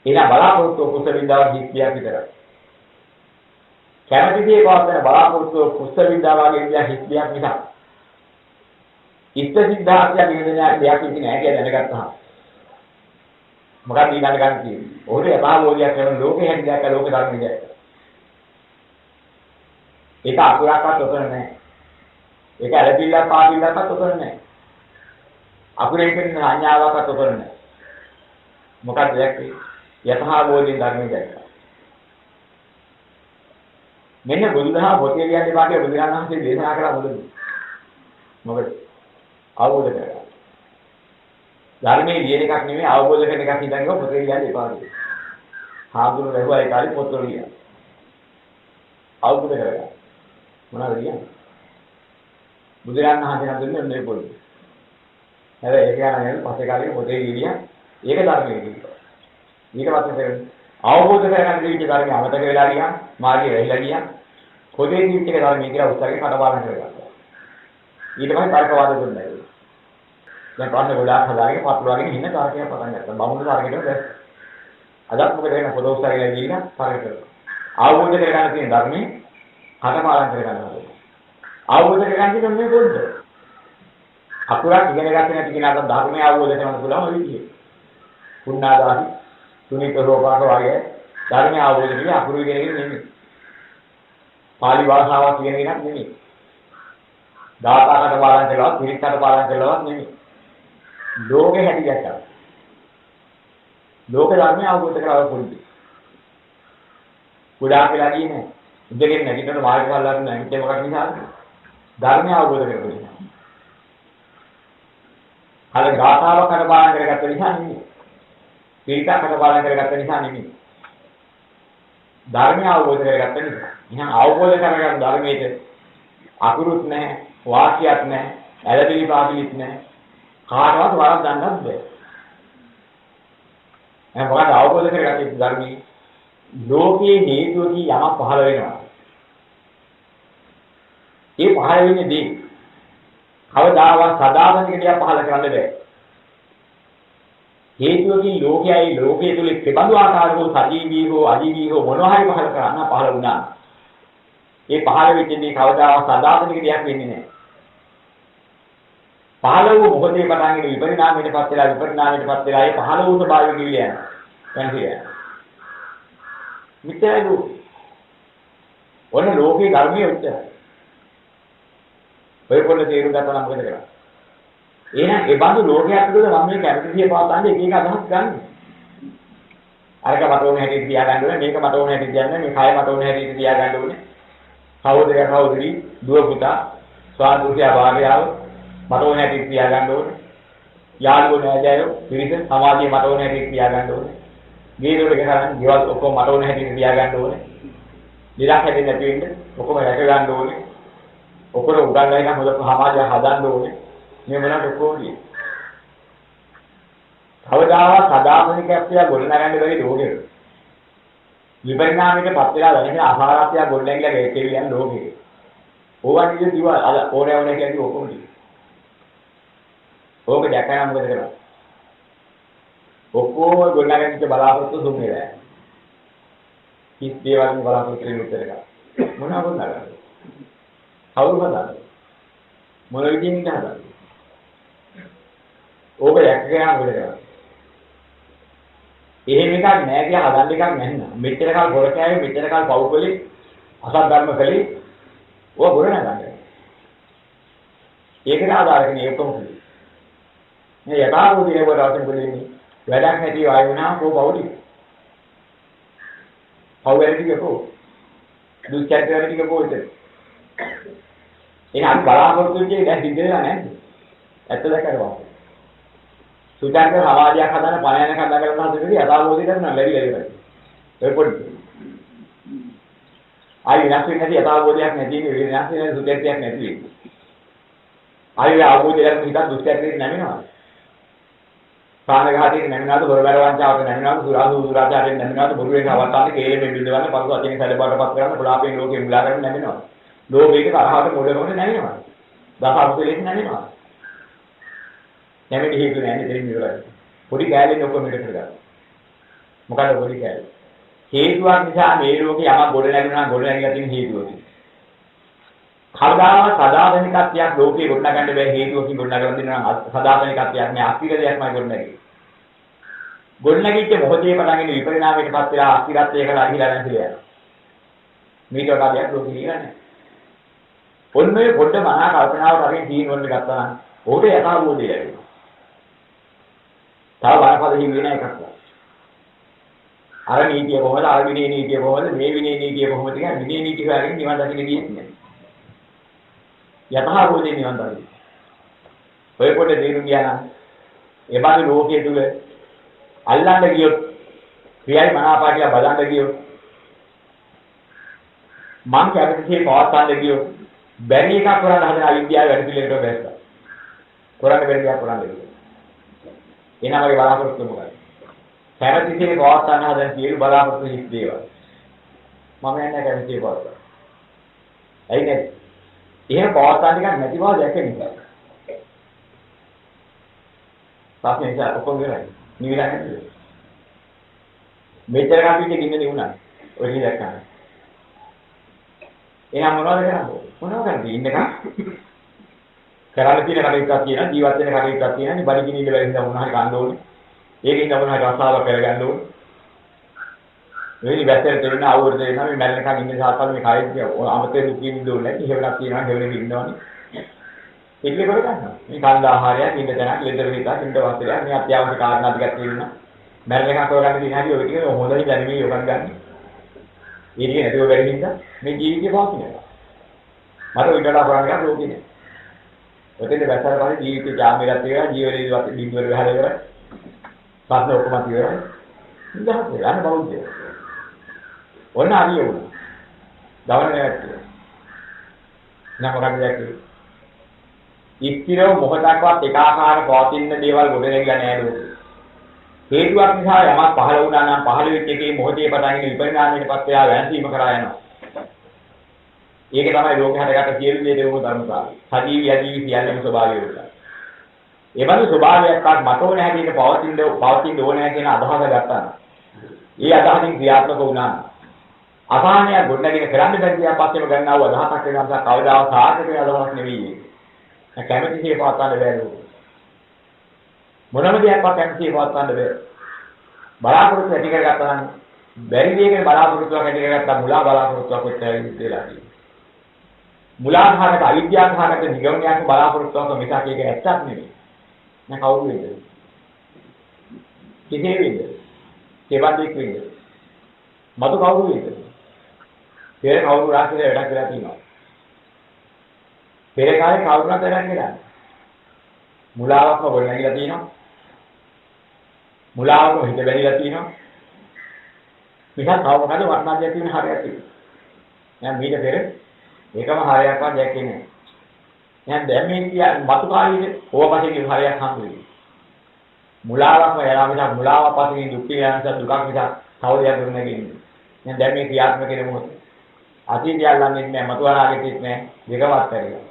එන බලාපොරොත්තු කුසලින්දාව හිත්‍යක් විතරයි. කැමතිේ පවත්වන බලාපොරොත්තු කුසලින්දාවගේ ඉඳලා හිත්‍යක් නිසා. ඉෂ්ට සිද්ධාර්ථය නිවැරදිව දෙයක් ඉන්නේ නැහැ කියලා දැනගත්තා. මොකක්ද ඊළඟ ගන්න තියෙන්නේ? ඔහුට යථාභෝධයක් කරන ලෝකේ හැටි දැක්ක ලෝක ධර්ම දැක්ක. ඒක අකුරක්වත් උතර නැහැ. ඒක ඇලපිල්ලක් පාපිල්ලක්වත් උතර නැහැ. අකුරෙන් කියන සංඥාවක්වත් උතර නැහැ. මොකක්ද දැක්කේ? යථාභෝධයෙන් ධර්ම දැක්ක. මෙන්න බුදුදහම පොතේ ලියන්නේ වාගේ බුදුරජාණන් වහන්සේ දේශනා කළා මොකද? මොකද? අවබෝධ කරගන්න. ධර්මයේ ලියන එකක් නෙමෙයි අවබෝධ කරන එකක් හිතන්නේ පොතේ ලියන්න එපා කියලා. හාමුදුරුවෝ ලැබුවා ඒ කාලේ පොත්වල ලියන. අවබෝධ කරගන්න. මොනවද ලියන්නේ? බුදුරජාණන් වහන්සේ නම් දෙන්නේ මේ පොතේ. හැබැයි ඒක යන පස්සේ කාලේ පොතේ ලියන ඒක ධර්මයේ ලියනවා. ඊට පස්සේ අවබෝධ කරගන්න දීච්ච ධර්මය අමතක වෙලා ගියා. මාර්ගය වෙයිලා ගියා. පොතේ දීච්ච ධර්මයේ කියලා උත්තරේ කඩපාඩම් කරගත්තා. ඊට පස්සේ තර්කවාද දුන්නා. දැන් ප්‍රශ්න ගොඩාක් හදාගෙන පතුරවගෙන ඉන්න තාර්කයක් පටන් ගත්තා. බමුණු තාර්කයටම දැස්. අදත් මොකද වෙන්නේ පොත උත්තරේ ගිහින් තාර්ක කරනවා. අවබෝධ කරගන්න තියෙන ධර්මයේ කඩපාඩම් කරගන්නවා. අවබෝධ කරගන්න තියෙන මේ පොත. අකුරක් ඉගෙන ගන්න නැති කෙනාට ධර්මය අවබෝධ කරගන්න පුළුවන් ඔය විදිහේ. පුණාදාහි සුනිත රෝපාක වගේ ධර්මය අවබෝධ කරගන්න අකුරු ඉගෙන ගන්න නෙමෙයි. පාලි භාෂාවක් ඉගෙන ගන්නත් නෙමෙයි. දාතාකට පාලන කළාවත්, පිරික්කට පාලන කළාවත් නෙමෙයි. ලෝකේ හැටි දැක්කා. ලෝක ධර්මය අවබෝධ කරගන්න පුළුවන්. කුඩා කියලා කියන්නේ ඉඳගෙන නැගිටින මාර්ග පාලන නැගිටින මොකක් නිසාද? ධර්මය අවබෝධ කරගන්න. අර ගාථාවක් කඩපාලන කරගත්ත නිසා නෙමෙයි. පිරිකක් කඩපාලන කරගත්ත නිසා නෙමෙයි. ධර්මය අවබෝධ කරගත්ත නිසා. එහෙනම් අවබෝධ කරගන්න ධර්මයේ අකුරුත් නැහැ, වාක්‍යයක් නැහැ, ඇලපිලි පාපිලිත් නැහැ. කාටවත් වරක් ගන්නත් බෑ. එහෙනම් මොකද අවබෝධ කරගත්ත ධර්මයේ ලෝකයේ හේතුවකින් යමක් පහළ වෙනවා. ඒ පහළ වෙන්නේ දී කවදාවත් සදාතනික දෙයක් පහළ කරන්න බෑ. හේතුවකින් ලෝකයේ තුල ප්‍රබඳු ආකාරවල සජීවී හෝ අජීවී හෝ මොනවා හරි පහළ කරන්න පහළ වුණා. ඒ පහළ වෙච්චදී කවදාවත් සදාතනික දෙයක් වෙන්නේ නැහැ. පහළ වූ මොහොතේ පටන් ගෙන විපරිණාමයටපත් වෙලා ඒ පහළ වූ ස්වභාවය කිවිල යනවා. දැන් මිත්‍යාදු ඔන්න ලෝකේ ධර්මයේ උත්තර. ඔය පොළ තේරුම් ගත්තා නම් මොකද කරන්නේ? එහෙනම් ඒ බඳු ලෝකයක් තුළ මම මේ කැමතිසිය පාතන්නේ එක එක අදහස් ගන්න. අරක මට ඕන හැටියට තියා ගන්න ඕනේ, මේක මට ඕන හැටියට තියන්න, මේ කය මට ඕන හැටියට තියා ගන්න ඕනේ. සහෝදරයා සහෝදරි, දුව පුතා, ස්වාදුසියා භාර්යාව මට ඕන හැටියට තියා ගන්න ඕනේ. යාළුවෝ නෑදෑයෝ, පිරිස සමාජයේ මට ඕන හැටියට තියා ගන්න ඕනේ. ගේනවල ගහන ගෙවල් ඔක්කොම මට ඕන හැටියට තියා ගන්න ඕනේ. නිරක් හැදෙන්නේ නැති වෙන්න ඔක්කොම රැක ගන්න ඕනේ. ඔක්කොම උගන්වලා ඉන්න හොඳ සමාජය හදන්න ඕනේ. මේ මොනවද ඔක්කොම කියන්නේ. කවදාවත් සදාතනිකත්වය ගොඩනගන්න බැරි ලෝකෙක. විපරිණාමයකට පත් වෙලා වෙන අසාරත්වය ගොඩනැගිලා ගෙවියන් ලෝකෙක. ඕවා නිදි දිව අද ඕනේ කියන්නේ ඔක්කොම ටික. ඕක දැක්කම මොකද කරන්නේ? ඔක්කොම ගොඩනගන්න බලාපොරොත්තු දුන්නේ නැහැ. කිස් දේවල් බලාපොරොත්තු වෙන විතර එක. මොනවා ගොඩනගන්නේ? කවුරු හදන්නේ? මොන විදිහින්ද හදන්නේ? ඕක යක්කයන් වල කරා. එහෙම එකක් නෑ කියලා හදන්න එකක් නැහැ. මෙච්චර කාල බොර කෑවේ, මෙච්චර කාල පව් කළේ, අසත් ධර්ම කළේ, ඕක බොර නෑ. ඒකට ආදාරගෙන ඒකම කළේ. මේ යථාභූතයේ වරාතෙන් කළේ වැඩක් නැති ආය වුණා කෝ පවුලි. පව් වැඩි කෝ. දුස්චරිත වැඩි කෝ ඉතින්. එහෙනම් බලාපොරොත්තු වෙන්නේ දැන් සිද්ධ වෙලා නැහැ. ඇත්තද කරවා. සුජාත සමාජයක් හදන පණයන කතා කරලා හදන්නේ යථාභූතය කරනවා ලැබිලා. ඒ පොඩි. ආයි වෙනස් වෙන්නේ නැති යථාභූතයක් නැති වෙනස් වෙන සුජාතයක් නැති. ආයි ආභූතයක් හිතා දුස්චරිතයක් නැමිනවා. පානඝාතයේ නැමිනවාද හොරබර වංචාවට නැමිනවාද දුරාචාරයෙන් නැමිනවාද බුරුවෙන් අවස්ථාවේ කේලෙ බිල්දවන්න පරිසු අතින් සැලබටපත් කරන්න පුලාපෙන් ලෝකෙ මුලා කරන්න නැමිනවා. ලෝභයක තරහවට මොඩනෝනේ නැමිනවා. දස අරුතලෙත් නැමිනවා. නැමෙති හේතු නැහැ දෙලින් ඉවරයි. පොඩි කෑල්ලෙන් ඔක්කොම මෙහෙට කරගන්න. මොකද පොඩි කෑල්ල? හේතුවක් නිසා මේ ලෝකේ යමක් ගොඩ නැගුණා ගොඩ නැගලා තියෙන හේතුවක්. කවදාවත් සදාතනිකත්වයක් ලෝකේ ගොඩ නගන්න බෑ හේතුවකින් ගොඩ නගලා දෙනවා සදාතනිකත්වයක් නෑ අස්තිර දෙයක්මයි ගොඩ නැගෙන්නේ. ගොඩ නැගිච්ච මොහොතේ පටන්ගෙන විපරිණාමයටපත් වෙලා අස්තිරත්වයකට අහිලා නැතිලා යනවා. මේක කාර්යයක් ලෝකේ නෑ. ඔන්නේ පොඩ්ඩ මහා කල්පනාවට අරින් තීන් වලට ගත්තා නම් ඕක යථාභූතය ලැබෙනවා. තව බරපතල හිමි වෙන එකක්. අර නීතිය කොහොමද අර විනය නීතිය කොහොමද මේ විනය නීතිය කොහොමද කියන විනය නීතිය කාරණේ නිවන් දකින්න කියන්නේ. යථාභූතේ නිවන් දකින්න. ඔය පොඩේ දේරුම් ගියා නම් ඒ බඳු ලෝකයේ තුල අල්ලන්න ගියොත් ක්‍රියායි මනාපා කියලා බලන්න ගියොත් මං කැමතිසේ පවත්වන්න ගියොත් බැරි එකක් කරන්න හදන අවිද්‍යාව වැඩි පිළිවෙලට බැස්සා. කරන්න බැරි එකක් කරන්න බැහැ. එනවා වගේ බලාපොරොත්තු මොකක්ද? කැමතිසේ පවත්වන්න හදන සියලු බලාපොරොත්තු හිස් දේවල්. මම යන්නේ කැමතිසේ පවත්වන්න. ඇයි නැත්? එහෙම පවත්වන්න එකක් නැති බව දැක්කේ නිසා. තාපේ ඉතින් ඔක්කොම ගිරයි. නිවිලා නැද්ද? මෙච්චර කපිටේ ගින්න නෙවුණා. ඔය ඉතින් දැක්කම. එහෙනම් මොනවද කරන්නේ? මොනවද කරන්නේ? ඉන්නකම් කරන්න තියෙන කටයුත්තක් තියෙනවා, ජීවත් වෙන කටයුත්තක් තියෙනවා. ඉතින් බඩගිනි ඉඳලා ඉඳලා මොනවා හරි ගන්න ඕනේ. ඒකෙන් තමයි රසාව කරගන්න ඕනේ. වෙලි වැස්සට දෙන්න අවුරුද්ද දෙනවා මේ මැරෙනකන් ඉන්නේ සාකල් මේ කයෙත් අමතේ දුකින් දුන්නේ නැති හේවණක් තියෙනවා හේවණේ ඉන්නවනේ. ඉන්නේ කර ගන්නවා. මේ කන්ද ආහාරයක් ඉන්න තැනක් ලෙඩ වෙලා ඉන්න වාසියක් මේ අත්‍යවශ්‍ය කාරණා ටිකක් තියෙනවා. මැරෙනකන් කරගන්න තියෙන හැටි ඔය ටික හොඳයි දැනෙන්නේ යොගන් ගන්න. මේ ටික නැතිව බැරි නිසා මේ ජීවිතේ පාසු වෙනවා. මට ඔය වඩා කරන්නේ රෝගී නෑ. ඔතෙන් වැස්සට පස්සේ ජීවිතේ ජාමයකට ඉවරයි ජීවනයේ බිඳුවර ගහලා ඉවරයි. සාස්න ඔක්කොම ඉවරයි. ඉඳහත් යන්න බෞද්ධය. ඔන්න හරිය වුණා. දවන්නේ නැත්තේ. නමරක් දැක්කේ. ඉස්තිරව මොහොතක්වත් එක ආකාර පවතින දේවල් ගොඩනැගිලා නැහැ නේද? හේතුවක් නිසා යමක් පහළ වුණා නම් පහළ වෙච්ච එකේ මොහොතේ පටන් ගෙන විපරිණාමයටපත් වෙලා වැන්සීම කරා යනවා. ඒක තමයි ලෝකෙ හටගත්ත සියලු දේ දෙවම ධර්මතාවය. සජීවී අජීවී සියල්ලම ස්වභාවය උඩ. ඒ වගේ ස්වභාවයක්වත් මතෝන හැටියට පවතින ඕනෑ කියන අදහස ගත්තා. ඒ අදහසින් ක්‍රියාත්මක වුණා. අසහනය ගොඩනැගෙන කරන්න බැරි දේ පස්සෙම ගන්නා වූ අදහසක් වෙන නිසා කවදාවත් සාර්ථක වෙන අදහසක් නෙවෙයි. ඒක කැමැතිසේ පවත්වන්න බැහැ. මොනම දෙයක්වත් කැමැතිසේ පවත්වන්න බැහැ. බලාපොරොත්තු ඇති කරගත්තා නම් බැරි දෙයකට බලාපොරොත්තුවක් ඇති කරගත්තා මුලා බලාපොරොත්තුවක් වෙච්චා ඉතිලා තියෙනවා. මුලාහාරක අවිද්‍යාවහාරක නිගමනයක බලාපොරොත්තුවක් මිසක් ඒක ඇත්තක් නෙවෙයි. මම කවුරු වෙද? කෙසේ වෙද? කෙවන්දෙක් වෙද? මතු කවුරු වෙද? පෙර කවුරු රාශියේ වැඩක් කරලා තියෙනවා. පෙර කාලේ කවුරුත් වැඩක් කරන්නේ. මුලාවක්ම ගොඩ නැගිලා තියෙනවා. මුලාවක්ම හිත බැඳිලා තියෙනවා. මිසක් කවුරුහරි වර්ණාදියක් තියෙන හරයක් තියෙනවා. දැන් මීට පෙර ඒකම හරයක්වත් දැක්කේ නැහැ. දැන් මේ කියන්නේ මතු කාලේ ඕවපස්සේ කියන හරයක් හම්බුනේ. මුලාවක්ම යනවා මිසක් මුලාව පස්සේ දුක් කියන දුකක් මිසක් කවුරුයක් දුන්නේ නැහැ. දැන් මේ ක්‍රියාත්මක වෙන මොහොත. අතීතය ළඟින් නැහැ මතු අනාගතෙත් නැහැ දෙකවත් කරේ.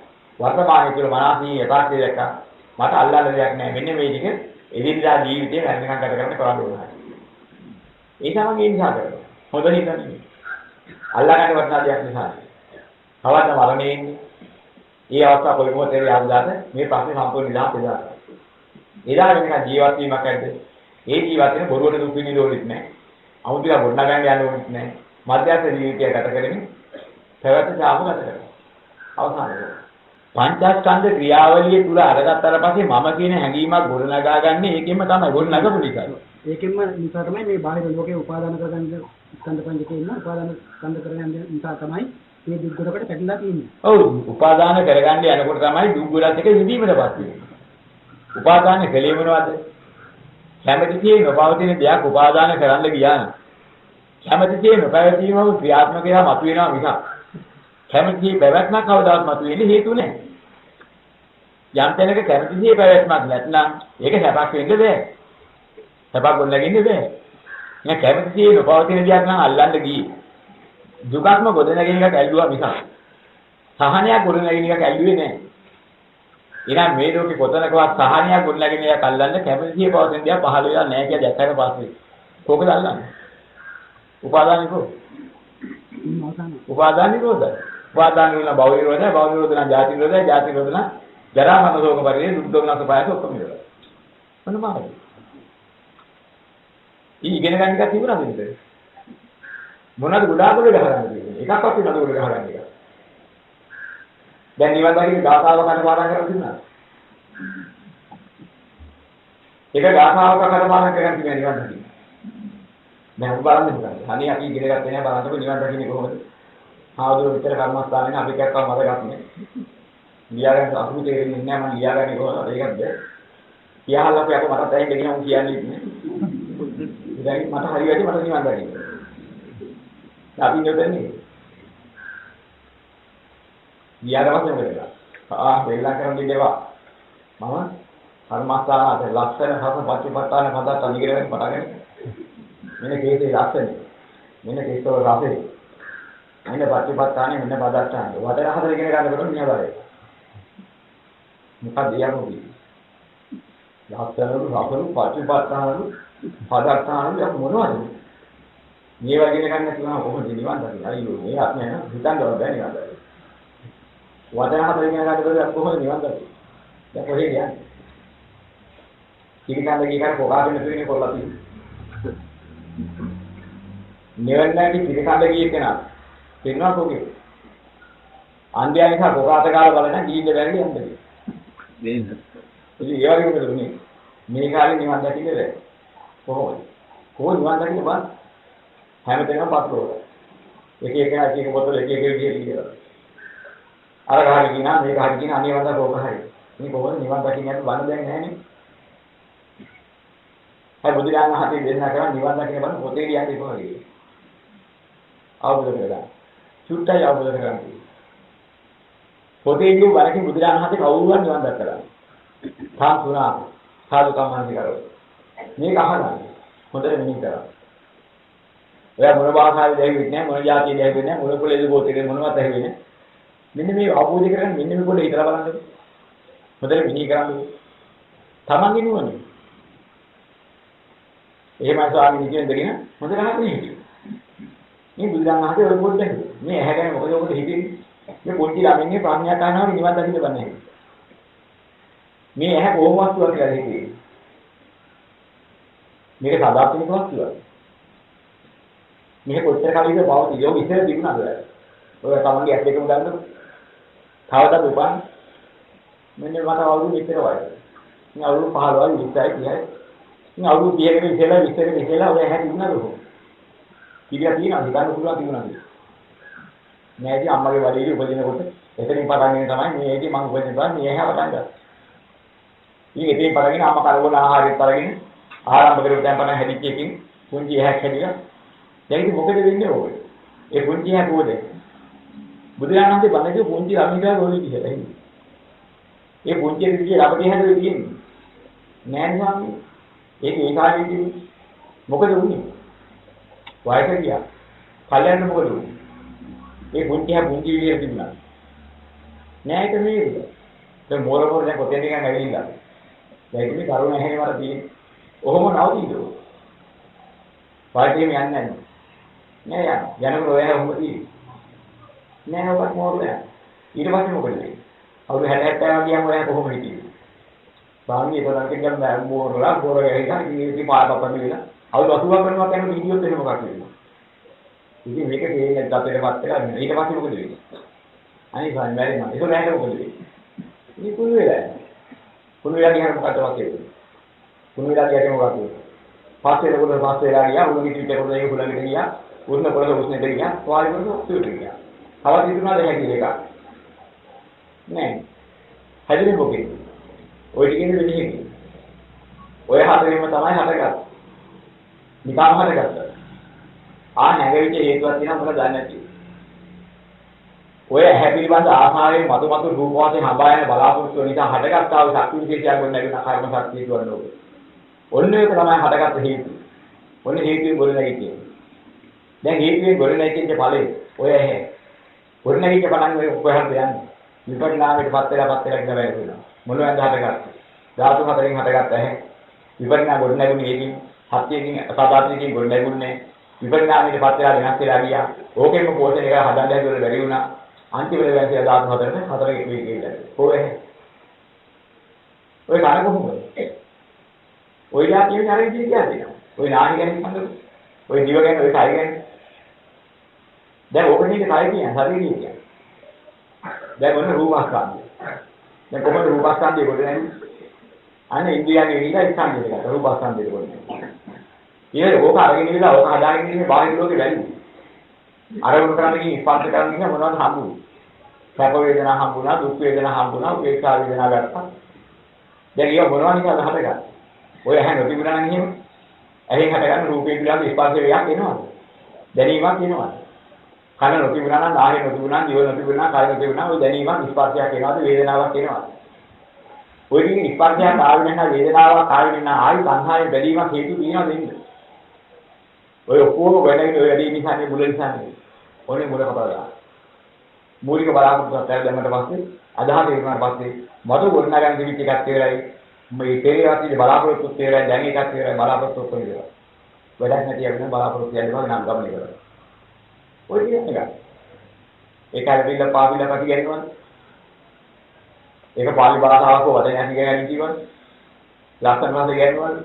වර්තමානයේ තුල මනසී යථාර්ථය දැක්ක මට අල්ලන්න දෙයක් නැහැ. මෙන්න මේ ටික එදිනදා ජීවිතේ වැරදිකම් ගත කරන්න කරන්න ඕනේ. ඒ තමයි නිසා කරන්නේ. හොඳ හිතන්නේ. අල්ලගන්න වටනා දෙයක් නිසා. කවද්ද මරණය එන්නේ? ඒ අවස්ථාව කොයි මොහොතේ ආවදාද මේ ප්‍රශ්නේ සම්පූර්ණ නිදහස් වෙනවා. ඊළඟ වෙනකන් ජීවත් වීමක් ඇද්ද? ඒ ජීවත් වෙන බොරුවට දුක් විඳින්න ඕනෙත් නැහැ. අමුතුලා ගොඩ නගන්න යන්න ඕනෙත් නැහැ. මධ්‍යස්ථ ජීවිතය ගත කරමින් පැවැත්ම සාප ගත කරනවා. අවසානයේ පංචස්කන්ධ ක්‍රියාවලිය තුල අරගත්තාට පස්සේ මම කියන හැඟීමක් ගොඩ නගා ගන්න ඒකෙන්ම තමයි ගොඩ නගපු නිසා. ඒකෙන්ම නිසා තමයි මේ බාහිර ලෝකේ උපාදාන කරගන්න ස්කන්ධ පංචකේ ඉන්න උපාදාන ස්කන්ධ කරගන්න නිසා තමයි මේ දුක් ගොඩකට පැටලලා තියෙන්නේ. ඔව් උපාදාන කරගන්න යනකොට තමයි දුක් ගොඩත් එක විඳීමටපත් වෙන්නේ. උපාදාන කලේ මොනවද? කැමැතිසේ නොපවතින දෙයක් උපාදාන කරන්න ගියා නම් කැමැතිසේ නොපැවතීමම ක්‍රියාත්මක වෙනවා මතුවෙනවා මිසක් කැමැතිසේ පැවැත්මක් කවදාවත් මතුවෙන්නේ හේතු නැහැ. යම් තැනක කැමැතිසේ පැවැත්මක් නැත්නම් ඒක සැපක් වෙන්න බෑ. සැපක් ගොඩනගින්න බෑ. එහෙනම් කැමැතිසේ නොපවතින දෙයක් නම් අල්ලන්න ගියේ දුකක්ම ගොඩනැගෙන එකක් ඇල්ලුවා මිසක් සහනයක් ගොඩනැගෙන එකක් ඇල්ලුවේ නැහැ. එහෙනම් මේ ලෝකේ කොතනකවත් සහනයක් ගොඩනැගෙන එකක් අල්ලන්න කැමැතිසිය පවතින දේක් පහළ වෙලා නැහැ කියලා දැක්කට පස්සේ කොහොමද අල්ලන්නේ? උපාදානිකෝ. උපාදානිකෝද? උපාදාන වල භව නිරෝධය, භව නිරෝධන ජාති නිරෝධය, ජාති නිරෝධන ජරා මරණ ශෝක පරිදේ දුක් දෝමනස පායස ඔක්කොම ඉවරයි. මොන මාර්ගය? ඉගෙන ගන්න එක තිබුණාද නේද? මොනවාද ගොඩාක් ගොඩ ගහගන්න තියෙන්නේ? එකක්වත් නේද ගොඩ ගහගන්න එක. දැන් නිවන් දකින්න ගාථාවකට පාඩම් කරලා තියනවා. ඒක ගාථාවකට පාඩම් කරගෙන තියෙන නිවන් දකින්න. දැන් ඔබ බලන්න ඉතින්. අනේ අපි ඉගෙන ගත්තේ නැහැ බලන්නකො නිවන් දකින්නේ කොහොමද? ආවුදුර විතර කර්මස්ථානේ අපි කැක්කම මතකත් නෑ. ලියාගන්න අසුරු තේරෙන්නේ නැහැ මම ලියාගන්නේ කොහොමද? ඒකද? කියාහලා අපි අප මටත් ඇහෙන්න ගියා මම කියන්නේ ඉන්නේ. ඉතින් මට හරි වැඩි මට නිවන් දකින්න. අපි නෙවෙන්නේ. ලියාගන්න වෙලා. වෙලා කරන් දෙනවා. මම කර්මස්ථානට ලක්ෂණ හස පච්චපට්ඨාන පදත් අනිගරෙන් පටගෙන මෙන්න කේසේ ලක්ෂණ මෙන්න කේස්තව රසෙ මෙන්න පච්චපට්ඨානේ මෙන්න පදත්තාන වදන හතර ඉගෙන ගන්නකොට නියබරේ මොකද යන්නේ ලක්ෂණ රසලු පච්චපට්ඨාන පදත්තාන යම් මොනවද මේ වගේ ගන්න කියනවා කොහොමද නිවන් දකින්නේ අයියෝ මේ ආත්මය හිතන්නවත් බෑ නිවන් දකින්න වදන හතර ඉගෙන ගන්නකොට කොහොමද නිවන් දකින්නේ දැන් කොහෙද යන්නේ කිරිකන්ද ගිහලා කොහාගෙන තුනේ කොල්ලා තියෙන්නේ නිවන් නැති පිළිකඳ ගියේ කෙනා. කියනවා කොහේ? අන්ධයා කොකාට කාලා බලන ජීවිත බැරි යන්නේ. දෙන්න. ඉතින් ඒ වගේම දුන්නේ. මේ කාලේ නිවන් දකින්න බැහැ. කොහොමද? කොහොමද නිවන් දකින්න බෑ? හැමතැනම පස්කෝල. එක එක පොතල එක විදියට කියනවා. අර ගහරි කියනවා මේක හරි කියනවා අනේ වන්ද කොහොම හරි. මේ කොහොමද නිවන් දකින්න යන්න බණ දැන් නැහැ නේ. හරි බුදුරජාණන් වහන්සේ දේශනා කරන නිවන් දකින්න බණ පොතේ කියන්නේ කොහොමද? අවබෝධ කරගන්න. සුත්තයි අවබෝධ කරගන්න. පොතේ කියු වරකින් බුදුරජාණන් වහන්සේ කවුරුවත් නිවන් දැක්කලා. තාම තුනා සාදු කම්මාන්ති කරෝ. මේක අහගන්න. හොඳට මෙහෙම කරා. ඔයා මොන භාෂාවෙද ඇහුවෙත් නැහැ මොන જાතියෙද ඇහුවෙත් නැහැ මොන කුලෙද ගෝත්‍රෙද මොනවත් ඇහුවේ නැහැ. මෙන්න මේ අවබෝධ කරගන්න මෙන්න මේ පොඩේ හිතලා බලන්න. හොඳට මෙහෙ කරන්න. තමන්ගේ නුවණ. එහෙමයි ස්වාමීන් වහන්සේ දෙගෙන හොඳට අහගෙන හිටියේ. මේ බුදුරජාණන් වහන්සේ ඔය පොඩ්ඩක් මේ ඇහැගෙන මොකද ඔකට හිතෙන්නේ? මේ පොඩි ළමින්ගේ ප්‍රඥා කාරණාව නිවන් දකින්න බෑ. මේ ඇහැ කොහොම වස්තුවක් කියලා හිතේ. මේක සාධාරණ වස්තුවක්. මේක කොච්චර කාලෙක පවතින යෝග ඉස්සර තිබුණාද? ඔය තමන්ගේ ඇස් දෙකම ගන්නකො. තවද උපන්. මෙන්න මට අවුරුදු මෙච්චර වයස. මේ අවුරුදු 15යි 20යි 30යි. මේ අවුරුදු 30කට ඉස්සෙල්ලා 20කට ඉස්සෙල්ලා ඔය ඇහැ තිබුණාද කොහොමද? කිරියා තියෙනවද? ගන්න පුළුවන් තිබුණාද? නෑ ඉතින් අම්මගේ වඩේදී උපදිනකොට එතනින් පටන්ගෙන තමයි මේ ඇයිදී මම උපදිනවා මේ ඇහැ පටන් ගත්තා. ඉතින් එතනින් පටන්ගෙන අම්මා කරවන ආහාරෙත් අරගෙන ආරම්භ කරපු දැන් පටන් හැදිච්ච එකකින් පුංචි ඇහැක් හැදිලා දැන් ඉතින් මොකද වෙන්නේ ඕක? ඒ පුංචි ඇහැ කොහෙද? බුදුරජාණන් වහන්සේ බණදී පුංචි ළමයිලා රෝලි කියලා ඉන්නේ. ඒ පුංචි විදිහේ ළමයි හැදෙලා තියෙන්නේ. නෑ ස්වාමී. ඒක ඒ කාලේදී මොකද වුනේ? වයස ගියා. කල්යන්න මොකද වුනේ? ඒ පුංචි විදියට තිබුණා. නෑ ඒක නේද? දැන් මෝරමෝර දැන් කොතෙන්ද ගන්න ඇවිල්ලා. දැන් ඉතින් කරුණ ඇහෙන වර තියෙන්නේ. ඔහොම නවතිද? පාටියෙම යන්නේ නැහැ. නෑ යනකොට ඔය හැම තියෙන්නේ. නෑ ඔබත් මෝරලා. ඊට පස්සේ මොකද වෙන්නේ? අවුරුදු 60 70 ගියාම ඔය කොහොම හිටියේ? ස්වාමී ඒතරම් කියන්න මෝරලා ගෑහිලා ඉතින් පාපපන්න වෙලා. අවුරුදු 80 කරනවා කියන්නේ ඉදියොත් එහෙම මොකක්ද වෙන්නේ? ඉතින් මේක තේරෙන්නේ අපිටපත් වෙලා ඊට පස්සේ මොකද වෙන්නේ? අනිත් ස්වාමී මැරෙනවා. ඒක නෑට මොකද වෙන්නේ? මේ කුළු වෙලා. කුළු වෙලා ගියාම මොකක්ද වෙන්නේ? කුළු වෙලා ගියාම මොකක්ද වෙන්නේ? පස්සේ වෙලා ගියා උණු කිච්චේ කොට ඒක හුලඟට ගියා. උණු කොට උස්නෙට ගියා. වායු කොට උස්නෙට ගියා. තවත් ඉතුරුනාද හැකියි එක? නෑ. හැදෙන්නේ මොකෙද? ඔය ටිකෙන් වෙන්නේ. ඔය හතරෙම තමයි හටගත්තේ. නිකම් හටගත්තා. නැගෙවිච්ච හේතුවක් තියෙනවා මොකද දන්නේ නැති. ඔය ඇහැ පිළිබඳ ආහාරයේ මතු රූප වාසේ හඹා යන බලාපොරොත්තු නිසා හටගත්තා වූ ශක්ති විශේෂයක් ගොඩ නැගෙන කර්ම ශක්තිය කියනවා. ඔන්න ඒක තමයි හටගත්ත හේතුව. ඔන්න හේතුවේ ගොඩ නැගිටින්නේ. දැන් හේතුවේ ගොඩ නැගිටින්න ඵලෙ ඔය ඇහැ. ගොඩ නැගිට පටන් ඔය කොහෙන්ද යන්නේ? විපරිණාමයටපත් වෙලා ඉඳලා වෙනවා. මොනවද හටගත්තේ? ධාතු හතරෙන් හටගත්ත ඇහැ. විපරිණාම ගොඩ නැගුණේ ඒකින් හත්යකින් සාධාරණකින් ගොඩ නැගුණේ විපරිණාමයටපත් වෙලා වෙනස් වෙලා ගියා. ඕකෙම පෝෂණය කරලා හදන්න හැදුවල බැරි වුණා. අන්තිමට වැසියා ධාතු හතරේ ගිහිල්ලා. කොහේ? ඔය ගාන කොහොමද? ඔය જાතියේ නරක කියන්නේ. ඔය නාහි ගැන හිතන්නකො. ඔය දිව ගැන ඔය කය ගැන. දැන් ඕකනේ කය කියන්නේ ශරීරය කියන්නේ. දැන් මොන රූපස්කන්ධය. දැන් කොහොමද රූපස්කන්ධය කොට නැන්නේ? අනේ ඉන්දියාවේ ඉඳලා ස්කන්ධය දෙක රූපස්කන්ධය කොට. ඊයේ ඕක අරගෙන ඉඳලා ඕක හදාගෙන ඉන්නේ බාහිර ලෝකේ වැළි. අරමුණු කරන්නේ ස්පර්ශ කරන්නේ මොනවද හම්බුනේ? සැප වේදනා හම්බුණා, දුක් වේදනා හම්බුණා, උපේක්ෂා වේදනා ගත්තා. දැන් ඒක මොනවා නිකන්ද හදගන්නේ? ඔය ඇහැ නොතිබුණා නම් එහෙම ඇහෙන් හටගන්න රූපේ පිළිබඳ ස්පර්ශ වේගයක් එනවද? දැනීමක් එනවද? කන නොතිබුණා නම්, නාහය නොතිබුණා, දිව නොතිබුණා, කය නොතිබුණා, ඔය දැනීමක් ස්පර්ශයක් එනවද? වේදනාවක් එනවද? ඔය දිගේ ස්පර්ශයක් ආවෙ නැත්නම් වේදනාවක් ආවෙ නැත්නම් ආයි සංහාය බැලීමක් හේතු තියෙනවද දෙන්න? ඔය ඔක්කොම වැඩි වැඩි නිසානේ මුල නිසානේ. ඕනේ මුල කපලා. මූලික බලාපොරොත්තු තැර දැම්මට පස්සේ අදහස ඉරුණාට පස්සේ මතු ගොඩනගන දෙවිච එකක් තේරයි. මේ තේරෙවාදී බලාපොරොත්තු තේරයි දැන් එකක් තේරයි බලාපොරොත්තු වෙනවා. වැඩක් නැති යන බලාපොරොත්තු යනවා නම් ගමන කරනවා. ඔය කියන්නේ. ඒක අරබිලා පාවිලා පැති ගන්නවනේ. ඒක පාලි භාෂාවක වදන ඇති ගැනීම කියවනේ. ලස්සන වාසේ ගන්නවනේ.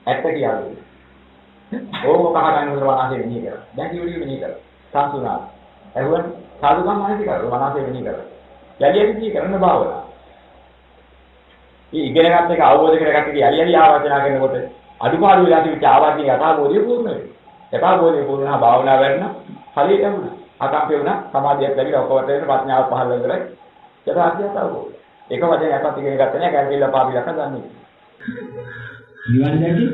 ඇත්ත කියන්නේ. ඕක කහගන්න උදේ වනාසේ වෙන්නේ කරා. දැන් කිව්වේ වෙන්නේ කරා. සාසුනා. එහුවන් සාදුකම් මානසික කරා වනාසේ වෙන්නේ කරා. යලි යලි කරන භාවනාව. මේ ඉගෙන ගන්න එක අවබෝධ කරගත්ත එක යලි යලි ආවර්ජන කරනකොට අදුපාඩු වෙලා තිබිච්ච ආවර්ජන යථාබෝධිය පූර්ණ වෙනවා. යථාබෝධිය පූර්ණ වුණා භාවනාව වැඩිනා හරියට වුණා. අකම්පේ වුණා සමාධියක් ලැබිලා ඔක්කොම තේරෙන ප්‍රඥාව පහළ වෙනවා. යථාර්ථයක් අවබෝධ. ඒක වශයෙන් යටත් ඉගෙන ගත්ත නෑ කැරකිල්ල පාපිලක දන්නේ. නිවන් දැකි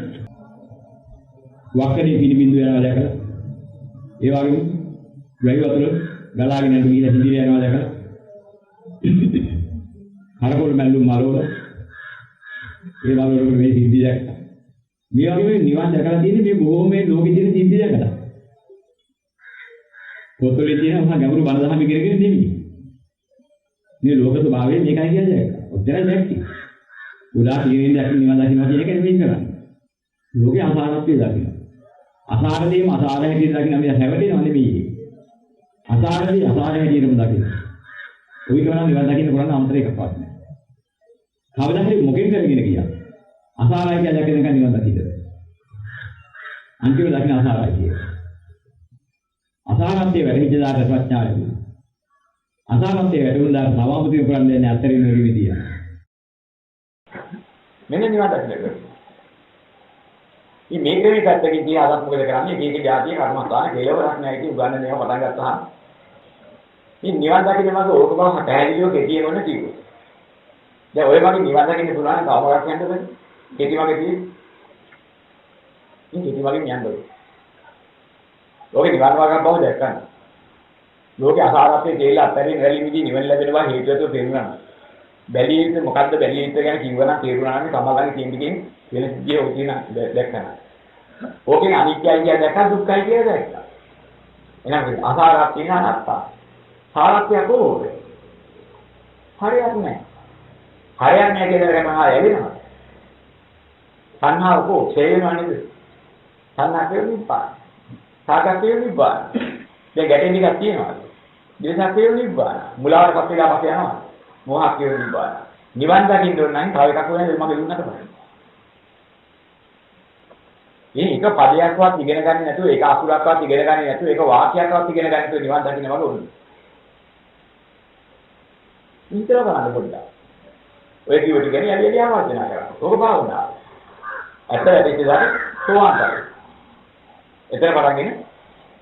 වක්කඩේ පිළිබිඳු යනවා දැකලා ඒ වගේම වැයි වතුර ගලාගෙන යන ගිහින් හිඳිර යනවා දැකලා හරකොල් මැල්ලුම් මලවල ඒ වගේ මේ සිද්ධි දැක්කා. මේ වගේ නිවන් දැකලා තියෙන්නේ මේ බොහෝම මේ ලෝකෙ තියෙන සිද්ධි දැකලා. පොතේ තියෙන මහා ගැඹුරු බණ දහම ඉගෙනගෙන නෙමෙයි. මේ ලෝක ස්වභාවය මේකයි කියන්නේ. ඔච්චරයි දැක්කේ. උදා තියෙන දැක්ක නිවන් දකින්න කියන එක නෙමෙයි කරන්නේ. ලෝකේ අසාරත්වය දකින්න. අසාරදීම අසාර හැටියට දකින්න මේ හැවටෙනව නෙමෙයි. අසාරදී අසාර හැටියටම දකින්න. ඔය කරන්නේ නිවන් දකින්න කරන්න අන්තර එකක් වත් නෑ. කවදා හරි මොකෙන් කරගෙන ගියා. අසාරයි කියලා දැකගෙන නිවන් දකින්න. අන්තිම දකින්න අසාරයි කියලා. අසාරත්වයේ වැඩිච්ච දාට ප්‍රඥාවයි. අසාරත්වයේ වැඩුණු දාට සමාපතිය කරන්නේ නැහැ අතරින් නිවිදිය. මෙන්න නිවන් දකින්න. මේ මේකේ පැත්තකින් කියන අදහස් මොකද කරන්නේ? මේකේ જાතිය කර්මස්ථාන කෙලවරක් නැහැ කියන උගන්නන ඒවා පටන් ගත්තාම මේ නිවන් දකින්න මාස ඕක බව පැහැදිලිව කෙටියෙන් වුණ කිව්වා. දැන් ඔය වගේ නිවන් දකින්න පුළුවන් කවමරක් යන්නද? කෙටි වගේ තියෙන්නේ. මේ කෙටි වගේ යන්නද? ලෝකේ නිවන් මාර්ගයක් බව දැක්කම ලෝකේ අසාරත්වයේ කියලා අත්හැරින් රැලි මිදී නිවන ලැබෙනවා හේතුවතු තේරුණා. බැලිය යුතු මොකද්ද බැලිය යුතු ගැන කිව්වනම් තේරුණා නම් සමාගම් කියනකින් වෙන සිද්ධිය උදින දැක්කම. ඕකෙන් අනිත්‍යයි කියන දැක්ක දුක්ඛයි කියන දැක්ක. එහෙනම් අසාරත්වය කියන අනාත්තා. සාරත්වය කොහොමද? හරියක් නැහැ. හරියක් නැහැ කියන එක මහා යැවෙනවා. සංහාව කො ඡේයනවා නේද? සංහා කියන්නේ පාන. සාගත කියන්නේ බාන. දැන් ගැටෙන එකක් තියෙනවා. දේශක් කියන්නේ බාන. මුලාවට පස්සේ ගා පස්සේ යනවා. මොහක් කියන්නේ බාන. නිවන් දකින්න ඕන නම් තව එකක් වෙනවා මගේ දුන්නට බෑ. මේ එක පදයක්වත් ඉගෙන ගන්න නැතුව ඒක අසුරක්වත් ඉගෙන ගන්න නැතුව ඒක වාක්‍යයක්වත් ඉගෙන ගන්න නැතුව නිවන් දකින්න වගේ ඕනේ. විතර බලන්න පොඩ්ඩක්. ඔය කිව්වට කියන්නේ යලි යලි ආවර්ජන කරනවා. ඕක භාවනාව. ඇත්ත වැඩි ඉඳලා සෝවාන් කරනවා. එතන බලගෙන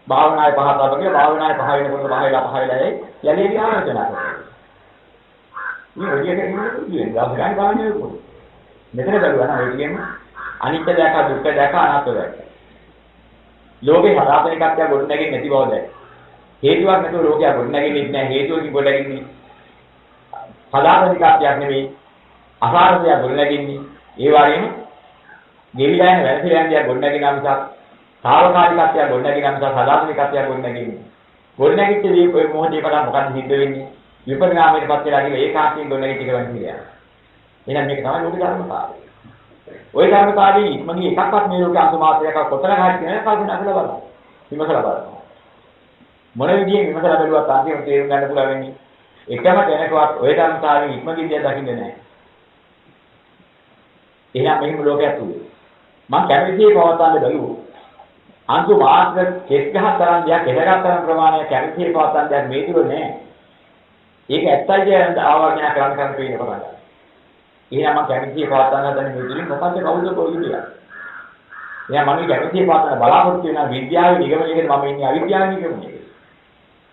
භාවනාවේ පහත අපගේ භාවනාවේ පහ වෙනකොට පහ වෙලා යලි යලි ආවර්ජන කරනවා. මේ ඔය කියන්නේ ගාන ගානේ කොහොමද? මෙතන බැලුවා නම් ඔය කියන්නේ අනිත්‍ය දැක දුක්ඛ දැක අනාත්ම දැක. ලෝකේ හදාපේකත්වය ගොඩ නැගෙන්නේ නැති බව දැක. හේතුවක් නැතුව ලෝකයක් ගොඩ නැගෙන්නේ නැහැ. හේතුවකින් ගොඩ නැගෙන්නේ. හදාපේකත්වයක් නෙමෙයි. අසාරදයක් ගොඩ නැගෙන්නේ. ඒ වගේම ගෙවිලා යන වැරදිලා යන දේ ගොඩ නැගෙනා මිසක් තාවකාලිකත්වයක් ගොඩ නැගෙනා මිසක් හදාපේකත්වයක් ගොඩ නැගෙන්නේ. ගොඩ නැගිච්ච දේ ඔය මොහොතේ බලන්න මොකක්ද සිද්ධ වෙන්නේ? විපරිණාමයට පත් වෙලා ගිහලා ඒකාන්තයෙන් ගොඩ නැගිච්ච එක වෙන්නේ කියලා. එහෙනම් මේක තමයි ලෝක ධර්මතාවය. ওই ධර්මතාවයේ ඉක්මනින් එකක්වත් මේ ලෝකේ අසමාත්‍රයක් කොතන ගහක් කියන කල්පනා කරලා බලන්න. විමසලා බලන්න. මොන විදියෙන් විමසලා බැලුවත් අන්තිම තේරුම් ගන්න පුළුවන් වෙන්නේ එකම කෙනෙක්වත් ওই ධර්මතාවයේ ඉක්මනින් දිය දකින්නේ නැහැ. එහෙනම් මෙහෙම ලෝකයක් තුනේ. මම කැමතියි පවත්වන්න බැලුවෝ. අන්තිම මාත්‍ර කෙස් ගහ තරම් දෙයක් එහෙරක් තරම් ප්‍රමාණයක් කැමතියි පවත්වන්න දෙයක් මේ තුල නැහැ. ඒක ඇත්තයි කියන ආවර්ණය කරන්න කරන්න පේන පටන්. එහෙනම් මම කැමතියි පවත්වන්න හදන මේ තුලින් මොකක්ද කවුද කොහොමද? එහෙනම් මම කැමතියි පවත්වන්න බලාපොරොත්තු වෙන විද්‍යාවේ නිගමනයකට මම ඉන්නේ අවිද්‍යාවේ නිගමනයක.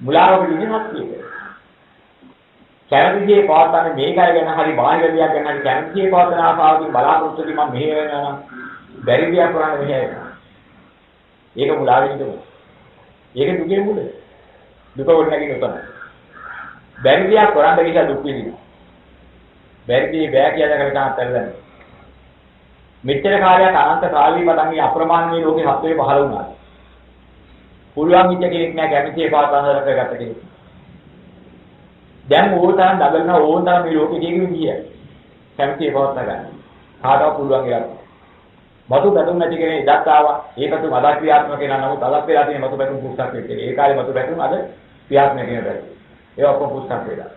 මුලාවක ඉන්නේ හත්තියක. කැමතියි පවත්වන්න මේකයි ගැන හරි බාහිර දෙයක් ගැන හරි කැමතියි පවත්වන ආසාවකින් බලාපොරොත්තු වෙන්නේ මම මෙහෙ වෙනවා නම් බැරි දෙයක් කරන්න මෙහෙ වෙනවා. ඒක මුලාවේ නිගමනය. ඒක දුකේ මුල. දුක කොට නැගින්න උතන. බැරි දෙයක් කරන්න ගිහින් දුක් විඳිනවා. බැරිදී බෑ කියලා කරලා අත්හැරලා. මෙච්චර කාලයක් අනන්ත කාලී පටන් අප්‍රමාණීය ලෝකේ හත්වේ පහළ වුණා. පුළුවන් ඉච්ච කෙනෙක් නෑ කැමතියි පාතන කරගත්ත කෙනෙක්. දැන් ඕතරම් දඟලන ඕතරම් මේ ලෝකේ ජීවිතේ ගියා. කැමතියි පවත්වා ගන්න. කාටවත් පුළුවන් කියලා. මතු බැතුම් නැති කෙනෙක් ඉඩක් ආවා. ඒකතු මදක් ක්‍රියාත්මක වෙනා නමුත් අදත් වෙලා තියෙන මතු බැතුම් පුස්තක් වෙච්ච. ඒ කාලේ මතු බැතුම් අද ක්‍රියාත්මක වෙනවා. ඒ ඔක්කොම පුස්තක් වෙලා.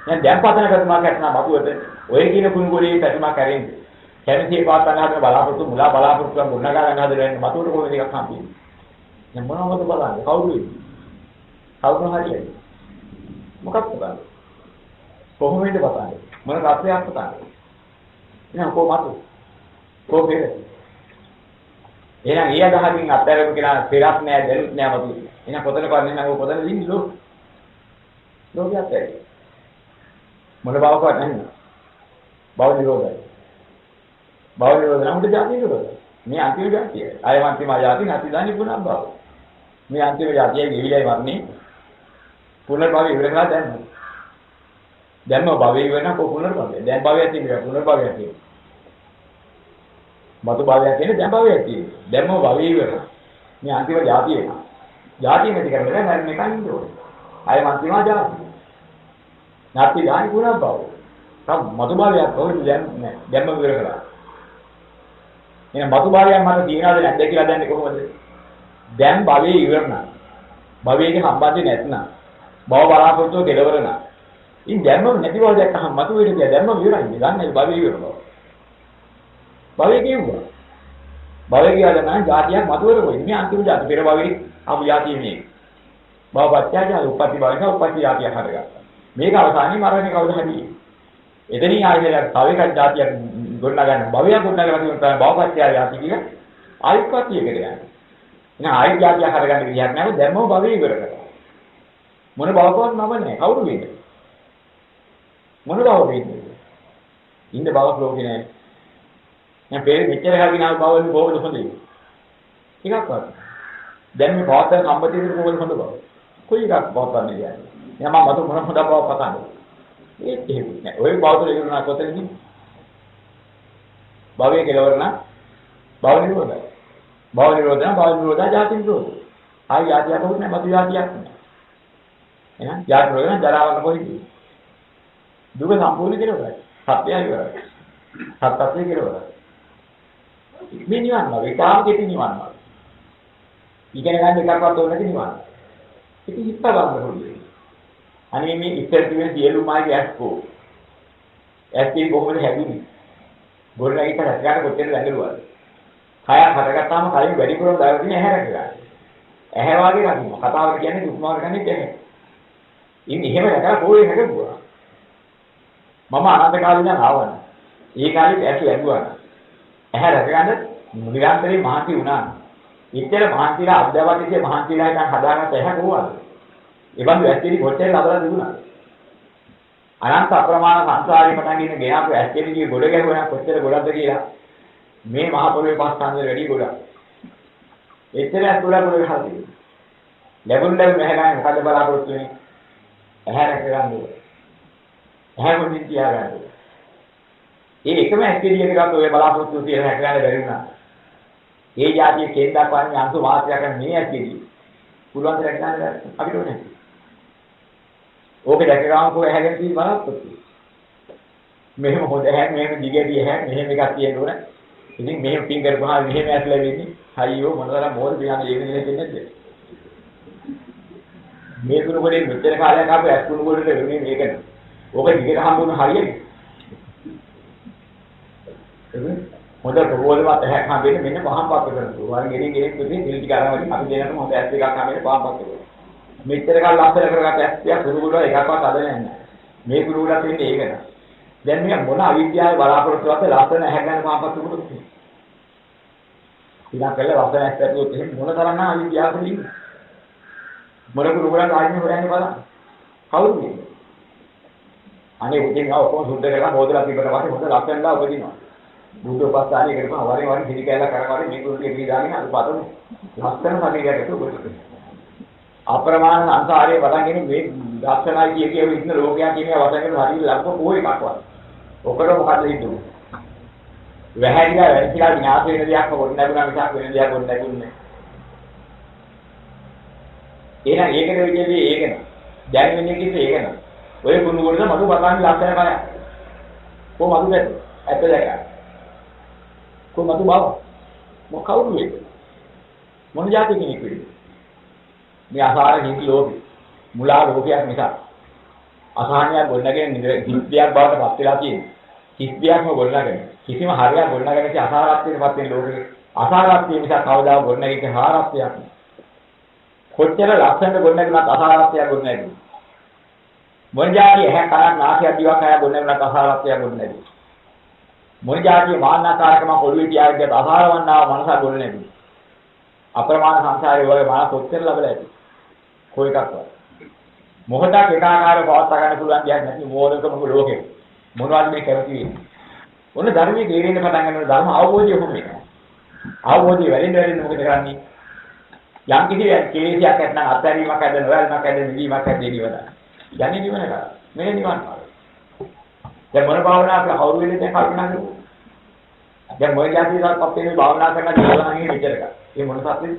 දැන් පතන පැතුමක් ඇත්නම් මතුවද ඔය කියන කුණුගොඩේ පැතුමක් ඇරෙන්නේ. කැමැති පාත් ගන්න හදන බලාපොරොත්තු මුලා බලාපොරොත්තු ගන්න ගන්න හදන මතුවට කොහෙද එකක් හම්බෙන්නේ. දැන් මොනවද බලන්නේ? කවුද ඉන්නේ? කවුරු හරියද? මොකක්ද බලන්නේ? කොහොමද බලන්නේ? මොන රාත්‍රියක් බලන්නේ? එහෙනම් කොහොමද? කොහොමද? එහෙනම් ඊය දහකින් අත්හැරෙමු කියලා පෙරක් නෑ දැනුත් නෑ මතු. එහෙනම් කොතන කරන්නේ නම් ඔය කොතනද ඉන්නේ ලෝක? ලෝකයක් ඇයි? මොන බවකවත් නැහැ. බව නිරෝධයි. බව නිරෝධ නම් උඩ જાති නිරෝධයි. මේ අන්තිම જાතිය. අයවන්තිම જાති නැති දන්නේ පුනක් බව. මේ අන්තිම જાතියයි ගෙවිලයි වර්ණේ පුනර්භවය ඉවර කරලා දැන්ම භවය ඉවර නම් පුනර්භවය. දැන් භවයක් තියෙනවා පුනර්භවයක් තියෙනවා. මතු භවයක් තියෙන දැන් භවයක් තියෙනවා. දැන්ම භවය ඉවර. මේ අන්තිම જાතිය එක. જાතිය නැති කරන්නේ නැහැ මේකන් ඉන්න ඕනේ. අයවන්තිම જાති. නැති ගානි පුනක් බව. තම මතු භවයක් කොහෙද දැන්ම ඉවර කරලා. එහෙනම් මතු භවයක් මට තියනවද නැද්ද කියලා දන්නේ කොහොමද? දැන් භවයේ ඉවර නම් භවයේ සම්බන්ධය නැත්නම් භව බලාපොරොත්තු කෙලවර නම් ඉතින් දැන්ම නැති බව දැක්කහම මතු වෙන්නේ කියලා දැන්ම ඉවරයි. ගන්නයි භවයේ ඉවර බව. භවයේ කියුවා. භවයේ කියලා නම් જાතියක් මතුවර වෙන්නේ. මේ අන්තිම જાති පෙර භවයේ ආපු જાතිය මේක. භවපත්‍යජා උපපති භවයක උපපති જાතියක් හදගත්තා. මේක අවසානයේ මරණය කවුද හැදී? එතනින් ආයෙත් තව එකක් જાතියක් ගොඩනගා ගන්න. භවයක් ගොඩනගලා තියෙන තමයි භවපත්‍ය જાති කියන ආයුක්තියකට යන්නේ. එහෙනම් ආයු જાතියක් හදගන්න විදිහක් නැහැ. දැන්ම භවයේ ඉවර කරා. මොන භවකවත් නම නැහැ. කවුරු වෙන්නේ? මොන භව වෙන්නේ? ඉන්න භවක් ලෝකේ නැහැ. දැන් පෙර මෙච්චර හරිනාව භවෙ කොහොමද හොඳේ? ටිකක් වත්. දැන් මේ භවතර සම්පතිය විතර කොහොමද හොඳ භව? කොයි එකක් භවතන්නේ කියන්නේ? එයා මම මතු මොන හොඳ භව පතන්නේ. ඒත් එහෙම නෑ. ඔය භවතර ඉවරනා කොතනදී? භවයේ කෙලවර නම් භව නිරෝධය. භව නිරෝධය භව නිරෝධය ජාති නිරෝධය. ආයි ආදියක් හොත් නෑ මතු ජාතියක් නෑ. එහෙනම් ජාති නිරෝධය ජරාවක කොයිද? දුක සම්පූර්ණ කෙලවරයි. සත්‍යය ඉවරයි. සත්‍යය කෙලවරයි. මේ නිවන් මාර්ගය කාම කෙටි නිවන් මාර්ගය. ඉගෙන ගන්න එකක්වත් ඕන නැති නිවන්. ඒක හිත ගන්න ඕනේ. අනේ මේ ඉස්සර කිව්වේ සියලු මාර්ගය ඇස්කෝ. ඇස්කේ කොහොමද හැදුනේ? ගොඩනැගිලි කරලා කොච්චර වැඳලුවාද? කයක් හටගත්තාම කලින් වැඩිපුරම දාලා තියෙන ඇහැ රැකගන්න. ඇහැ වාගේ රකින්න. කතාවට කියන්නේ දුක් මාර්ග ගන්නේ ඇහැ. ඉතින් එහෙම රැකලා පොයේ හැදෙවුවා. මම අනන්ත කාලේ ඉඳන් ආවන. ඒ කාලෙත් ඇස් වැඳුවා. ඇහැ රැකගන්න නිරන්තරයෙන් මහන්සි වුණා. ඉතල මහන්සිලා අධ්‍යාපනයේ මහන්සිලා ඉඳන් හදාගත්ත ඇහැ කොහොමද? ඒ වගේ ඇස්තිරි කොච්චර ලබලා තිබුණාද? අනන්ත අප්‍රමාණ සංසාරේ පටන් ගෙන ගෙනාපු ඇස්තිරිගේ ගොඩ ගැහුවා කොච්චර ගොඩක්ද කියලා මේ මහ පොළොවේ පස්සන්දර වැඩි ගොඩක්. එච්චර ඇස් ගොඩක් ගොඩ ගහලා තියෙනවා. ලැබුණ මෙහෙගානේ මොකද බලාපොරොත්තු වෙන්නේ? ඇහැ රැක ගන්න ඕනේ. ඇහැ මොනින් තියා ගන්න ඕනේ. ඒ එකම ඇස්තිරියකටත් ඔය බලාපොරොත්තු තියලා රැක ගන්න බැරි වුණා. ඒ જાතියේ කේන්දා පාන්නේ අංශු මාත්‍රයක් කරන මේ ඇස්තිරිය. පුළුවන් ද රැක ගන්න අපිට ඕනේ. ඕකේ දැක ගන්න කොහේ හැගෙන තියෙන බලාපොරොත්තු. මෙහෙම හොඳ හැ මෙහෙම දිගදී හැ මෙහෙම එකක් තියෙන්න ඕන. ඉතින් මෙහෙම පින් කරපුවා මෙහෙම ඇස්ලා වෙන්නේ. අයියෝ මොනතරම් මොකද කියන්නේ ඒක නෙවෙයි දෙන්නේ. මේ ගුණ වලින් මෙච්චර කාලයක් ආපු ඇස් ගුණ වලට වෙන්නේ මේක නේ. ඕක දිගට හම්බුන හරියන්නේ. හොඳ ප්‍රබෝධවත් ඇහක් හම්බෙන්නේ මෙන්න පහන් පත්ත කරනවා. වරින් ගෙනින් ගෙනින් තුනේ දිල් ටික අරගෙන අපි දෙන්නම හොඳ ඇස් එකක් හම්බෙන්නේ පහන් පත්ත කරනවා. මෙච්චර කාල ලස්සන කරගත්ත ඇස් ටික කුරුගුඩ එකක්වත් අද නැහැ. මේ කුරුගුඩත් වෙන්නේ ඒක නේ. දැන් මේ මොන අවිද්‍යාවේ බලාපොරොත්තුවක්ද ලස්සන ඇහැ ගන්න පහන් පත්ත කරනකොට. ඉතින් කල්ල ලස්සන ඇස් ඇතුළත එහෙම මොන තරම් අවිද්‍යාවද ඉන්නේ. මොන කුරුගුඩක් ආන්නේ හොයන්නේ බලන්න. කවුරුද මේ? අනේ උදේ ආව කොහොමද සුද්ධ කරලා හොදලා තිබ්බට පස්සේ හොඳ ලස්සනලා උපදිනවා. බුද්ධ උපස්ථානයේ කරපුවා වරේ වරේ හිලි කැලලා කරවන්නේ මේ කුරුගේ පිළිදාගෙන අද පතන ලස්සන ශරීරයකට උපදිනවා. අප්‍රමාණ අංශාරයේ වටගෙන මේ දර්ශනයි කිය ඉන්න ලෝකයා කියන වචනේ හරිය ලක්ක කොයි එකක්වත්. ඔකට මොකද හිතුවේ? වැහැදිලා වැඩිලා විනාශ වෙන දෙයක් මොකද නැගුණා මිසක් වෙන දෙයක් මොකද නැගුණේ. එහෙනම් ඒකද විදිහේ ඒක නේ. දැන් වෙන්නේ කිව්වේ ඒක නේ. ඔය කුණු වලද මතු බතන්නේ ලස්සන කය. කො මතු දැක්ක? ඇත්ත දැක්ක. කො මතු බව? මොකවුද මේක? මොන જાති කෙනෙක් වෙන්නේ? මේ අසාර හිති ලෝකේ මුලා ලෝකයක් නිසා අසහනයක් ගොඩනගෙන නිදයක් බවට පත් වෙලා තියෙනවා. කිසියක්ම ගොඩනගන්නේ. කිසිම හරයක් ගොඩනගන්නේ නැති අසාරත්වයටපත් වෙන ලෝකේ අසාරත්වය නිසා කවදාව ගොඩනගන්නේ හාරත්වයක් නෑ. කොච්චර ලස්සනට ගොඩනගුණත් අසාරත්වයක් ගොඩනගන්නේ. මොන જાතිය ඇහැ කරක් නාසය දිවක් අය ගොඩනගුණත් අසාරත්වයක් ගොඩනගන්නේ. මොන જાතිය මාන්නකාරකම කොළුවේ තියාගෙන අසාරවන්නාව මනස ගොඩනගන්නේ. අප්‍රමාණ සංසාරේ වගේ මාන කොච්චර ලැබලා ඇති. කොයි එකක්වත්. මොහොතක් ඒකාකාරව පවත්වා ගන්න පුළුවන් දෙයක් නැති මෝඩකම ලෝකේ. මොනවද මේ කැමති වෙන්නේ? ඔන්න ධර්මයේ තේරෙන්න පටන් ගන්න ධර්ම අවබෝධය කොහොමද? අවබෝධය වැඩිෙන්න මොකද කරන්නේ? යම් කිසි කෙලෙසයක් නැත්නම් අත්හැරීමක් ඇද්ද නොවැල්මක් ඇද්ද නිවීමක් ඇද්ද නිවන. යන්නේ නිවන කරා. මේ නිවන් මාර්ගය. දැන් මොන භාවනා කරලා කවුරු වෙන්නේ දැන් කල්පනා කරමු. දැන් මොන જાතියකට අපේ මේ භාවනා කරන ජීවනාංගේ විචාරක. ඒ මොන සත්‍යෙද?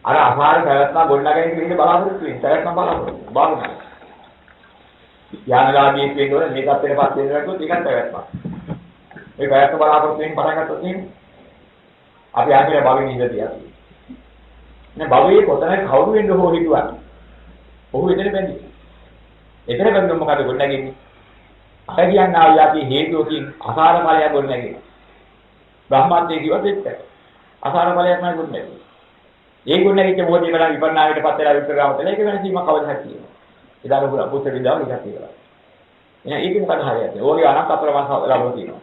අර අපාර පැවැත්ම ගොඩනගන්නේ ඉන්නේ බලාපොරොත්තු වෙන්නේ. පැවැත්ම බලාපොරොත්තු. භාවනා. ඥානලාභී කියනවනේ මේකත් වෙනපත් වෙනකොට ඒකත් පැවැත්ම. මේ පැවැත්ම බලාපොරොත්තු වෙන පටන් ගත්තොත් එහෙනම් අපි ආයෙත් භවෙ නිදතියක්. නේ භවයේ කොතනක කවුරු වෙන්න හෝ හිතුවා. ඔහු එතන බැඳි. එතන බැඳුම මොකද ගොඩනගන්නේ? අර කියන්නේ ආයති හේතුවකින් අසාර ඵලයක් ගොඩනගන්නේ. බ්‍රහ්මත්වයේ කිව්වත් එක්ක. අසාර ඵලයක් නෑ ගොඩනගන්නේ. ඒ ගොඩනගිච්ච මොහොතේ බලන් විපර්ණාවයටපත් වෙලා විප්‍රගාම කළා. ඒක වෙන සීමා කවදාවත් තියෙනවා. ඉදාන පුත විදාව ඉස්සක් කියලා. එහෙනම් ඒක මොකද හරියන්නේ? ඕගේ අනන්ත අප්‍රමාණ ලබන තියෙනවා.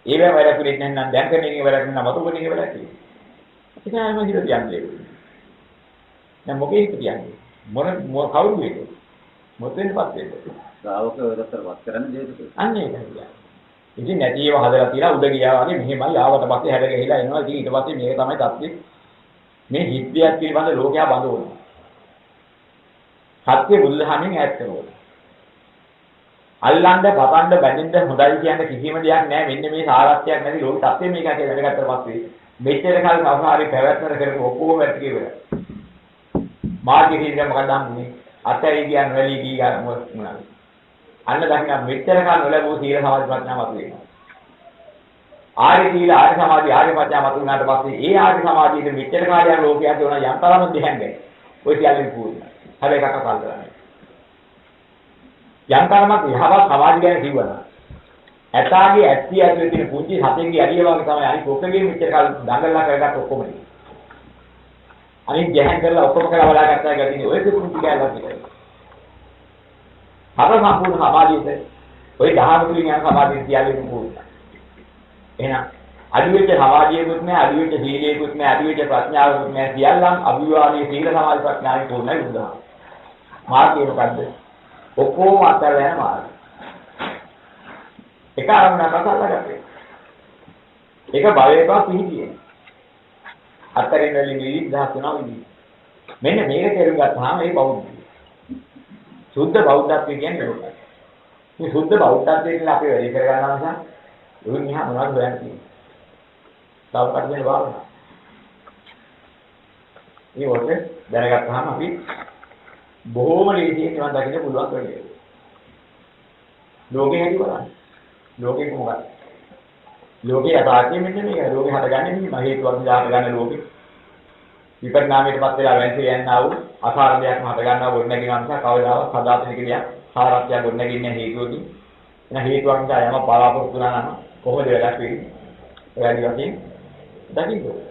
ඒවැ වැඩ පිළිත් නැත්නම් දැන් කරන එකේ වැඩ කරන මතු කරන එකේ වැඩ තියෙනවා. ඒක නෑම හිත තියන්නේ. දැන් මොකේ හිත තියන්නේ? මොන කවුරු වෙන්නේ? මොතෙන්පත් වෙන්නේ? ශ්‍රාවකයෝ දතරපත් කරන්න දෙයක්. අන්නේ ඒකයි. ඉතින් නැති ඒවා හදලා තියලා උඩ ගියා වගේ මෙහෙමයි ආවට පස්සේ හැඩ ගහලා එනවා. ඉතින් ඊට පස්සේ මේක තමයි தත්ත්වය. මේ හිත්‍යයක් පිළිබඳ ලෝකයා බඳවනවා. සත්‍ය බුදුදහමෙන් ඈත් කරනවා. අල්ලන්න, පතන්න, බැඳෙන්න හොඳයි කියන කිසිම දෙයක් නැහැ. මෙන්න මේ සාරත්වයක් නැති ලෝක සත්‍ය මේක ඇති වැඩගත්තට පස්සේ මෙච්චර කල් සංසාරේ පැවැත්මට කරපු ඔක්කොම වැටි කියලා. මාර්ගයේ ඉඳන් මොකද හම්බුනේ? අතේ කියන වැලි ගියා මොනවාද? අන්න දකින්න මෙච්චර කල් නොලැබූ සීල සමාධි ප්‍රඥාවක් වෙනවා. ආර්ය සීල, ආර්ය සමාධි, ආර්ය ප්‍රඥා මත උනාට පස්සේ ඒ ආර්ය සමාධියේ මෙච්චර කාලයක් ලෝකයට උනා යන්තරම දෙහැංගේ. ඔය කියන්නේ පුරුණ. හැබැයි එකක් අකල් කරන්නේ. යන්තරමක් යහපත් සමාධිය ගැන කිව්වනම් ඇතාගේ ඇත්තිය ඇතුලේ තියෙන පුංචි හතෙන්ගේ ඇරිය වගේ තමයි අනිත් ඔක්කොගේ මෙච්චර කල් දඟලලා කරගත්ත ඔක්කොම නේ. අනිත් ජහන් කරලා ඔක්කොම කරලා බලා ගත්තා ගැටිනේ ඔය පුංචි කෑල්ලක් විතරයි. අර සම්පූර්ණ සමාධියට ඔය 10 තුලින් යන සමාධිය කියන්නේ පුරුණ. එහෙනම් අදිවෙච්ච සමාධියකුත් නැහැ, අදිවෙච්ච සීලයකුත් නැහැ, අදිවෙච්ච ප්‍රඥාවකුත් නැහැ. සියල්ලම අභිවාදී සීල සමාධි ප්‍රඥායි පූර්ණයි උදාහරණ. මාර්ගය මොකද්ද? ඔක්කොම අත්හැරලා යන මාර්ගය. එක අරමුණක් අල්ලගත්තේ. ඒක භවයක පිහිටියේ. අත්තරින් වලින් විවිධ දහස් වෙනවා විදිහ. මෙන්න මේක තේරුම් ගත්තාම මේ බෞද්ධය. සුද්ධ බෞද්ධත්වය කියන්නේ මොකක්ද? මේ සුද්ධ බෞද්ධත්වයෙන් අපි වැඩි කරගන්නවා නිසා උන් නිහා මොනවද හොයන්නේ? තව කඩේ භාවනා. මේ වගේ දැනගත්තාම අපි බොහෝම ලේසියෙන් නිවන් දකින්න පුළුවන් වෙන්නේ. ලෝකේ හැටි බලන්න. ලෝකේ කොහොමද? ලෝකේ යථාර්ථය මෙන්න මේක. ලෝකේ හටගන්නේ මේ හේතුවක් නිසා හටගන්න ලෝකේ. විපරිණාමයටපත් වෙලා වෙන්සේ යනවා වූ අසාර දෙයක් හට ගන්නවා ගොඩනැගෙනවා නිසා කවදාවත් සදාතනික දෙයක් සාරත්වයක් ගොඩනැගෙන්නේ හේතුවකින්. එන හේතුවක් නිසා යම බලාපොරොත්තු වෙනා නම් කොහොමද වැඩක් වෙන්නේ? වැඩි වශයෙන් දකින්න.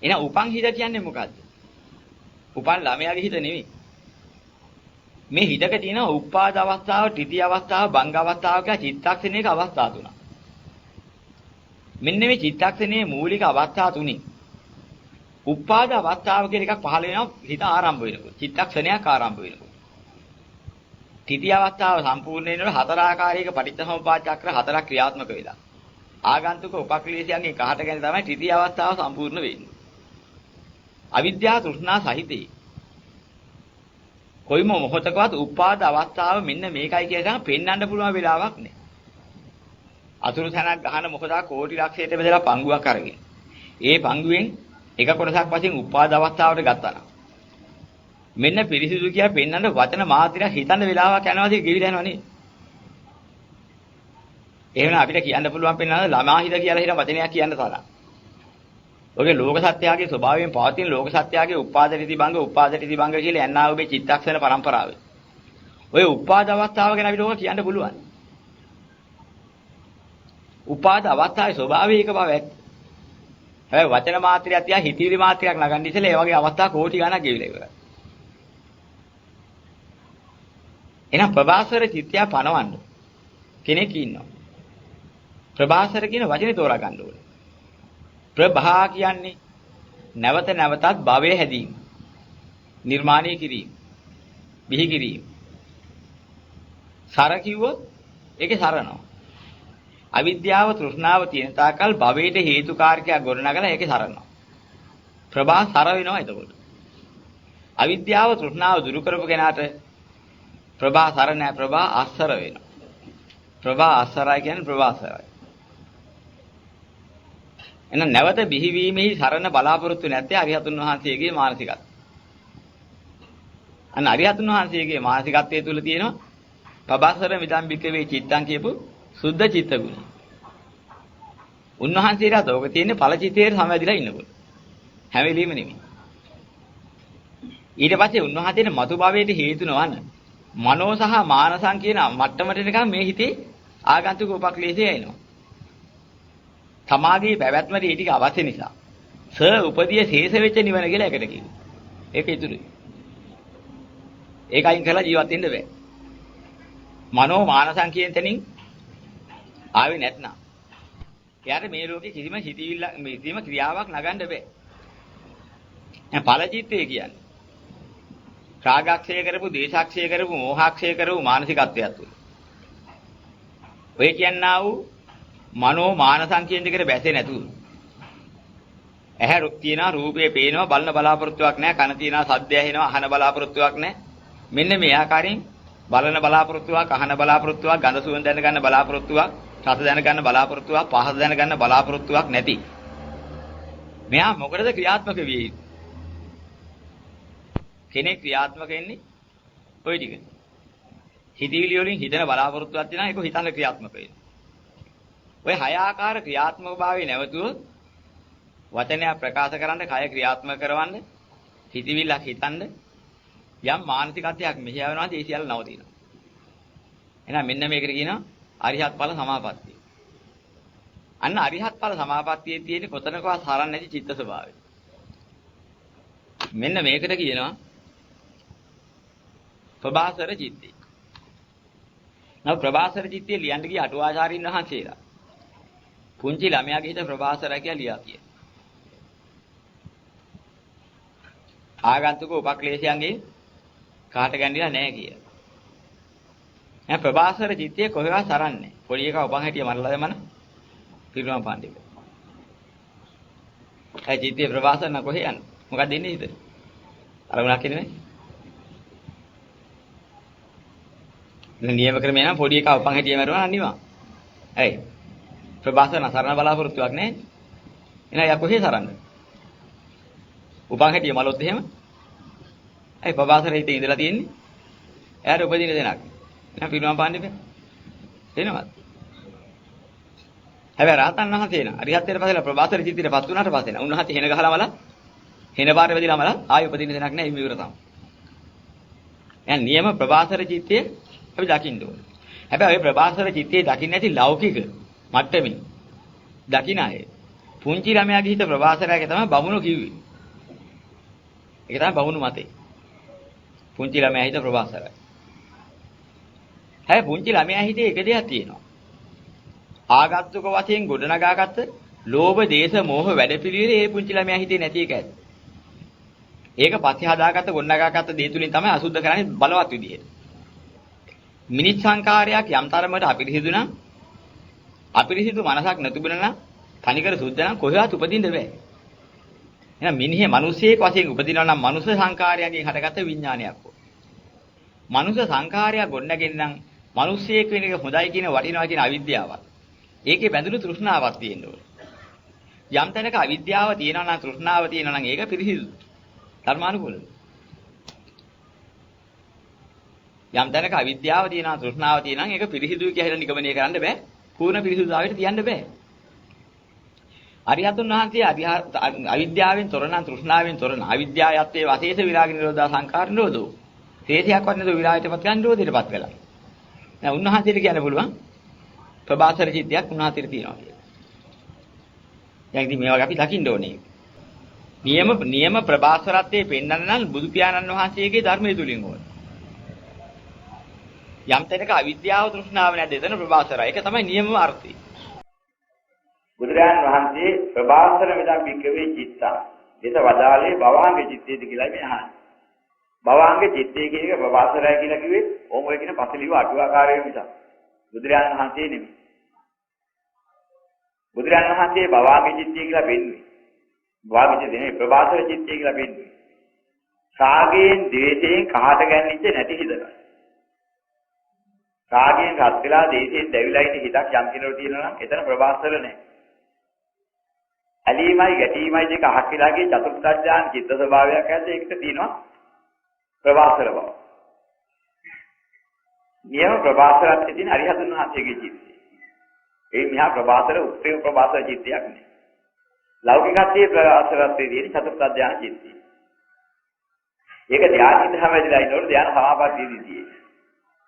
එහෙනම් උපන් හිත කියන්නේ මොකද්ද? උපන් ළමයාගේ හිත නෙමෙයි. මේ හිතක තියෙන උපාද අවස්ථාව, ත්‍රිති අවස්ථාව, භංග අවස්ථාව කියලා චිත්තක්ෂණයක අවස්ථා තුනක්. මෙන්න මේ චිත්තක්ෂණයේ මූලික අවස්ථා තුنين. උපාද අවස්ථාව කියන එකක් පහළ වෙනවා හිත ආරම්භ වෙනකොට. චිත්තක්ෂණයක් ආරම්භ වෙනකොට. ත්‍රිති අවස්ථාව සම්පූර්ණ වෙනකොට හතර ආකාරයක පටිච්චසමුප්පාද චක්‍ර හතරක් ක්‍රියාත්මක වෙලා. ආගන්තුක උපක්ලේශයන්ගේ කහට ගැන තමයි ත්‍රිති අවස්ථාව සම්පූර්ණ වෙන්නේ. අවිද්‍යාව තෘෂ්ණා සහිතේ කොයිම මොහොතකවත් උපාද අවස්ථාව මෙන්න මේකයි කියලා පෙන්වන්න පුළුවන් වෙලාවක් නෑ. අතුරු තැනක් ගහන මොකද කෝටි ලක්ෂයට බෙදලා පංගුවක් අරගෙන. ඒ පංගුවෙන් එක කොටසක් වශයෙන් උපාද අවස්ථාවට ගත්තා නම් මෙන්න පිරිසිදු කියලා පෙන්වන්න වචන මාත්‍රයක් හිතන්න වෙලාවක් යනවාද ගෙවිලා යනවා නේද? එහෙනම් අපිට කියන්න පුළුවන් පෙන්වන්න ළමා හිත කියලා හිතන වචනයක් කියන්න තරම්. ඔගේ ලෝක සත්‍යයේ ස්වභාවයෙන් පවතින ලෝක සත්‍යයේ උපාද රිතිබංග කියලා යන්නා ඔබේ චිත්තක්ෂණ පරම්පරාවේ. ඔය උපාද අවස්ථාව ගැන අපිට ඕක කියන්න පුළුවන්. උපාද අවස්ථාවේ ස්වභාවය එක බව ඇත්ත. හැබැයි වචන මාත්‍රයක් තියා හිතවිලි මාත්‍රයක් නගන්න ඉතලා ඒ වගේ අවස්ථා කෝටි ගණක් ගෙවිලා ඉවරයි. එහෙනම් ප්‍රභාසර චිත්තය පනවන්න කෙනෙක් ඉන්නවා. ප්‍රභාසර කියන වචනේ තෝරා ගන්න ඕනේ. ප්‍රභා කියන්නේ නැවත නැවතත් භවයේ හැදීම. නිර්මාණය කිරීම. බිහි කිරීම. සර කිව්වොත් ඒකේ සරනවා. අවිද්‍යාව තෘෂ්ණාව තියෙන තාකල් භවයට හේතුකාරකයක් ගොඩනගලා ඒකේ සරනවා. ප්‍රභා සර වෙනවා එතකොට. අවිද්‍යාව තෘෂ්ණාව දුරු කරපු කෙනාට ප්‍රභා සර නැහැ ප්‍රභා අස්සර වෙනවා. ප්‍රභා අස්සරයි කියන්නේ ප්‍රභාසරයි. එහෙනම් නැවත බිහිවීමෙහි සරණ බලාපොරොත්තු නැත්තේ අරිහතුන් වහන්සේගේ මානසිකත්වය. අන්න අරිහතුන් වහන්සේගේ මානසිකත්වයේ තුල තියෙනවා පබාසර මිදම් බිකවේ චිත්තං කියපු සුද්ධ චිත්ත ගුණ. උන්වහන්සේලාට ඕක තියෙන්නේ ඵල චිතයේ සමවැදිලා ඉන්නකොට. හැම වෙලෙම නෙමෙයි. ඊට පස්සේ උන්වහන්සේට මතු භවයට හේතු නොවන මනෝ සහ මානසං කියන මට්ටමට නිකන් මේ හිතේ ආගන්තුක උපක්ලේශය එනවා. සමාගයේ පැවැත්මට ඒ ටික අවශ්‍ය නිසා උපදිය ශේෂ වෙච්ච නිවන කියලා එකට කියනවා. ඒක ඉතුරුයි. ඒක අයින් කරලා ජීවත් වෙන්න බෑ. මනෝ මානසං කියන තැනින් ආවේ නැත්නම් එයාට මේ ලෝකේ කිසිම හිතවිල්ල කිසිම ක්‍රියාවක් නගන්න බෑ. දැන් ඵලචිත්තය කියන්නේ රාගක්ෂය කරපු, දේශක්ෂය කරපු, මෝහක්ෂය කරපු මානසිකත්වයක් තුල. ඔය කියන්නා වූ මනෝ මානසං කියන දෙකට බැසේ නැතුව. ඇහැ තියෙනවා, රූපේ පේනවා, බලන බලාපොරොත්තුවක් නැහැ, කන තියෙනවා, ශබ්දය ඇහෙනවා, අහන බලාපොරොත්තුවක් නැහැ. මෙන්න මේ ආකාරයෙන් බලන බලාපොරොත්තුවක්, අහන බලාපොරොත්තුවක්, ගඳ සුවඳ දැන ගන්න බලාපොරොත්තුවක්, රස දැන ගන්න බලාපොරොත්තුවක්, පහස දැන ගන්න බලාපොරොත්තුවක් නැති. මෙයා මොකටද ක්‍රියාත්මක වෙන්නේ? කෙනෙක් ක්‍රියාත්මක වෙන්නේ ওই ටික. හිතවිලි වලින් හිතන බලාපොරොත්තුවක් තියෙනවා ඒක හිතන ක්‍රියාත්මක වෙන්නේ. ඔය හය ආකාර ක්‍රියාත්මක භාවයේ නැවතුවොත් වචනයක් ප්‍රකාශ කරන්න, කය ක්‍රියාත්මක කරවන්න, හිතවිල්ලක් හිතන්න යම් මානසිකත්වයක් මෙහෙයවනවාද ඒ සියල්ල නවතිනවා. එහෙනම් මෙන්න මේකට කියනවා අරිහත් ඵල සමාපත්තිය. අන්න අරිහත් ඵල සමාපත්තියේ තියෙන කොතනකවත් හරන්නේ නැති චිත්ත ස්වභාවය. මෙන්න මේකට කියනවා ප්‍රභාසර චිත්තය. නව ප්‍රභාසර චිත්තය ලියන්න ගිය අටුවාචාරින් වහන්සේලා පුංචි ළමයාගේ හිත ප්‍රභාසර කියලා ලියා කිය. ආගන්තුක උපක්ලේශයන්ගේ කාට ගන්නිලා නැහැ කිය. දැන් ප්‍රභාසර චිත්තය කොහෙවත් සරන්නේ. පොඩි එකා උපන් හැටිය මරලා දැමන පිරුණම් පාණ්ඩික. ඒ චිත්තය ප්‍රභාසර න කොහෙ යන්නේ? මොකක්ද ඉන්නේ හිතේ? අරමුණක් ඉන්නේ නැහැ. නියම ක්‍රමය නම් පොඩි එකා උපන් හැටිය මරුවා අනිවා. ඇයි? ප්‍රභාසර සරණ බලාපොරොත්තුවක් නැහැ. එහෙනම් යා කොහෙ සරන්නේ? උපන් හැටිය මලොත් එහෙම. ඇයි ප්‍රභාසර හිතේ ඉඳලා තියෙන්නේ? එයාට උපදින දෙනක්. එහෙනම් පිරුණම් පාන්නේ බෑ. තේනවද? හැබැයි රහතන් වහන්සේ න අරිහත්ත්වයට පස්සෙලා ප්‍රභාසර චිත්තයට පත් වුණාට පස්සේ න උන්වහන්සේ හෙන ගහලාමලා හෙන බාර වෙදිලාමලා ආයෙ උපදින දෙනක් නැහැ ඉමි ඉවර තමයි. එහෙනම් නියම ප්‍රභාසර චිත්තයේ අපි දකින්න ඕනේ. හැබැයි ඔය ප්‍රභාසර චිත්තයේ දකින්න නැති ලෞකික මට්ටමින් දකින්න අය පුංචි ළමයාගේ හිත ප්‍රභාසරයගේ තමයි බමුණු කිව්වේ. ඒක තමයි බමුණු මතේ. පුංචි ළමයා හිත ප්‍රභාසරයි. හැබැයි පුංචි ළමයා හිතේ එක දෙයක් තියෙනවා. ආගත්තුක වශයෙන් ගොඩනගාගත්ත ලෝභ, දේශ, මෝහ වැඩපිළිවෙල ඒ පුංචි ළමයා හිතේ නැති එක ඇත්ත. ඒක පස්සේ හදාගත්ත ගොඩනගාගත්ත දේ තුලින් තමයි අසුද්ධ කරන්නේ බලවත් විදිහට. මිනිස් සංකාරයක් යම් තරමකට අපිරිසිදු නම් අපිරිසිදු මනසක් නැතුබුණා නම් තනිකර සුද්ධ නම් කොහෙවත් උපදින්න බෑ. එහෙනම් මිනිහේ මිනිසියෙක් වශයෙන් උපදිනවා නම් මනුෂ්‍ය සංකාරයෙන් හටගත්ත විඥානයක්. මනුෂ්‍ය සංකාරය ගොඩනගෙන්න නම් මිනිසියෙක් වෙන එක හොඳයි කියන වටිනවා කියන අවිද්‍යාවක්. ඒකේ බැඳුණු තෘෂ්ණාවක් තියෙන්න ඕනේ. යම් තැනක අවිද්‍යාව තියෙනවා නම් තෘෂ්ණාව තියෙනවා නම් ඒක පිරිසිදු. ධර්මානුකූලයි. යම් තැනක අවිද්‍යාව තියෙනවා තෘෂ්ණාව තියෙනවා නම් ඒක පිරිසිදුයි කියලා නිගමනය කරන්න බෑ. පූර්ණ පිරිසිදුතාවයට තියන්න බෑ. අරිහතුන් වහන්සේ අවිද්‍යාවෙන් තොර නම් තෘෂ්ණාවෙන් තොර නම් අවිද්‍යාවයත්වේ වශේෂ විරාග නිරෝධා සංකාර නිරෝධෝ. තේසයක්වත් නේද විරාගයටපත් ගන්න නිරෝධයටපත් කළා. දැන් උන්වහන්සේට කියන්න පුළුවන් ප්‍රබාසර චිත්තයක් උන්වහන්සේට තියෙනවා කියලා. දැන් ඉතින් මේවා අපි දකින්න ඕනේ. නියම ප්‍රබාසරත්වයේ පෙන්වන්න නම් බුදු පියාණන් වහන්සේගේ ධර්මයේ තුලින් ඕන. යම් තැනක අවිද්‍යාව තෘෂ්ණාව නැද්ද එතන ප්‍රබාසරයි. ඒක තමයි නියමම අර්ථය. බුදුරජාණන් වහන්සේ ප්‍රබාසර මෙදක් වික්කවේ චිත්තා. ඒක වදාලේ භවාංග චිත්තේද කියලා මේ අහන්නේ. භවාංග චිත්තේ කියන එක ප්‍රබාසරය කියලා කිව්වේ ඕම ඔය කියන පසලිව අටුවාකාරයේ නිසා. බුදුරජාණන් වහන්සේ නෙමෙයි. බුදුරජාණන් වහන්සේ භවාංග චිත්තේ කියලා පෙන්වුවේ. භවාංග චිත්තේ නෙමෙයි ප්‍රබාසර චිත්තේ කියලා පෙන්වුවේ. රාගයෙන් ද්වේෂයෙන් කහට ගැන්විච්ච නැති හිතක. රාගයෙන් රත් වෙලා ද්වේෂයෙන් දැවිලා ඉන්න හිතක් යම් කෙනෙකුට තියෙනවා නම් එතන ප්‍රබාසර නැහැ. ඇලීමයි ගැටීමයි දෙක අහක්ලා ගිය චතුර්ථ ඥාන චිත්ත ස්වභාවයක් ඇද්ද ඒකට තියෙනවා ප්‍රබාසර බව. නියම ප්‍රබාසරත් තියෙන අරිහතුන් වහන්සේගේ චිත්තය. ඒ මිහා ප්‍රබාසර උත්පේ ප්‍රබාසර චිත්තයක් නේ. ලෞකිකත්වයේ ප්‍රබාසරත් තියෙන චතුර්ථ ඥාන චිත්තය. ඒක ධ්‍යානෙ හැමදෙලා ඉන්නකොට ධ්‍යාන සමාපත්තියේදී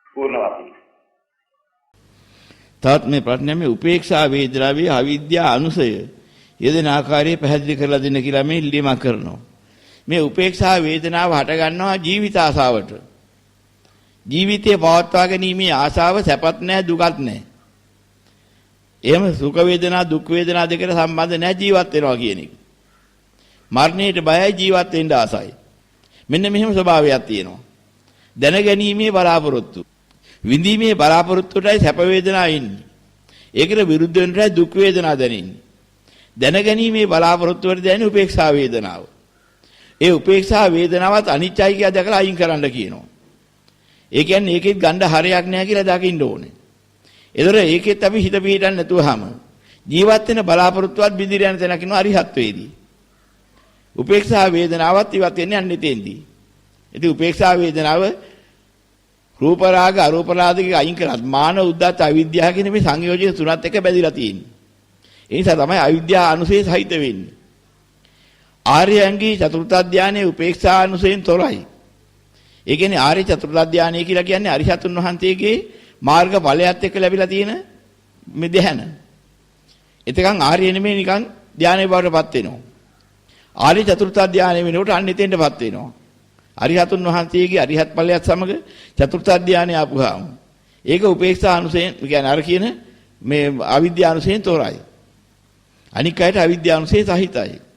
පූර්ණ වශයෙන්. තවත් මේ ප්‍රශ්නේ මේ උපේක්ෂා වේදනාවේ අවිද්‍යා අනුසය යෙදෙන ආකාරය පැහැදිලි කරලා දෙන්න කියලා මේ ඉල්ලීමක් කරනවා. මේ උපේක්ෂා වේදනාව හට ගන්නවා ජීවිත ආසාවට. ජීවිතේ පවත්වා ගැනීමේ ආසාව සැපත් නැහැ දුකත් නැහැ. එහෙම සුඛ වේදනා දුක් වේදනා දෙකට සම්බන්ධ නැහැ ජීවත් වෙනවා කියන එක. මරණයට බයයි ජීවත් වෙන්න ආසයි. මෙන්න මෙහෙම ස්වභාවයක් තියෙනවා. දැනගැනීමේ බලාපොරොත්තු. විඳීමේ බලාපොරොත්තුටයි සැප වේදනා ඉන්නේ. ඒකට විරුද්ධ වෙනටයි දුක් වේදනා දැනෙන්නේ. දැනගැනීමේ බලාපොරොත්තු වලට දැනෙන උපේක්ෂා වේදනාව. ඒ උපේක්ෂා වේදනාවත් අනිත්‍යයි කියලා දැකලා අයින් කරන්න කියනවා. ඒ කියන්නේ ඒකෙත් ගණ්ඩ හරයක් නැහැ කියලා දකින්න ඕනේ. ඒතර ඒකෙත් අපි හිත පිහිටන්න නැතුවම ජීවත් වෙන බලාපොරොත්තුවත් බිඳිර යන තැනක ඉන්න අරිහත් වේදී. උපේක්ෂා වේදනාවත් ඉවත් වෙන්නේ යන්නේ තෙන්දී. ඉතින් උපේක්ෂා වේදනාව රූප රාග අරූප රාගික අයින් කරත් මාන උද්දච්ච අවිද්‍යාව කියන මේ සංයෝජන තුනත් එක බැඳිලා තියෙන්නේ. ඒ නිසා තමයි අවිද්‍යාව අනුසය සහිත වෙන්නේ. ආර්යයන්ගේ චතුර්ථ ධානයේ උපේක්ෂා අනුසයෙන් තොරයි. ඒ කියන්නේ ආර්ය චතුර්ථ ධානය කියලා කියන්නේ අරිහතුන් වහන්සේගේ මාර්ග ඵලයත් එක්ක ලැබිලා තියෙන මේ ධ්‍යාන. එතකන් ආර්ය නෙමෙයි නිකන් ධානයේ බවටපත් වෙනවා. ආර්ය චතුර්ථ ධානය වෙනකොට අන්න එතෙන්ටපත් වෙනවා. අරිහතුන් වහන්සේගේ අරිහත් ඵලයත් සමග චතුර්ථ ධානය ආපුවාම ඒක උපේක්ෂා අනුසයෙන් කියන්නේ අර කියන මේ අවිද්‍යා අනුසයෙන් තොරයි. අනික් අයට අවිද්‍යා අනුසය සහිතයි.